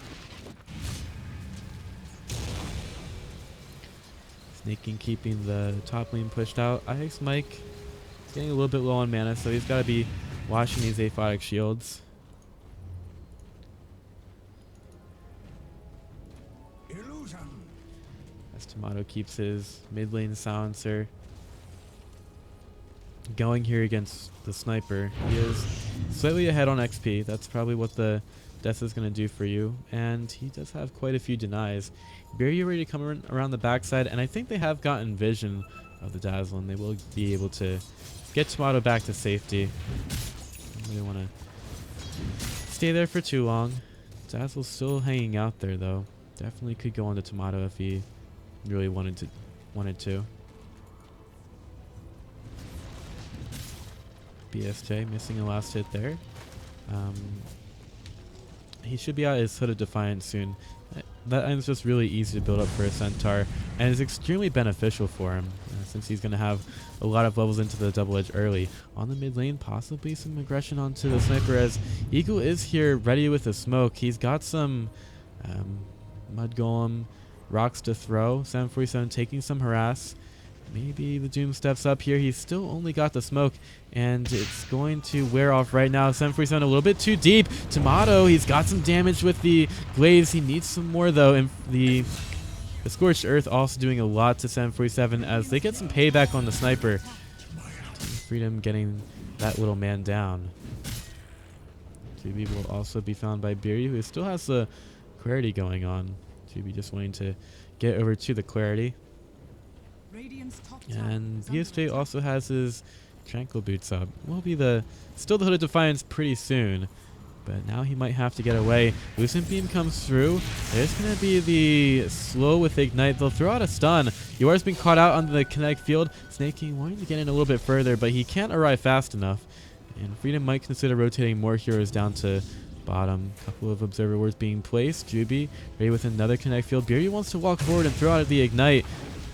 Snaking, keeping the top lane pushed out. IX Mike is getting a little bit low on mana, so he's got to be watching these aphotic shields. As Tomato keeps his mid lane silencer going here against the sniper. He is slightly ahead on XP. That's probably what the death is going to do for you. And he does have quite a few denies. Very ready to come around the backside, and I think they have gotten vision of the Dazzle, and they will be able to get Tomato back to safety. Don't really want to stay there for too long. Dazzle's still hanging out there, though. Definitely could go on to Tomato if he really wanted to. BSJ missing a last hit there. He should be out his Hood of Defiance soon. That is just really easy to build up for a Centaur, and is extremely beneficial for him since he's going to have a lot of levels into the double edge early. On the mid lane, possibly some aggression onto the sniper as Eagle is here ready with the smoke. He's got some Mud Golem rocks to throw. 747 taking some harass. Maybe the Doom steps up here. He's still only got the smoke, and it's going to wear off right now. 747 a little bit too deep. Tomato, he's got some damage with the Glaze. He needs some more, though. And the Scorched Earth also doing a lot to 747 as they get some payback on the sniper. Freedom getting that little man down. 2B will also be found by Beery, who still has the Clarity going on. 2B just wanting to get over to the Clarity. And BSJ also has his Tranquil Boots up. Will be still the Hood of Defiance pretty soon, but now he might have to get away. Lucent Beam comes through. There's going to be the slow with Ignite. They'll throw out a stun. UR's been caught out on the Kinetic Field. Snaking wanting to get in a little bit further, but he can't arrive fast enough. And Freedom might consider rotating more heroes down to bottom. A couple of Observer Wards being placed. Juby ready with another Kinetic Field. Beery wants to walk forward and throw out the Ignite.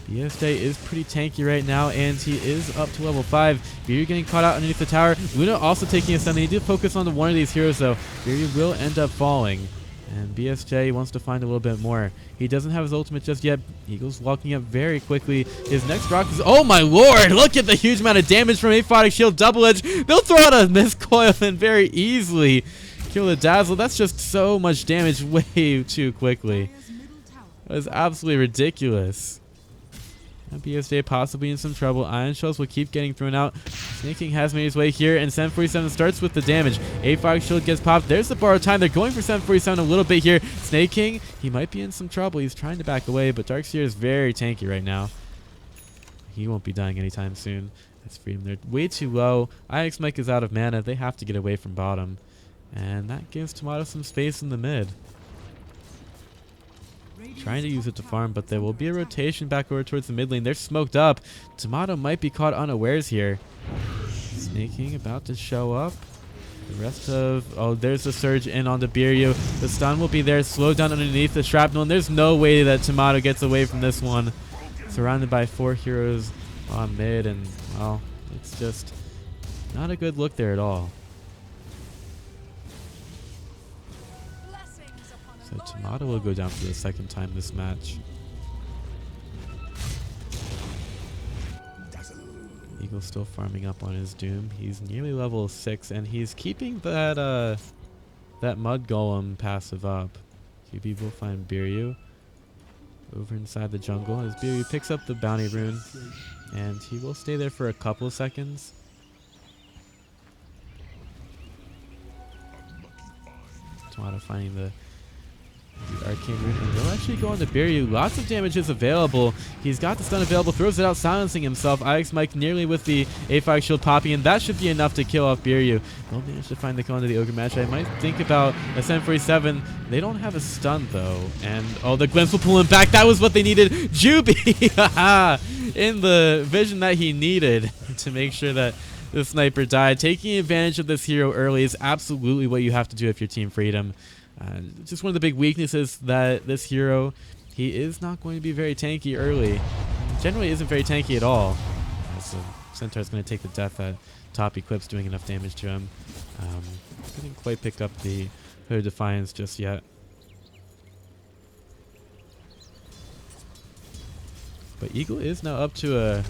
BSJ is pretty tanky right now, and he is up to level 5. Beery getting caught out underneath the tower. Luna also taking a stun. They need to focus on one of these heroes, though. Beery will end up falling, and BSJ wants to find a little bit more. He doesn't have his ultimate just yet. Eagle's walking up very quickly. His next rock is... Oh, my lord! Look at the huge amount of damage from Aphotic Shield Double Edge. They'll throw out a Miscoil and very easily kill the Dazzle. That's just so much damage way too quickly. That was absolutely ridiculous. BSJ possibly in some trouble. Ion Shells will keep getting thrown out. Snaking has made his way here, and 747 starts with the damage. A5 shield gets popped. There's the borrowed time. They're going for 747 a little bit here. Snaking, he might be in some trouble. He's trying to back away, but Darkseer is very tanky right now. He won't be dying anytime soon. That's Freedom. They're way too low. IX Mike is out of mana. They have to get away from bottom. And that gives Tomato some space in the mid. Trying to use it to farm, but there will be a rotation back over towards the mid lane. They're smoked up. Tomato might be caught unawares here. Snaking about to show up. The rest of... Oh, there's the surge in on the Biryu. The stun will be there. Slowed down underneath the shrapnel, and there's no way that Tomato gets away from this one. Surrounded by 4 heroes on mid, and, well, it's just not a good look there at all. So Tomato will go down for the second time this match. Eagle's still farming up on his Doom. He's nearly level 6, and he's keeping that Mud Golem passive up. QB will find Biryu over inside the jungle as Biryu picks up the bounty rune. And he will stay there for a couple of seconds. Tomato finding the arcane root, and they'll actually go into Biryu. Lots of damage is available. He's got the stun available, throws it out, silencing himself. Ix Mike nearly with the A5 shield popping, and that should be enough to kill off Biryu. They'll manage to find the kill into the Ogre match. I might think about a 747. They don't have a stun though, and oh, the glimpse will pull him back. That was what they needed. Juby in the vision that he needed to make sure that the sniper died. Taking advantage of this hero early is absolutely what you have to do if you're Team Freedom. Just one of the big weaknesses that this hero, he is not going to be very tanky early. Generally isn't very tanky at all. So Centaur's going to take the death that top equips, doing enough damage to him. Didn't quite pick up the Hood of Defiance just yet. But Eagle is now up to a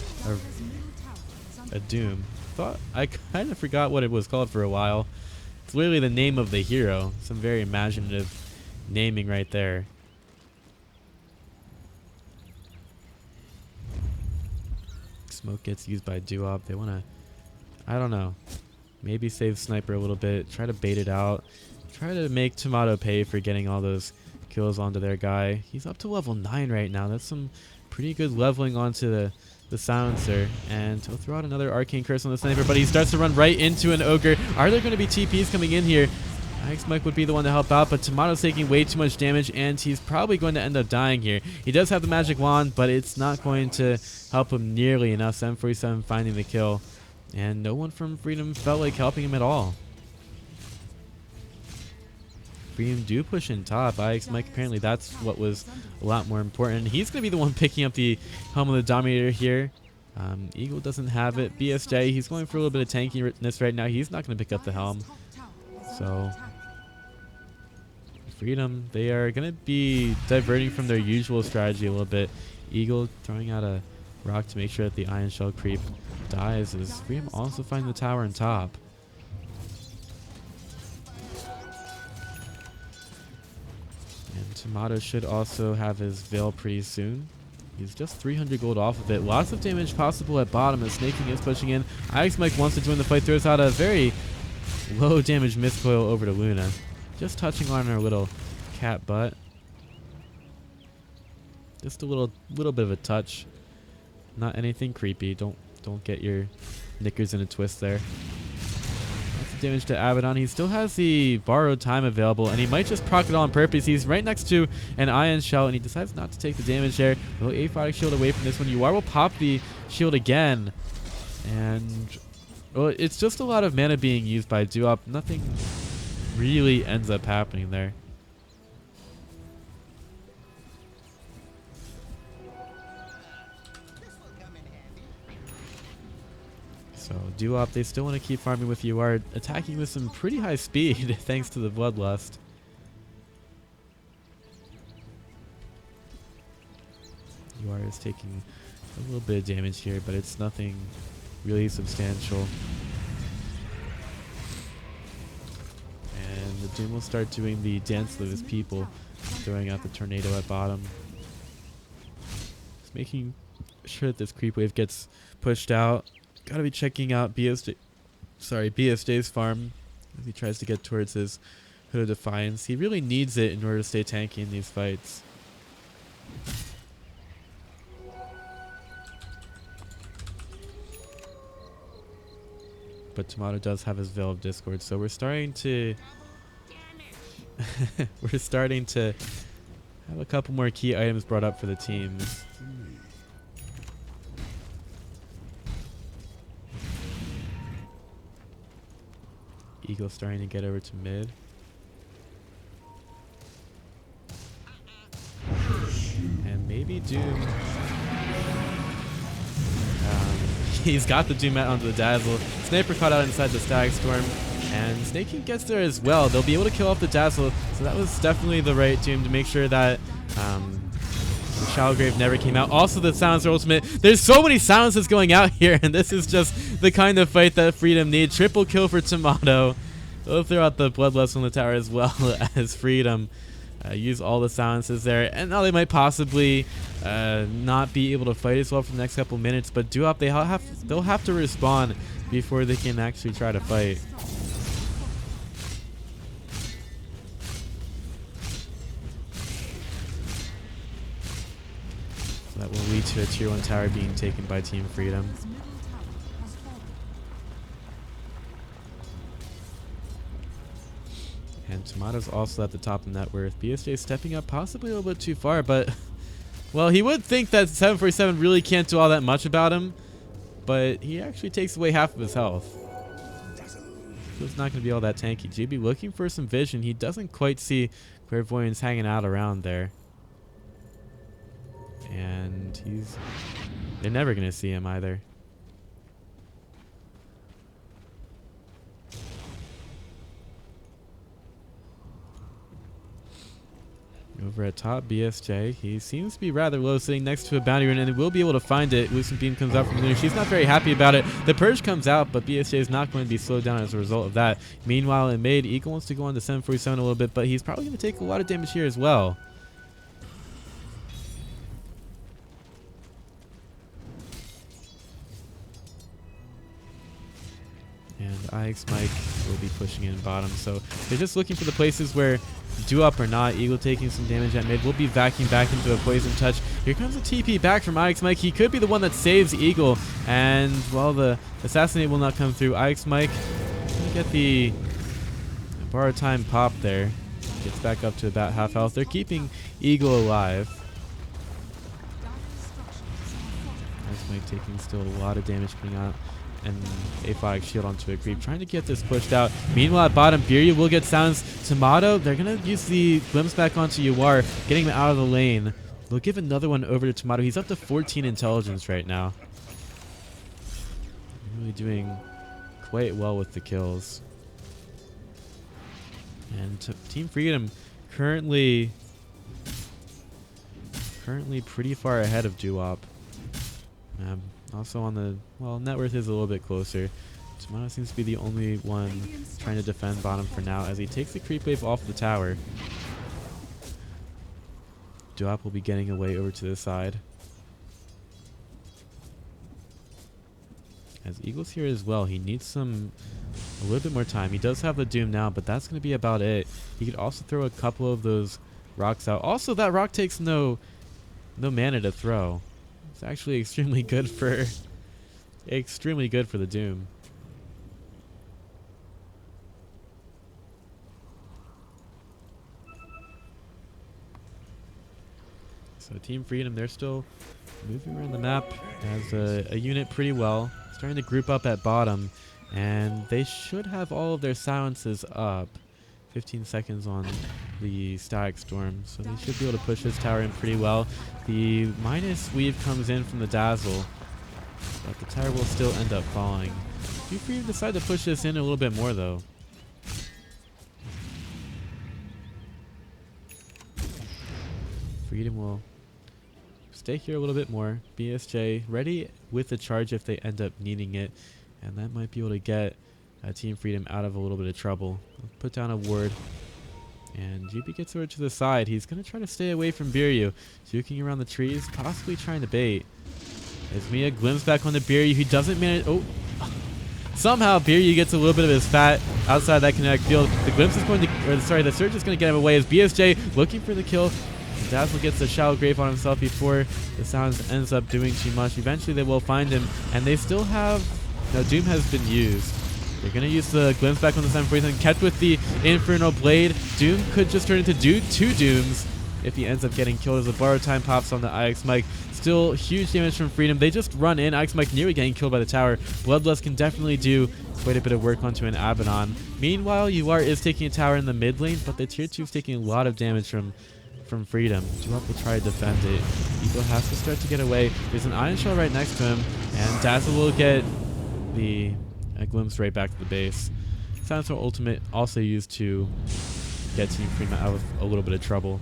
Doom. I kind of forgot what it was called for a while. It's literally the name of the hero. Some very imaginative naming right there. Smoke gets used by Duop. They want to, I don't know, maybe save Sniper a little bit. Try to bait it out. Try to make Tomato pay for getting all those kills onto their guy. He's up to level 9 right now. That's some pretty good leveling onto the silencer, and he'll throw out another arcane curse on the sniper, but he starts to run right into an ogre. Are there going to be TPs coming in here? Ix Mike would be the one to help out, but Tomato's taking way too much damage, and he's probably going to end up dying here. He does have the magic wand, but it's not going to help him nearly enough. 747 finding the kill, and no one from Freedom felt like helping him at all. Freedom do push in top. Ix Mike, apparently that's what was a lot more important. He's going to be the one picking up the Helm of the Dominator here. Eagle doesn't have it. BSJ, he's going for a little bit of tankiness right now. He's not going to pick up the Helm. So Freedom, they are going to be diverting from their usual strategy a little bit. Eagle throwing out a rock to make sure that the Iron Shell creep dies, as Freedom also find the tower on top. And Tomato should also have his Veil pretty soon. He's just 300 gold off of it. Lots of damage possible at bottom as Snaking is pushing in. Ix Mike wants to join the fight, throws out a very low damage miscoil over to Luna. Just touching on her little cat butt. Just a little bit of a touch. Not anything creepy. Don't get your knickers in a twist there. Lots of damage to Abaddon. He still has the borrowed time available, and he might just proc it all on purpose. He's right next to an Ion Shell, and he decides not to take the damage there. A little aphotic shield away from this one. UR will pop the shield again, and well, it's just a lot of mana being used by Duop. Nothing really ends up happening there. So Duop, they still want to keep farming with UR, attacking with some pretty high speed thanks to the Bloodlust. UR is taking a little bit of damage here, but it's nothing really substantial. And the Doom will start doing the dance of his people, throwing out the tornado at bottom. Just making sure that this creep wave gets pushed out. Gotta be checking out BSJ's farm as he tries to get towards his Hood of Defiance. He really needs it in order to stay tanky in these fights. But Tomato does have his Veil of Discord, so we're starting to have a couple more key items brought up for the teams. Eagle starting to get over to mid. And maybe Doom. He's got the Doom out onto the Dazzle. Sniper caught out inside the Stag Storm. And Snaking gets there as well. They'll be able to kill off the Dazzle. So that was definitely the right Doom to make sure that Shallowgrave never came out. Also the Silencer ultimate. There's so many silences going out here, and this is just the kind of fight that Freedom need. Triple kill for Tomato. They'll throw out the Bloodlust on the tower as well as Freedom use all the silences there, and now they might possibly not be able to fight as well for the next couple minutes. But Duop, they'll have to respawn before they can actually try to fight. So that will lead to a tier 1 tower being taken by Team Freedom. Dire's middle tower has fallen. And Tomato's also at the top of net worth. BSJ stepping up possibly a little bit too far, but well, he would think that 747 really can't do all that much about him, but he actually takes away half of his health. So it's not going to be all that tanky. GB looking for some vision. He doesn't quite see Clairvoyance hanging out around there. And they're never going to see him either. Over at top, BSJ, he seems to be rather low, sitting next to a bounty rune, and he will be able to find it. Lucent Beam comes out from Lunar. She's not very happy about it. The Purge comes out, but BSJ is not going to be slowed down as a result of that. Meanwhile, in mid, Eagle wants to go on to 747 a little bit, but he's probably going to take a lot of damage here as well. And IX Mike will be pushing in bottom. So they're just looking for the places where Duop or not. Eagle taking some damage at mid. Will be backing back into a poison touch. Here comes a TP back from IX Mike. He could be the one that saves Eagle. And well, the assassinate will not come through. IX Mike gonna get the borrowed time pop there. Gets back up to about half health. They're keeping Eagle alive. IX Mike taking still a lot of damage putting out and a flag shield onto a creep, trying to get this pushed out. Meanwhile, at bottom, Biryu will get sounds. Tomato, they're going to use the glimpse back onto Yuar, getting him out of the lane. They'll give another one over to Tomato. He's up to 14 intelligence right now. Really doing quite well with the kills. And Team Freedom currently pretty far ahead of Duop. Also on the, well, net worth is a little bit closer. Tomato seems to be the only one trying to defend bottom for now as he takes the creep wave off the tower. Duop will be getting away over to the side. As Eagle's here as well, he needs a little bit more time. He does have the Doom now, but that's going to be about it. He could also throw a couple of those rocks out. Also, that rock takes no mana to throw. It's actually extremely good for the Doom. So Team Freedom, they're still moving around the map as a unit pretty well. Starting to group up at bottom, and they should have all of their silences up. 15 seconds on the Static Storm, so they should be able to push this tower in pretty well. The minus weave comes in from the Dazzle, but the tower will still end up falling. Do Freedom decide to push this in a little bit more though? Freedom will stay here a little bit more. BSJ ready with the charge if they end up needing it, and that might be able to get Team Freedom out of a little bit of trouble. Put down a ward, and GP gets over to the side. He's going to try to stay away from Biryu, juking around the trees, possibly trying to bait. As Mia glimpses back on the Biryu, he doesn't manage. Oh, somehow Biryu gets a little bit of his fat outside that kinetic field. The glimpse is going to, the surge is going to get him away. As BSJ looking for the kill. Dazzle gets the shallow grave on himself before the sounds ends up doing too much. Eventually they will find him, and they still have. Now Doom has been used. They're going to use the glimpse back on the 747. Kept with the Infernal Blade. Doom could just turn into two Dooms if he ends up getting killed as the borrowed time pops on the IX Mike. Still huge damage from Freedom. They just run in. IX Mike nearly getting killed by the tower. Bloodlust can definitely do quite a bit of work onto an Abaddon. Meanwhile, UR is taking a tower in the mid lane, but the tier 2 is taking a lot of damage from Freedom. Duop will try to defend it. Eagle has to start to get away. There's an Iron Shell right next to him, and Dazzle will get the glimpse right back to the base. Silencer ultimate also used to get Team Freedom out of a little bit of trouble.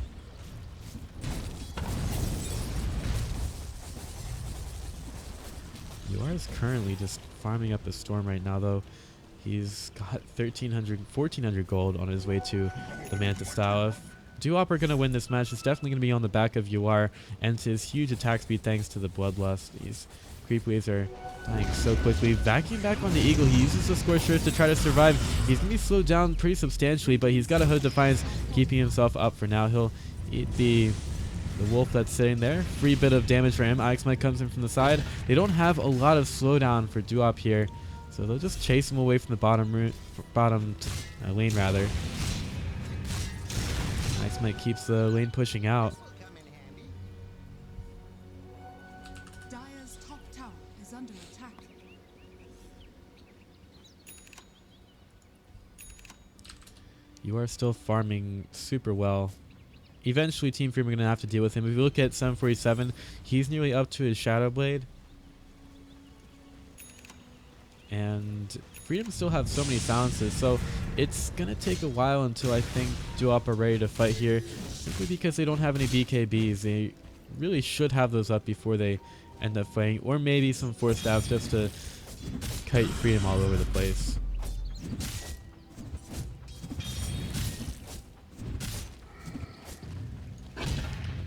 UR is currently just farming up the storm right now, though. He's got 1,400 gold on his way to the Manta Style. If Duop are going to win this match. It's definitely going to be on the back of UR and his huge attack speed thanks to the Bloodlust. These creep waves are dying so quickly. Vacuum back on the Eagle. He uses the Scorchers to try to survive. He's going to be slowed down pretty substantially, but he's got a Hood Defiance keeping himself up for now. He'll eat the Wolf that's sitting there. Free bit of damage for him. Ix Mike comes in from the side. They don't have a lot of slowdown for Duop here, so they'll just chase him away from the bottom lane rather. Ix Mike keeps the lane pushing out. Dire's top tower is under attack. You are still farming super well. Eventually, Team Freedom are going to have to deal with him. If you look at 747, he's nearly up to his Shadow Blade. And Freedom still have so many silences, so it's going to take a while until I think Duop are ready to fight here, simply because they don't have any BKBs. They really should have those up before they end up fighting, or maybe some Force Staffs just to kite Freedom all over the place.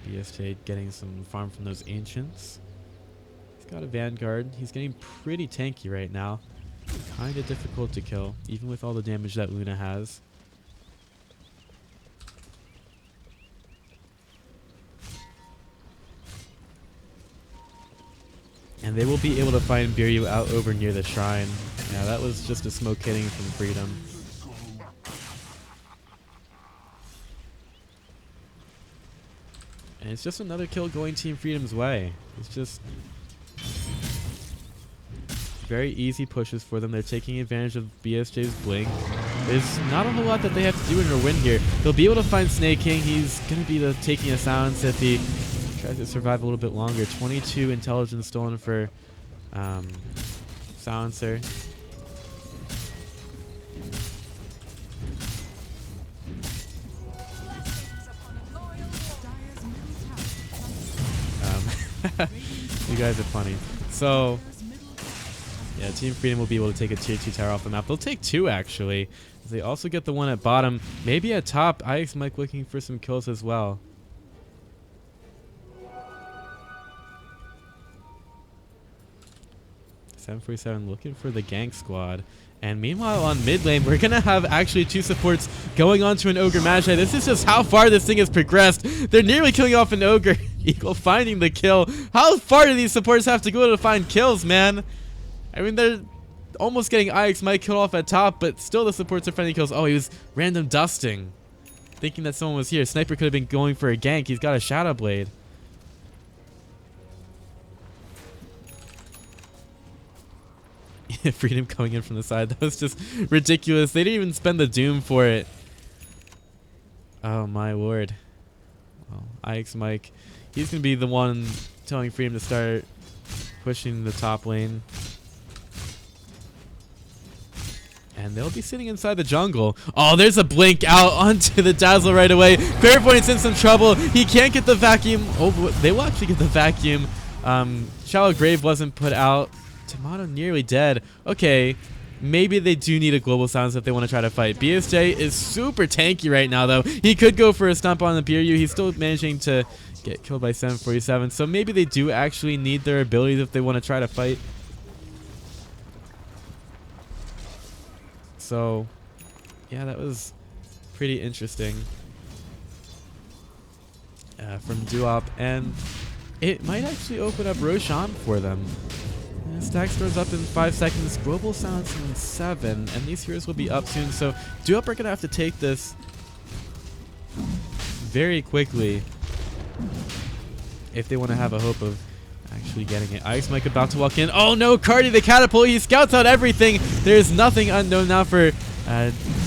BSJ getting some farm from those Ancients. He's got a Vanguard. He's getting pretty tanky right now. Kind of difficult to kill, even with all the damage that Luna has. And they will be able to find Biryu out over near the shrine. Yeah, that was just a smoke hitting from Freedom. And it's just another kill going Team Freedom's way. It's just very easy pushes for them. They're taking advantage of BSJ's blink. There's not a whole lot that they have to do in their win here. They'll be able to find Snake King. He's going to be taking a silence if he tries to survive a little bit longer. 22 intelligence stolen for Silencer. You guys are funny. So, yeah, Team Freedom will be able to take a tier 2 tower off the map. They'll take 2 actually. They also get the one at bottom. Maybe at top, Ix Mike looking for some kills as well. .747 looking for the gank squad. And meanwhile on mid lane, we're going to have actually 2 supports going on to an Ogre Magi. This is just how far this thing has progressed. They're nearly killing off an Ogre. Eagle finding the kill. How far do these supports have to go to find kills, man? I mean, they're almost getting Ix Mike killed off at top, but still the supports are finding kills. Oh, he was random dusting, thinking that someone was here. Sniper could have been going for a gank. He's got a Shadow Blade. Freedom coming in from the side. That was just ridiculous. They didn't even spend the Doom for it. Oh my lord. Well, Ix Mike, he's going to be the one telling Freedom to start pushing the top lane. And they'll be sitting inside the jungle. Oh, there's a blink out onto the Dazzle right away. Clairvoyant's in some trouble. He can't get the vacuum. Oh, they will actually get the vacuum. Shallow Grave wasn't put out. Tomato nearly dead. Okay, maybe they do need a global silence if they want to try to fight. BSJ is super tanky right now, though. He could go for a stomp on the Biryu. He's still managing to get killed by 747. So maybe they do actually need their abilities if they want to try to fight. So, yeah, that was pretty interesting from Duop. And it might actually open up Roshan for them. Stack stores up in 5 seconds, global silence in 7, and these heroes will be up soon, so Duop are going to have to take this very quickly if they want to have a hope of actually getting it. Ix Mike about to walk in. Oh no, Cardi the catapult, he scouts out everything. There's nothing unknown now for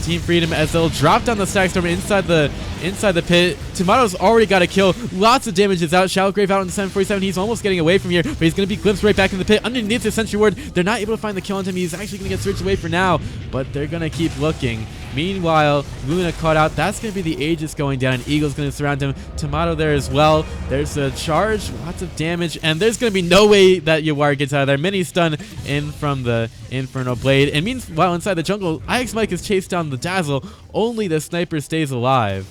Team Freedom as they'll drop down the stack storm inside the pit. Tomato's already got a kill. Lots of damage is out. Shallow Grave out on the 747. He's almost getting away from here, but he's going to be glimpsed right back in the pit underneath the Sentry Ward. They're not able to find the kill on him. He's actually going to get switched away for now, but they're going to keep looking. Meanwhile, Luna caught out. That's going to be the Aegis going down, and Eagle's going to surround him. Tomato there as well. There's a charge, lots of damage, and there's going to be no way that Yawar gets out of there. Mini stun in from the Inferno Blade. And meanwhile, inside the jungle, Ix Mike has chased down the Dazzle. Only the sniper stays alive.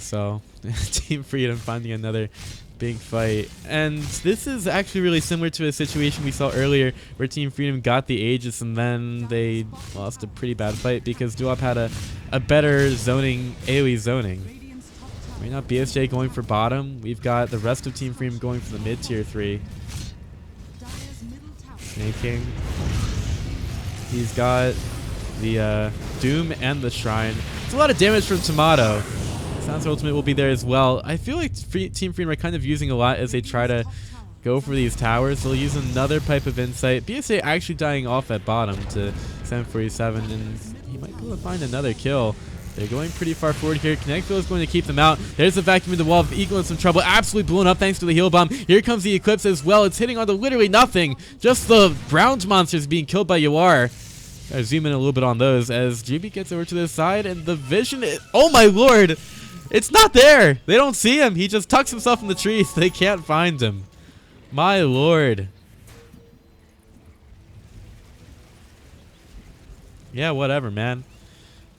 So Team Freedom finding another big fight. And this is actually really similar to a situation we saw earlier where Team Freedom got the Aegis and then they lost a pretty bad fight because Duop had a better zoning, AoE zoning. Right now BSJ going for bottom. We've got the rest of Team Freedom going for the mid tier 3. Snaking. He's got the Doom and the Shrine. It's a lot of damage from Tomato. Sounds Ultimate will be there as well. I feel like Team Freedom are kind of using a lot as they try to go for these towers. They'll use another Pipe of Insight. BSA actually dying off at bottom to 747, and he might be able to find another kill. They're going pretty far forward here. Connectville is going to keep them out. There's the vacuum in the wall. Eagle in some trouble. Absolutely blown up thanks to the heal bomb. Here comes the Eclipse as well. It's hitting onto literally nothing. Just the bronze monsters being killed by Yawar. Gotta zoom in a little bit on those as GB gets over to the side, and the vision is, oh my lord! It's not there! They don't see him! He just tucks himself in the trees. They can't find him. My lord. Yeah, whatever, man.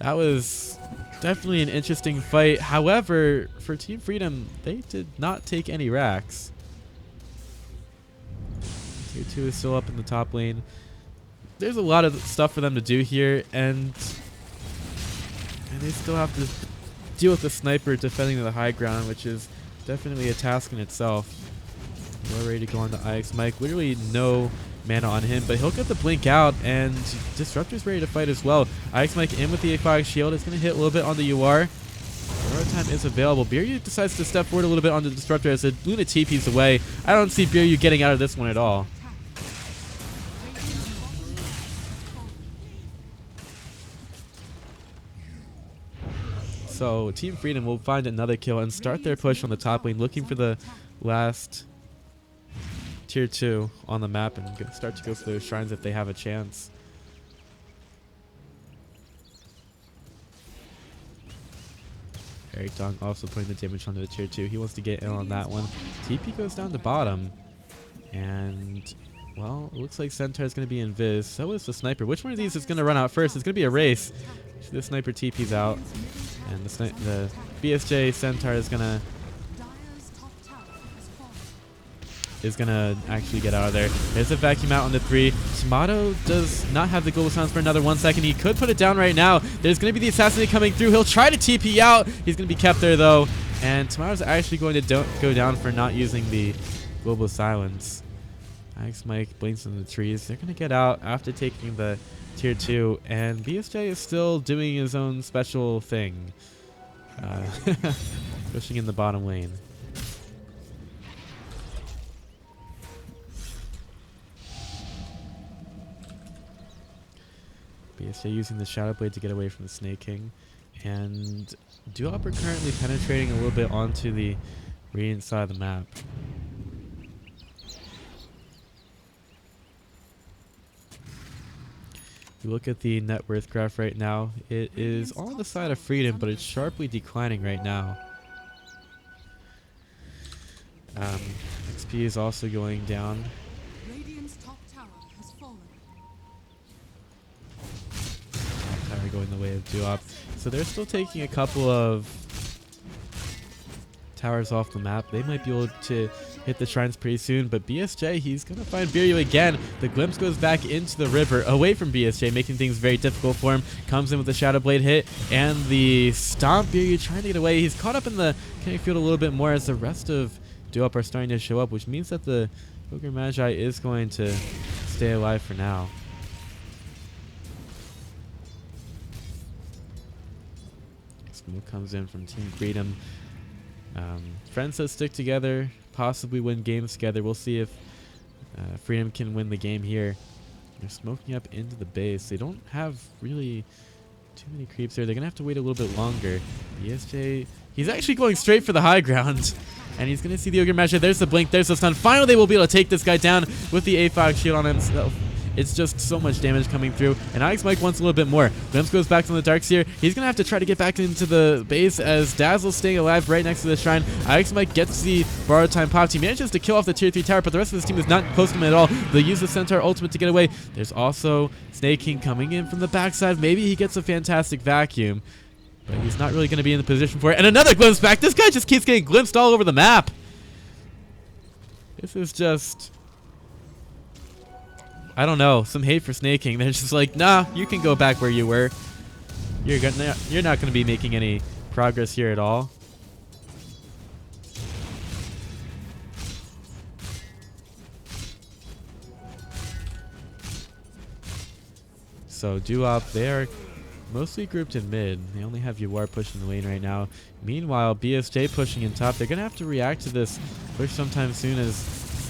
That was definitely an interesting fight. However, for Team Freedom, they did not take any racks. Tier 2 is still up in the top lane. There's a lot of stuff for them to do here, and they still have to deal with the sniper defending the high ground, which is definitely a task in itself. We're ready to go on to Ix Mike. Literally no mana on him, but he'll get the blink out, and Disruptor's ready to fight as well. Ix Mike in with the A5 shield. It's going to hit a little bit on the UR. Borrow time is available. Biryu decides to step forward a little bit on the Disruptor as the Luna TP's away. I don't see Biryu getting out of this one at all. So Team Freedom will find another kill and start their push on the top lane, looking for the last tier 2 on the map and start to go for those shrines if they have a chance. Eric Dong also putting the damage onto the tier 2. He wants to get in on that one. TP goes down to bottom. And, well, it looks like Centaur is going to be in Viz. So is the Sniper. Which one of these is going to run out first? It's going to be a race. The Sniper TP's out. And the BSJ Centaur is gonna actually get out of there. There's a vacuum out on the 3. Tomato does not have the global silence for another 1 second. He could put it down right now. There's gonna be the assassinate coming through. He'll try to TP out. He's gonna be kept there though. And Tomato's actually going to go down for not using the global silence. Ix Mike blinks in the trees. They're gonna get out after taking the tier 2, and BSJ is still doing his own special thing, pushing in the bottom lane. BSJ using the Shadow Blade to get away from the Snake King, and Duop are currently penetrating a little bit onto the Radiant side of the map. If you look at the net worth graph right now, it is on the side of Freedom, but it's sharply declining right now. XP is also going down. Radiant's top tower has fallen. Tower going the way of Duop. So they're still taking a couple of towers off the map. They might be able to hit the shrines pretty soon, but BSJ, he's going to find Biryu again. The glimpse goes back into the river, away from BSJ, making things very difficult for him. Comes in with the Shadow Blade hit, and the stomp. Biryu trying to get away. He's caught up in the kinetic field a little bit more as the rest of Duop are starting to show up, which means that the Ogre Magi is going to stay alive for now. Smoke comes in from Team Freedom. Friends that stick together, possibly win games together. We'll see if Freedom can win the game here. They're smoking up into the base. They don't have really too many creeps there. They're going to have to wait a little bit longer. BSJ, he's actually going straight for the high ground. And he's going to see the Ogre Magi. There's the blink. There's the stun. Finally, they will be able to take this guy down with the A5 shield on himself. It's just so much damage coming through. And Ix Mike wants a little bit more. Glimpse goes back to the Dark Seer. He's going to have to try to get back into the base as Dazzle's staying alive right next to the shrine. Ix Mike gets the borrowed time popped. He manages to kill off the tier 3 tower, but the rest of his team is not close to him at all. They use the Centaur ultimate to get away. There's also Snake King coming in from the backside. Maybe he gets a fantastic vacuum. But he's not really going to be in the position for it. And another glimpse back. This guy just keeps getting glimpsed all over the map. This is just... I don't know. Some hate for snaking. They're just like, nah, you can go back where you were. You're not going to be making any progress here at all. So Duop, they are mostly grouped in mid. They only have Uwar pushing the lane right now. Meanwhile, BSJ pushing in top. They're going to have to react to this push sometime soon as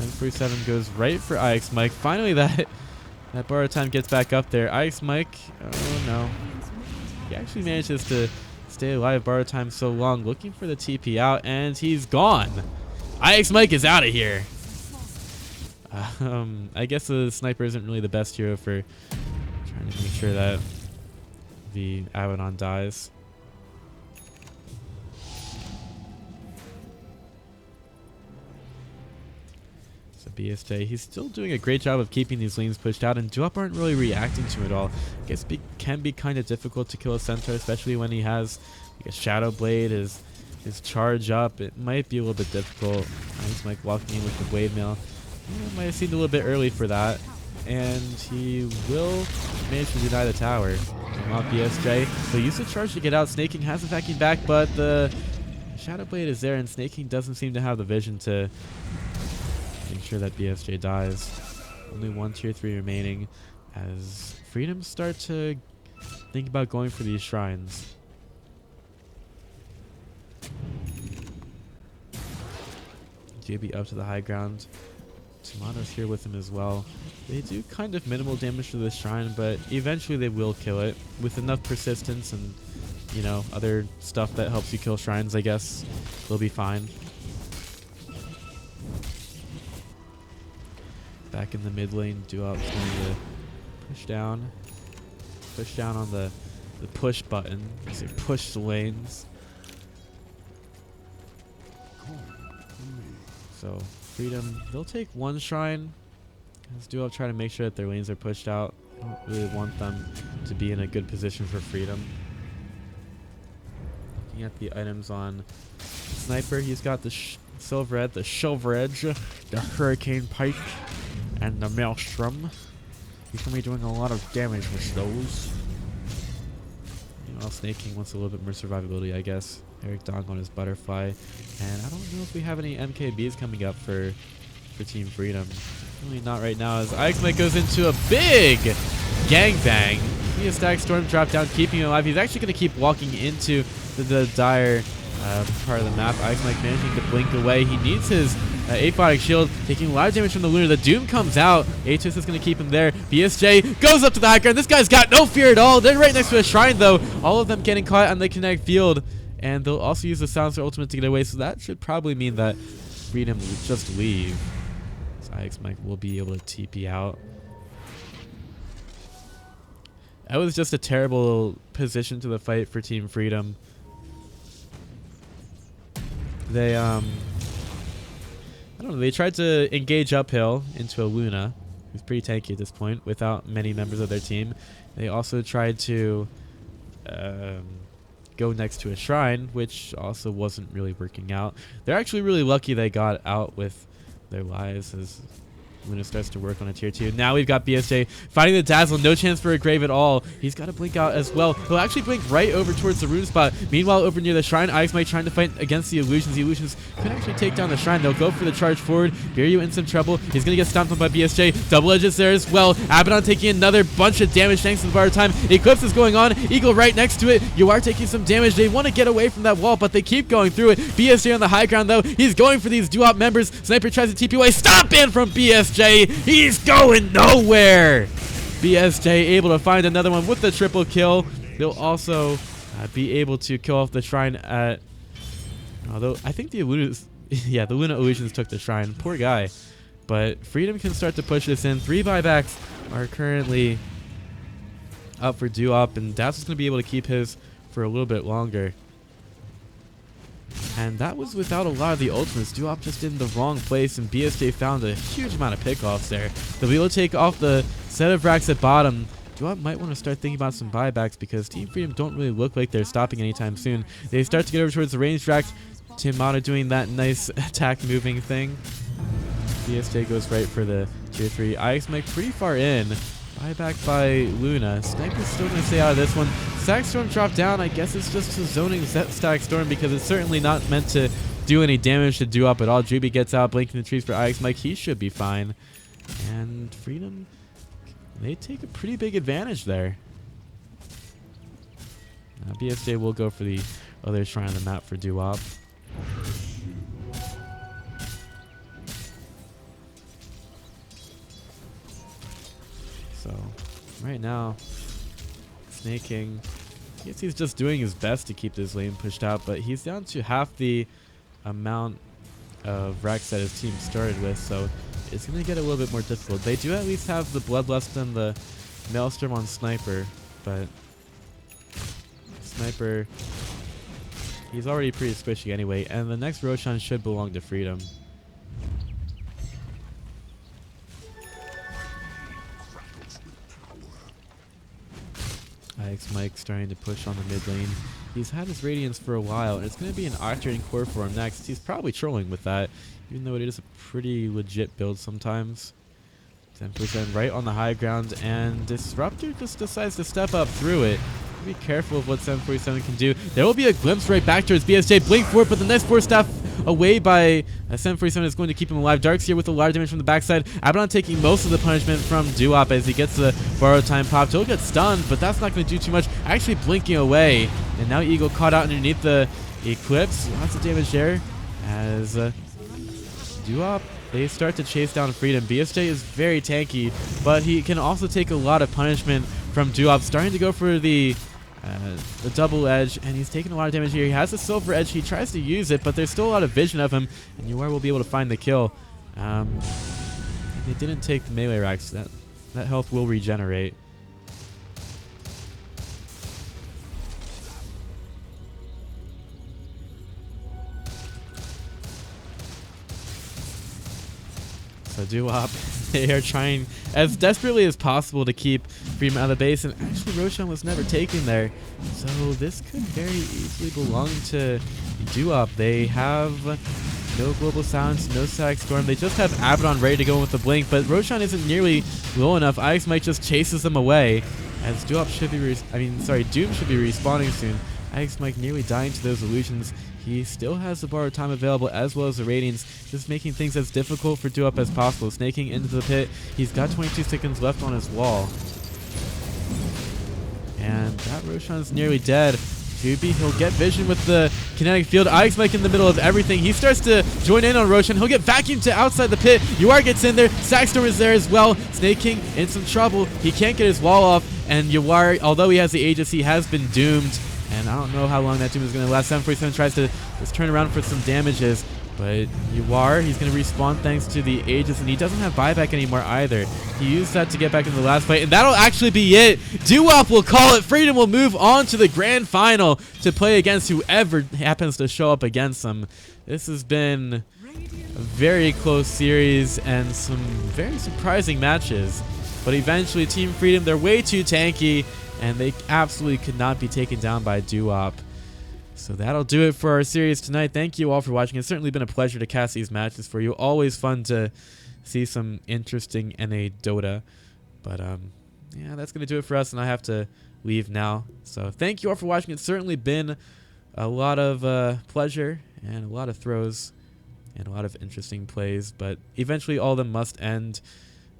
1047 goes right for Ix Mike. Finally, that borrow time gets back up there. Ix Mike, oh no. He actually manages to stay alive borrow time so long, looking for the TP out, and he's gone. Ix Mike is out of here. I guess the sniper isn't really the best hero for trying to make sure that the Abaddon dies. So BSJ, he's still doing a great job of keeping these lanes pushed out, and Duop aren't really reacting to it all. I guess it can be kind of difficult to kill a Centaur, especially when he has like a Shadow Blade, his charge up. It might be a little bit difficult. He's like walking in with the Blade Mail. Might have seemed a little bit early for that. And he will manage to deny the tower. Not BSJ. So use the charge to get out. Snaking has the backing back, but the Shadow Blade is there, and Snaking doesn't seem to have the vision to make sure that BSJ dies. Only one tier 3 remaining as Freedom start to think about going for these shrines. JB up to the high ground. Tomato's here with him as well. They do kind of minimal damage to this shrine, but eventually they will kill it with enough persistence and, you know, other stuff that helps you kill shrines. I guess they'll be fine. Back in the mid lane, Duop's going to push down on the push button. So push the lanes. So Freedom, they'll take one shrine. As Duop try to make sure that their lanes are pushed out. I don't really want them to be in a good position for Freedom. Looking at the items on Sniper, he's got the Silver Edge, the Hurricane Pike, and the Maelstrom. He's going to be doing a lot of damage with those. Meanwhile, Snaking wants a little bit more survivability, I guess. Eric Dong on his Butterfly. And I don't know if we have any MKBs coming up for Team Freedom. Really not right now, as Ix Mike goes into a big gangbang. See a Static Storm drop down, keeping him alive. He's actually going to keep walking into the dire part of the map. Ix Mike managing to blink away. He needs his Aphotic Shield, taking a lot of damage from the Luna. The Doom comes out. Aegis is going to keep him there. BSJ goes up to the high ground. This guy's got no fear at all. They're right next to a shrine, though. All of them getting caught on the kinetic field. And they'll also use the Silencer Ultimate to get away, so that should probably mean that Freedom will just leave. So Ix Mike will be able to TP out. That was just a terrible position to the fight for Team Freedom. They, I don't know, they tried to engage uphill into a Luna, who's pretty tanky at this point, without many members of their team. They also tried to go next to a shrine, which also wasn't really working out. They're actually really lucky they got out with their lives as Luna starts to work on a tier 2. Now we've got BSJ fighting the Dazzle. No chance for a grave at all. He's got to blink out as well. He'll actually blink right over towards the rune spot. Meanwhile, over near the shrine, Ix Mike trying to fight against the illusions. The illusions could actually take down the shrine. They'll go for the charge forward. Biryu in some trouble. He's going to get stomped on by BSJ. Double Edge is there as well. Abaddon taking another bunch of damage thanks to the bar time. Eclipse is going on. Eagle right next to it. You are taking some damage. They want to get away from that wall, but they keep going through it. BSJ on the high ground, though. He's going for these Duop members. Sniper tries to TP away. Stop in from BSJ. He's going nowhere. BSJ able to find another one with the triple kill. They'll also be able to kill off the shrine at... Although, I think the Illusions... yeah, the Luna Illusions took the shrine. Poor guy. But Freedom can start to push this in. 3 buybacks are currently up for Duop, and Dazzle's going to be able to keep his for a little bit longer. And that was without a lot of the ultimates. Duop just in the wrong place, and BSJ found a huge amount of pickoffs there. They'll be able to take off the set of racks at bottom, Duop might want to start thinking about some buybacks because Team Freedom don't really look like they're stopping anytime soon. They start to get over towards the range racks. Timata doing that nice attack moving thing. BSJ goes right for the tier 3. IX Mike pretty far in. Buyback by Luna. Sniper's still going to stay out of this one. Stack Storm dropped down. I guess it's just a zoning Stack Storm because it's certainly not meant to do any damage to Duop at all. Juby gets out, blinking the trees for IX Mike. He should be fine. And Freedom, they take a pretty big advantage there. BSJ will go for the other shrine on the map for Duop. So, right now, Snake King, I guess he's just doing his best to keep this lane pushed out, but he's down to half the amount of racks that his team started with, so it's going to get a little bit more difficult. They do at least have the Bloodlust and the Maelstrom on Sniper, but Sniper, he's already pretty squishy anyway, and the next Roshan should belong to Freedom. IX Mike starting to push on the mid lane. He's had his Radiance for a while, and it's going to be an Octarine Core for him next. He's probably trolling with that, even though it is a pretty legit build sometimes. 10% right on the high ground, and Disruptor just decides to step up through it. Be careful of what 747 can do. There will be a glimpse right back towards BSJ. Blink for it, but the next force staff away by 747 is going to keep him alive. Dark's here with a lot of damage from the backside. Abaddon taking most of the punishment from Duop as he gets the borrowed time pop. He'll get stunned, but that's not going to do too much. Actually blinking away. And now Eagle caught out underneath the Eclipse. Lots of damage there as Duop, they start to chase down Freedom. BSJ is very tanky, but he can also take a lot of punishment from Duop. Starting to go for the double edge, and he's taking a lot of damage here. He has the silver edge. He tries to use it, but there's still a lot of vision of him, and UR will be able to find the kill. They didn't take the melee racks. That health will regenerate. So Duop, they are trying as desperately as possible to keep Freedom out of the base, and actually Roshan was never taken there. So this could very easily belong to Duop. They have no Global Silence, no Static Storm. They just have Abaddon ready to go with the Blink, but Roshan isn't nearly low enough. IX Mike just chases them away, as Duop should be, Doom should be respawning soon. IX Mike nearly dying to those illusions. He still has the borrowed time available as well as the Radiance, just making things as difficult for Duop as possible. Snaking into the pit. He's got 22 seconds left on his wall. And that Roshan's nearly dead. Juby, he'll get vision with the kinetic field. IX Mike in the middle of everything. He starts to join in on Roshan. He'll get vacuumed to outside the pit. UR gets in there. Sackstorm is there as well. Snake King in some trouble. He can't get his wall off. And UR, although he has the Aegis, he has been doomed. And I don't know how long that doom is going to last. 747 tries to just turn around for some damages. But UR, he's going to respawn thanks to the Aegis, and he doesn't have buyback anymore either. He used that to get back into the last fight, and that'll actually be it. Duop will call it. Freedom will move on to the grand final to play against whoever happens to show up against them. This has been a very close series and some very surprising matches. But eventually, Team Freedom, they're way too tanky, and they absolutely could not be taken down by Duop. So that'll do it for our series tonight. Thank you all for watching. It's certainly been a pleasure to cast these matches for you. Always fun to see some interesting NA Dota. But yeah, that's going to do it for us, and I have to leave now. So thank you all for watching. It's certainly been a lot of pleasure and a lot of throws and a lot of interesting plays. But eventually all of them must end.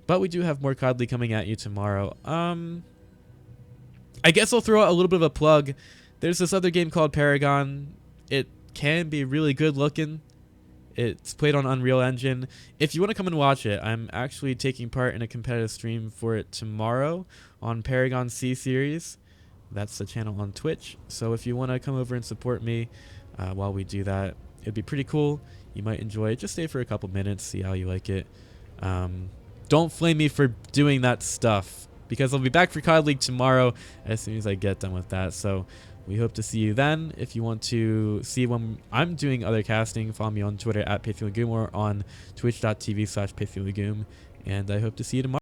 But we do have more KOD League coming at you tomorrow. I guess I'll throw out a little bit of a plug. There's this other game called Paragon. It can be really good looking. It's played on Unreal Engine. If you want to come and watch it, I'm actually taking part in a competitive stream for it tomorrow on Paragon C Series. That's the channel on Twitch. So if you want to come over and support me while we do that, it'd be pretty cool. You might enjoy it. Just stay for a couple minutes, see how you like it. Don't flame me for doing that stuff, because I'll be back for KOD League tomorrow as soon as I get done with that. So we hope to see you then. If you want to see when I'm doing other casting, follow me on Twitter at PaythFeelingGoom or on twitch.tv/PaythFeelingGoom. And I hope to see you tomorrow.